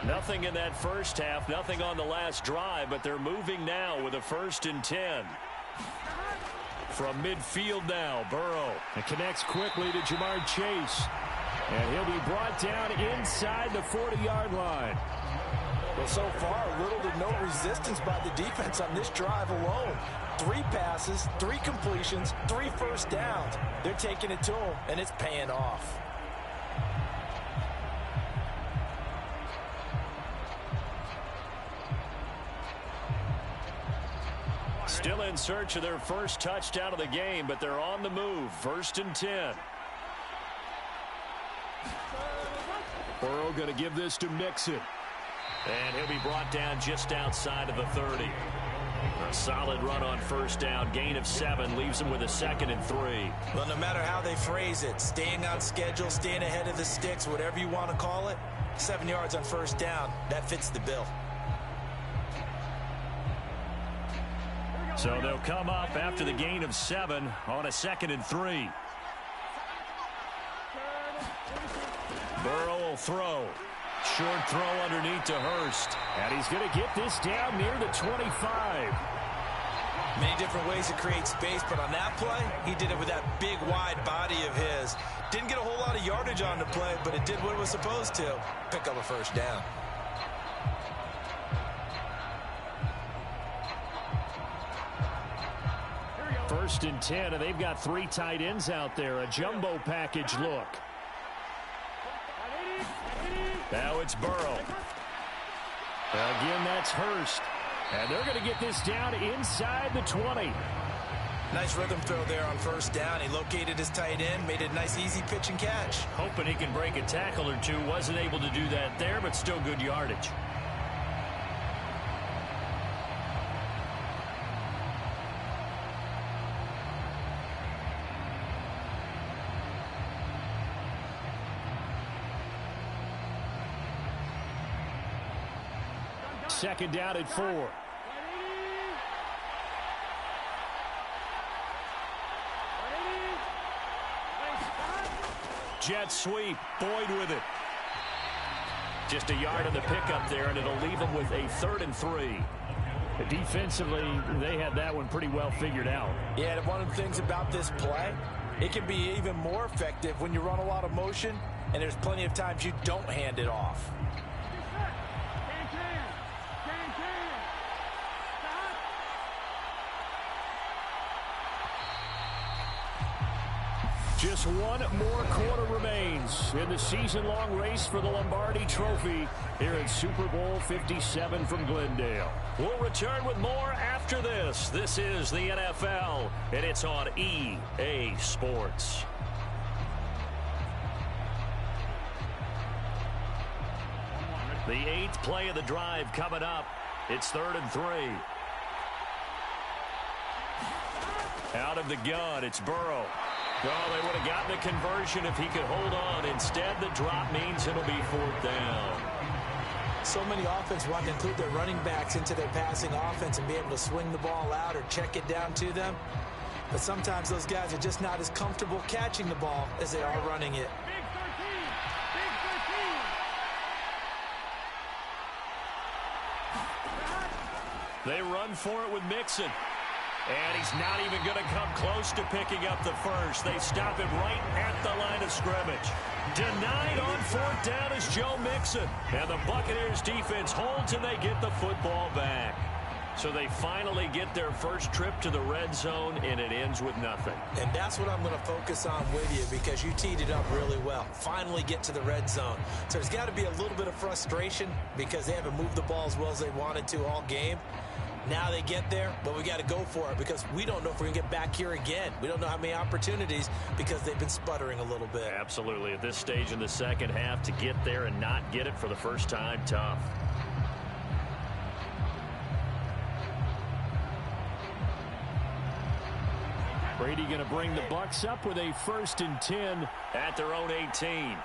Nothing in that first half, nothing on the last drive, but they're moving now with a 1st and 10. From midfield now, Burrow. It connects quickly to Jamar Chase. And he'll be brought down inside the 40-yard line. Well, so far, little to no resistance by the defense on this drive alone. 3 passes, 3 completions, 3 first downs. They're taking it to him, and it's paying off. Still in search of their first touchdown of the game, but they're on the move. 1st and 10. Burrow going to give this to Mixon. And he'll be brought down just outside of the 30. A solid run on first down. Gain of 7 leaves him with a 2nd and 3. Well, no matter how they phrase it, staying on schedule, staying ahead of the sticks, whatever you want to call it, 7 yards on first down, that fits the bill. So they'll come up after the gain of 7 on a 2nd and 3. Burrow will throw. Short throw underneath to Hurst. And he's going to get this down near the 25. Many different ways to create space, but on that play, he did it with that big, wide body of his. Didn't get a whole lot of yardage on the play, but it did what it was supposed to. Pick up a first down. First and 10, and they've got 3 tight ends out there. A jumbo package look. Now it's Burrow. Again, that's Hurst. And they're going to get this down inside the 20. Nice rhythm throw there on first down. He located his tight end, made it a nice easy pitch and catch. Hoping he can break a tackle or two. Wasn't able to do that there, but still good yardage. Second down at 4. Jet sweep. Boyd with it. Just a yard on the pickup there, and it'll leave them with a 3rd and 3. Defensively, they had that one pretty well figured out. Yeah, one of the things about this play, it can be even more effective when you run a lot of motion, and there's plenty of times you don't hand it off. Just one more quarter remains in the season-long race for the Lombardi Trophy here at Super Bowl 57 from Glendale. We'll return with more after this. This is the NFL, and it's on EA Sports. The 8th play of the drive coming up. It's 3rd and 3. Out of the gun, it's Burrow. Well, they would have gotten a conversion if he could hold on. Instead, the drop means it'll be 4th down. So many offenses want to include their running backs into their passing offense and be able to swing the ball out or check it down to them. But sometimes those guys are just not as comfortable catching the ball as they are running it. They run for it with Mixon. And he's not even going to come close to picking up the first. They stop him right at the line of scrimmage. Denied on fourth down is Joe Mixon. And the Buccaneers defense holds and they get the football back. So they finally get their first trip to the red zone, and it ends with nothing. And that's what I'm going to focus on with you because you teed it up really well. Finally get to the red zone. So there's got to be a little bit of frustration because they haven't moved the ball as well as they wanted to all game. Now they get there, but we got to go for it because we don't know if we're going to get back here again. We don't know how many opportunities because they've been sputtering a little bit. Absolutely. At this stage in the second half, to get there and not get it for the first time, tough. Brady going to bring the Bucs up with a 1st and 10 at their own 18.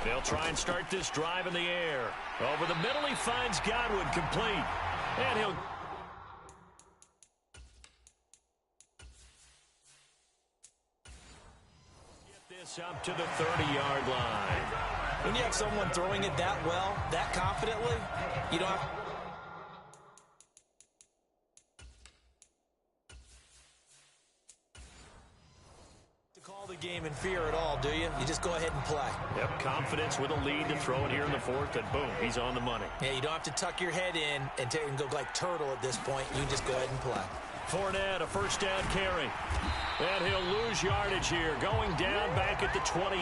They'll try and start this drive in the air. Over the middle, he finds Godwin complete. And he'll get this up to the 30-yard line. When you have someone throwing it that well, that confidently, you don't have the game in fear at all, do you? You just go ahead and play. Yep, confidence with a lead to throw it here in the fourth, and boom, he's on the money. Yeah, you don't have to tuck your head in and go like turtle at this point. You can just go ahead and play. Fournette, a first down carry. And he'll lose yardage here, going down back at the 28.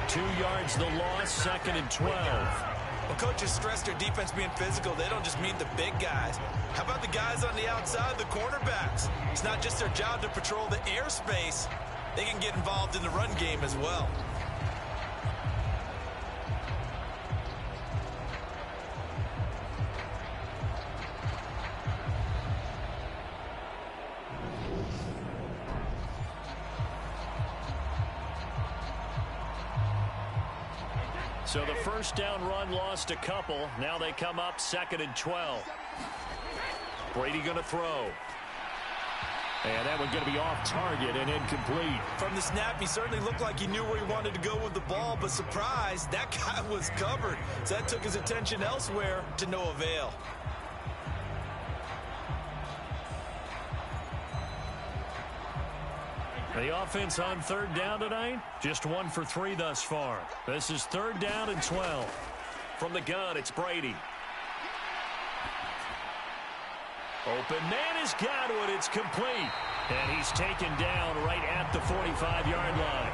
2 yards the loss, 2nd and 12. Well, coaches stress their defense being physical. They don't just mean the big guys. How about the guys on the outside, the cornerbacks? It's not just their job to patrol the airspace. They can get involved in the run game as well. So the first down run lost a couple. Now they come up 2nd and 12. Brady going to throw. And that one going to be off target and incomplete. From the snap, he certainly looked like he knew where he wanted to go with the ball, but surprise, that guy was covered. So that took his attention elsewhere to no avail. The offense on 3rd down tonight, just 1 for 3 thus far. This is 3rd down and 12. From the gun, it's Brady. Open man is Godwin. It's complete. And he's taken down right at the 45-yard line.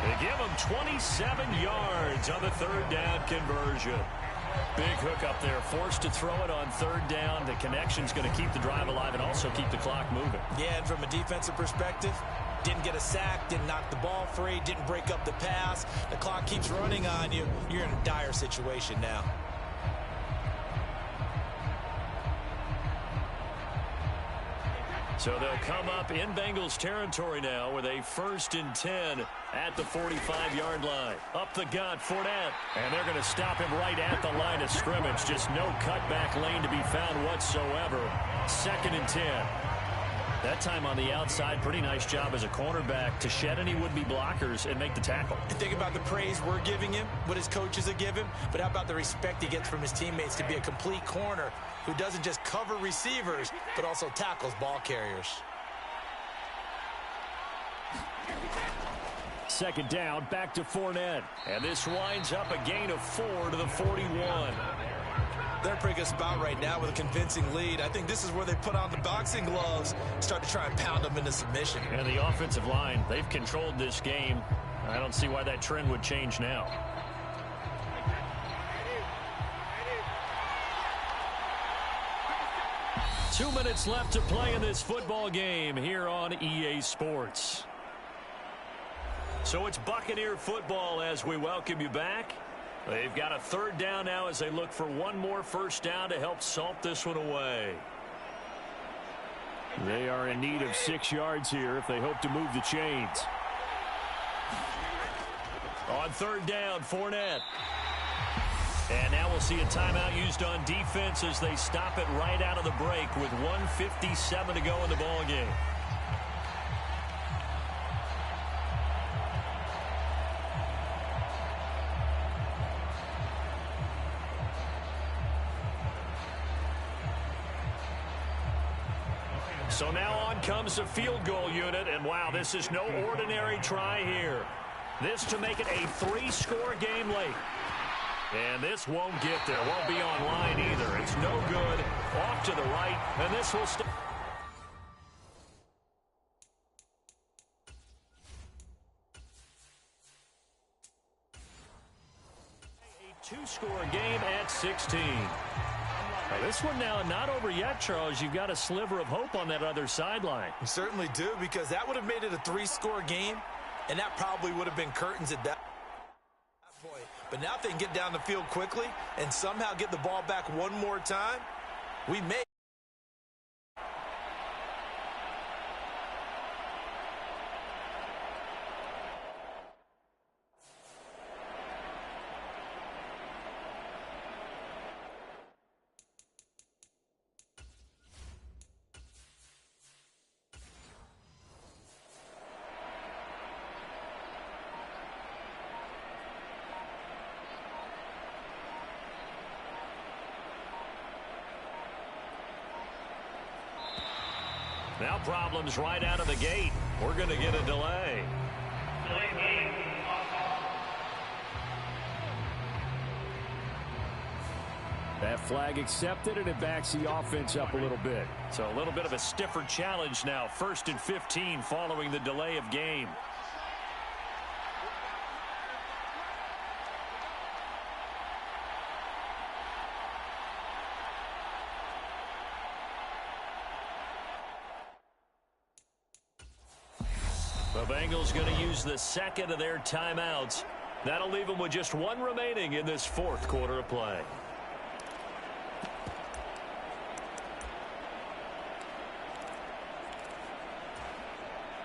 They give him 27 yards on the 3rd down conversion. Big hook up there, forced to throw it on 3rd down. The connection's going to keep the drive alive and also keep the clock moving. Yeah, and from a defensive perspective, didn't get a sack, didn't knock the ball free, didn't break up the pass. The clock keeps running on you. You're in a dire situation now. So they'll come up in Bengals territory now with a 1st and 10 at the 45-yard line. Up the gut, Fournette. And they're going to stop him right at the line of scrimmage. Just no cutback lane to be found whatsoever. 2nd and 10. That time on the outside, pretty nice job as a cornerback to shed any would-be blockers and make the tackle. And think about the praise we're giving him, what his coaches are giving, but how about the respect he gets from his teammates to be a complete corner who doesn't just cover receivers, but also tackles ball carriers. 2nd down, back to Fournette. And this winds up a gain of 4 to the 41. They're in a pretty good spot right now with a convincing lead. I think this is where they put on the boxing gloves, start to try and pound them into submission. And the offensive line, they've controlled this game. I don't see why that trend would change now. Two minutes left to play in this football game here on EA Sports. So it's Buccaneer football as we welcome you back. They've got a 3rd down now as they look for one more 1st down to help salt this one away. They are in need of 6 yards here if they hope to move the chains. On 3rd down, Fournette. And now we'll see a timeout used on defense as they stop it right out of the break with 1:57 to go in the ball game. So now on comes the field goal unit, and wow, this is no ordinary try here. This to make it a 3-score game late. And this won't get there, won't be online either. It's no good, off to the right, and this will stay. A 2-score game at 16. Now this one now not over yet, Charles. You've got a sliver of hope on that other sideline. You certainly do, because that would have made it a 3-score game, and that probably would have been curtains at that point. But now if they can get down the field quickly and somehow get the ball back one more time, we may. Now problems right out of the gate. We're going to get a delay. That flag accepted, and it backs the offense up a little bit. So a little bit of a stiffer challenge now. 1st and 15 following the delay of game. The Bengals going to use the second of their timeouts. That'll leave them with just one remaining in this 4th quarter of play.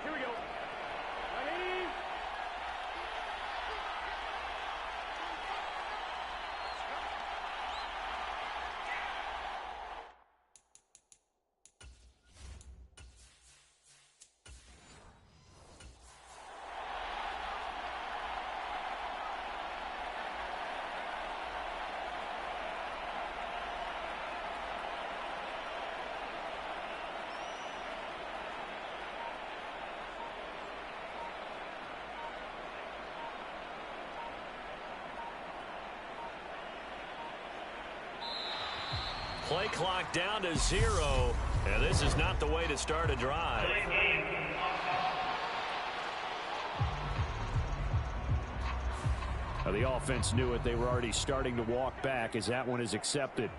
Here we go. Ready? Play clock down to 0, and this is not the way to start a drive. Now the offense knew it. They were already starting to walk back as that one is accepted.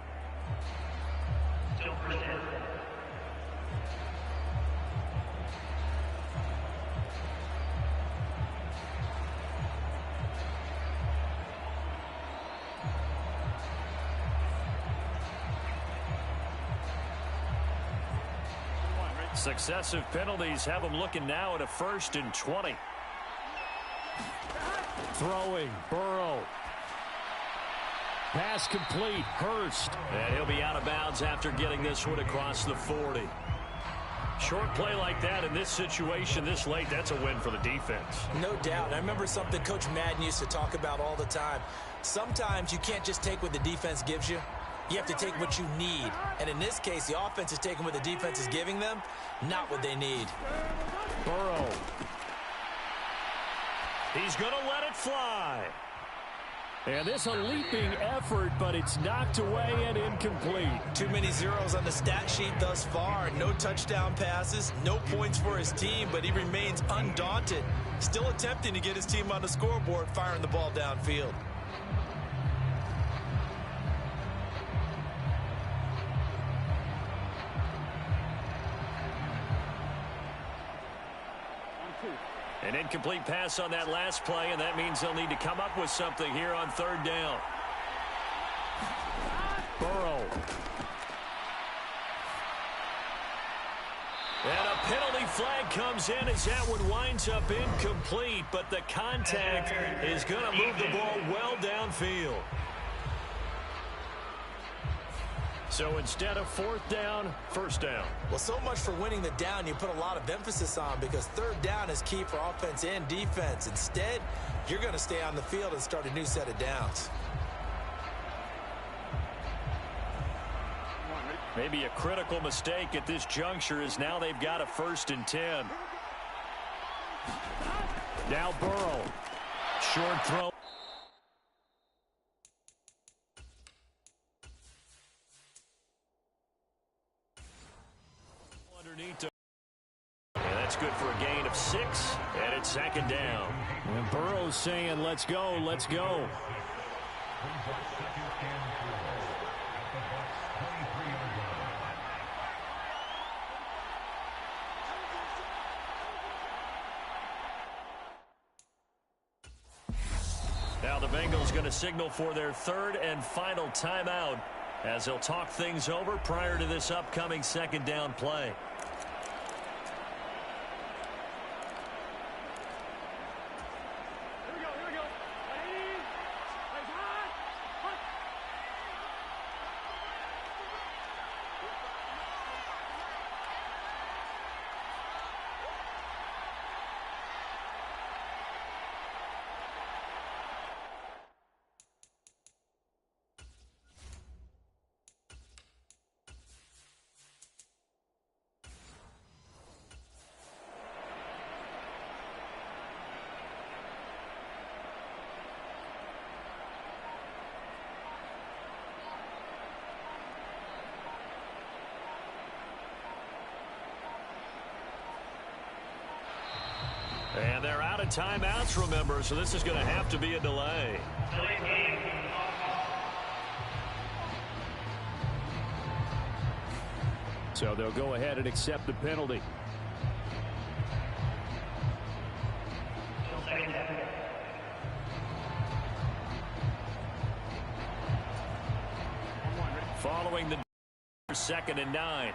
Successive penalties have them looking now at a 1st and 20. Throwing, Burrow. Pass complete, Hurst. And he'll be out of bounds after getting this one across the 40. Short play like that in this situation this late, that's a win for the defense. No doubt. I remember something Coach Madden used to talk about all the time. Sometimes you can't just take what the defense gives you. You have to take what you need. And in this case, the offense is taking what the defense is giving them, not what they need. Burrow. He's going to let it fly. And this a leaping effort, but it's knocked away and incomplete. Too many zeros on the stat sheet thus far. No touchdown passes, no points for his team, but he remains undaunted. Still attempting to get his team on the scoreboard, firing the ball downfield. An incomplete pass on that last play, and that means they'll need to come up with something here on 3rd down. Burrow. And a penalty flag comes in as that one winds up incomplete, but the contact is going to move the ball well downfield. So instead of 4th down, 1st down. Well, so much for winning the down you put a lot of emphasis on, because 3rd down is key for offense and defense. Instead, you're going to stay on the field and start a new set of downs. Maybe a critical mistake at this juncture is now they've got a 1st and 10. Now Burrow. Short throw. Underneath. And that's good for a gain of 6. And it's 2nd down. And Burrow's saying, let's go, let's go. Now the Bengals going to signal for their 3rd and final timeout as they'll talk things over prior to this upcoming 2nd down play. And they're out of timeouts, remember, so this is going to have to be a delay. So they'll go ahead and accept the penalty. Following the 2nd and 9.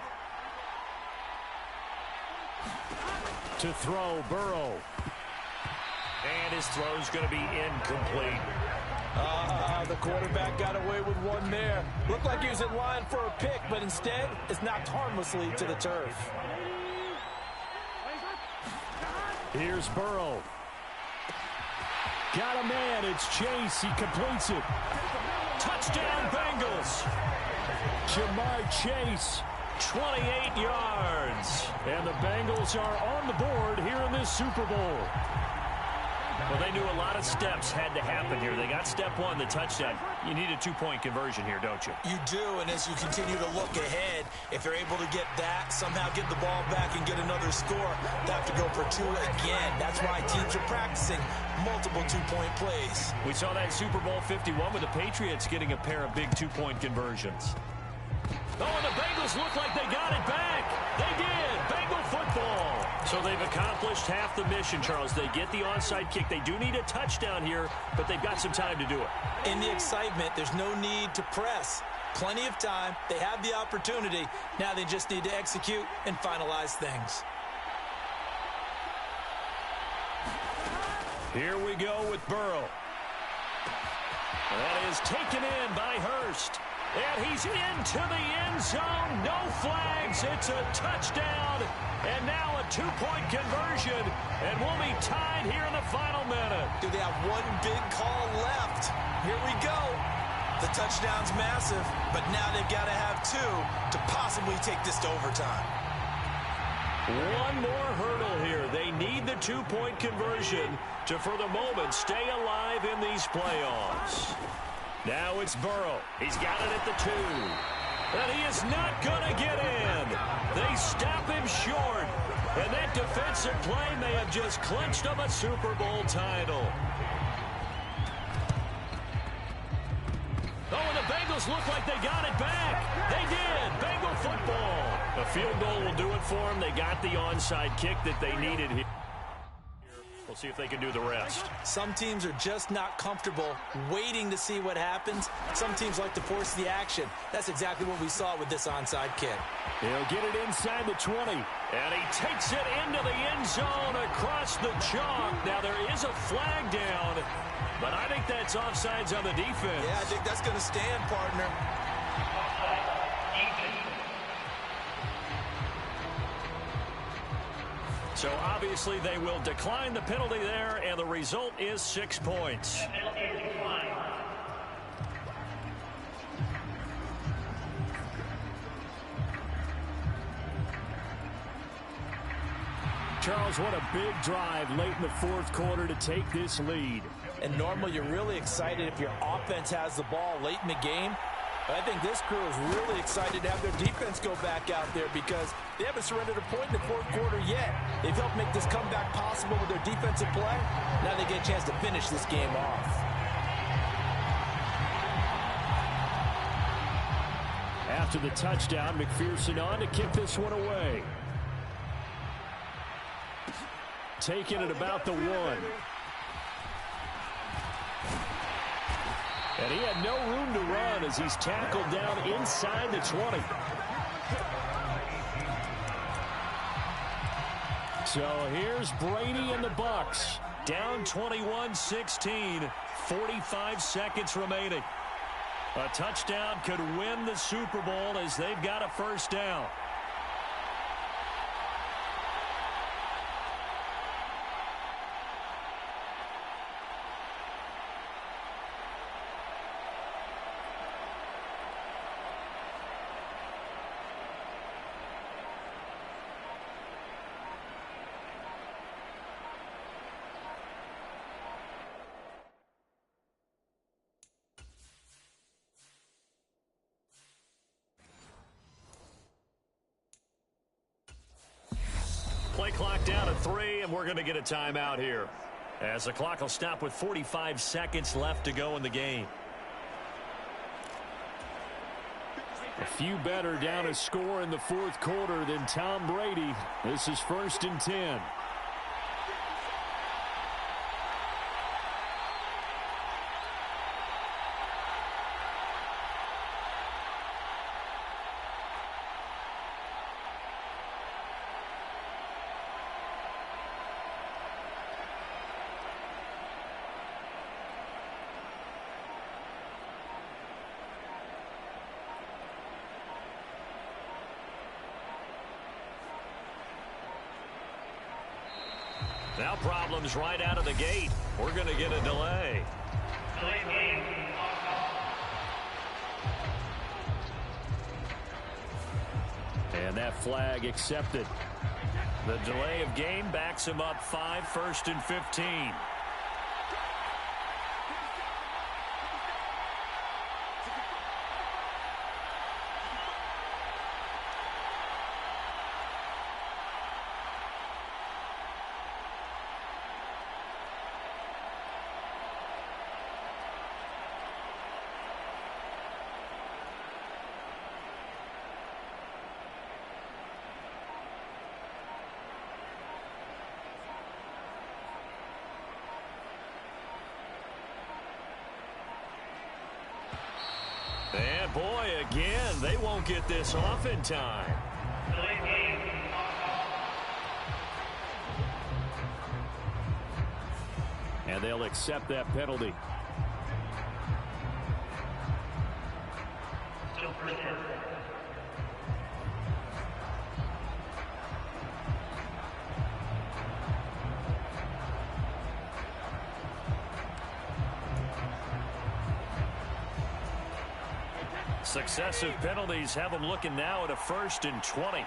To throw, Burrow. And his throw's going to be incomplete. The quarterback got away with one there. Looked like he was in line for a pick, but instead it's knocked harmlessly to the turf. Here's Burrow. Got a man. It's Chase. He completes it. Touchdown, Bengals. Jamar Chase. 28 yards. And the Bengals are on the board here in this Super Bowl. Well, they knew a lot of steps had to happen here. They got step 1, the touchdown. You need a 2-point conversion here, don't you? You do, and as you continue to look ahead, if they're able to get that, somehow get the ball back and get another score, they have to go for 2 again. That's why teams are practicing multiple 2-point plays. We saw that Super Bowl 51 with the Patriots getting a pair of big 2-point conversions. Oh, and the Bengals look like they got it back. They did. Bengal football. So they've accomplished half the mission, Charles. They get the onside kick. They do need a touchdown here, but they've got some time to do it. In the excitement, there's no need to press. Plenty of time. They have the opportunity. Now they just need to execute and finalize things. Here we go with Burrow. That is taken in by Hurst. And he's into the end zone. No flags. It's a touchdown. And now a 2-point conversion. And we'll be tied here in the final minute. Do they have one big call left? Here we go. The touchdown's massive, but now they've got to have 2 to possibly take this to overtime. One more hurdle here. They need the 2-point conversion to, for the moment, stay alive in these playoffs. Now it's Burrow. He's got it at the 2. And he is not going to get in. They stop him short. And that defensive play may have just clinched them a Super Bowl title. Oh, and the Bengals look like they got it back. They did. Bengal football. A field goal will do it for them. They got the onside kick that they needed here. We'll see if they can do the rest. Some teams are just not comfortable waiting to see what happens. Some teams like to force the action. That's exactly what we saw with this onside kick. He'll get it inside the 20. And he takes it into the end zone across the chalk. Now there is a flag down, but I think that's offsides on the defense. Yeah, I think that's going to stand, partner. So obviously they will decline the penalty there, and the result is 6 points. Charles, what a big drive late in the fourth quarter to take this lead. And normally you're really excited if your offense has the ball late in the game. But I think this crew is really excited to have their defense go back out there because they haven't surrendered a point in the fourth quarter yet. They've helped make this comeback possible with their defensive play. Now they get a chance to finish this game off. After the touchdown, McPherson on to kick this one away. Taking it about the 1. And he had no room to run as he's tackled down inside the 20. So here's Brady and the Bucs. Down 21-16, 45 seconds remaining. A touchdown could win the Super Bowl as they've got a first down. Play clock down to 3, and we're going to get a timeout here, as the clock will stop with 45 seconds left to go in the game. A few better down a score in the fourth quarter than Tom Brady. This is 1st and 10. Now problems right out of the gate. We're going to get a delay. And that flag accepted. The delay of game backs him up 5, 1st and 15. And boy, again, they won't get this off in time. And they'll accept that penalty. Successive penalties have them looking now at a 1st and 20.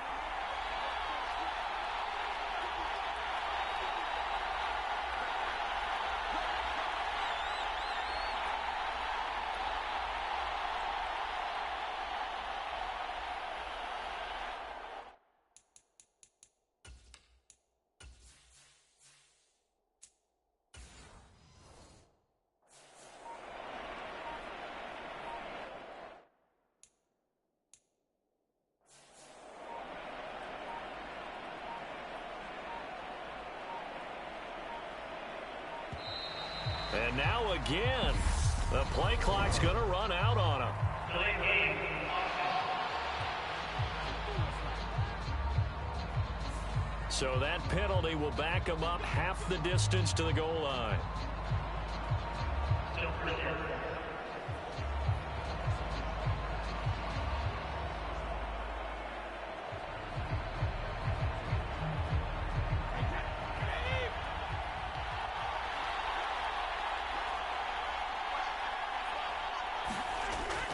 And now again, the play clock's going to run out on him. So that penalty will back him up half the distance to the goal line.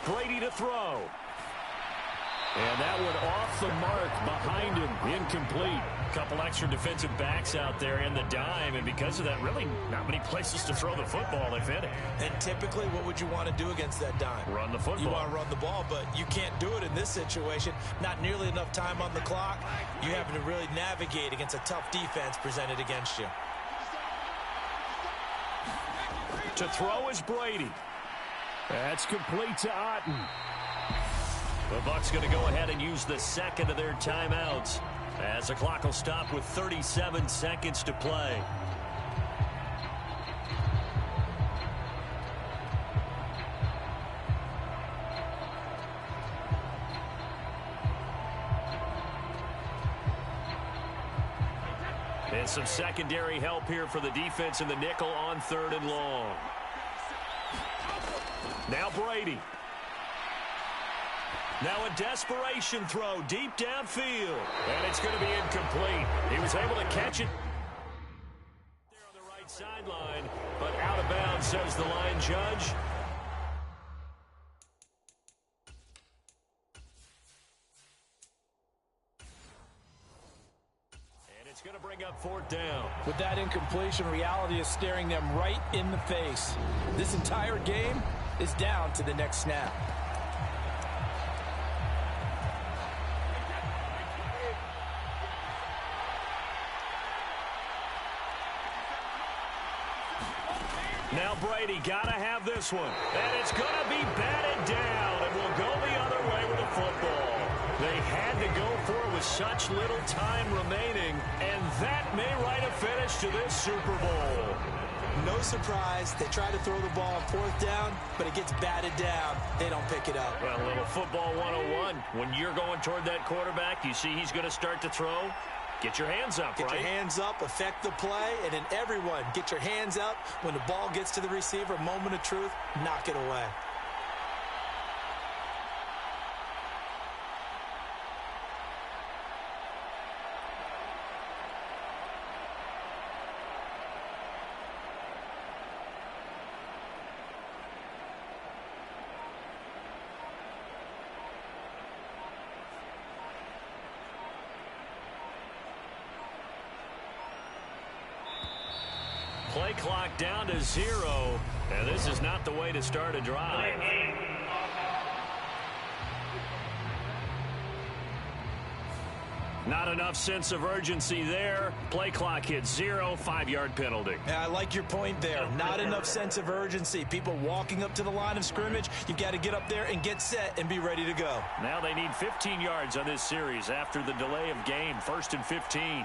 Brady to throw. And that one off the mark behind him, incomplete. couple extra defensive backs out there in the dime, and because of that, really not many places to throw the football, if any. And typically, what would you want to do against that dime? Run the football. You want to run the ball, but you can't do it in this situation. Not nearly enough time on the clock. You're having to really navigate against a tough defense presented against you. To throw is Brady. That's complete to Otten. The Bucs going to go ahead and use the second of their timeouts as the clock will stop with 37 seconds to play. And some secondary help here for the defense in the nickel on 3rd and long. Now Brady. Now a desperation throw deep downfield. And it's going to be incomplete. He was able to catch it there on the right sideline, but out of bounds, says the line judge. And it's going to bring up 4th down. With that incompletion, reality is staring them right in the face. This entire game is down to the next snap. Now Brady got to have this one. And it's going to be batted down and will go the other way with the football. They had to go for it with such little time remaining, and that may write a finish to this Super Bowl. No surprise. They try to throw the ball on 4th down, but it gets batted down. They don't pick it up. Well, a little football 101. When you're going toward that quarterback, you see he's going to start to throw. Get your hands up, Get right? your hands up, affect the play, and then everyone get your hands up. When the ball gets to the receiver, moment of truth, knock it away. Play clock down to 0, and this is not the way to start a drive. Not enough sense of urgency there. Play clock hits 0, 5-yard penalty. Yeah, I like your point there. Not enough sense of urgency. People walking up to the line of scrimmage, you've got to get up there and get set and be ready to go. Now they need 15 yards on this series after the delay of game. 1st and 15.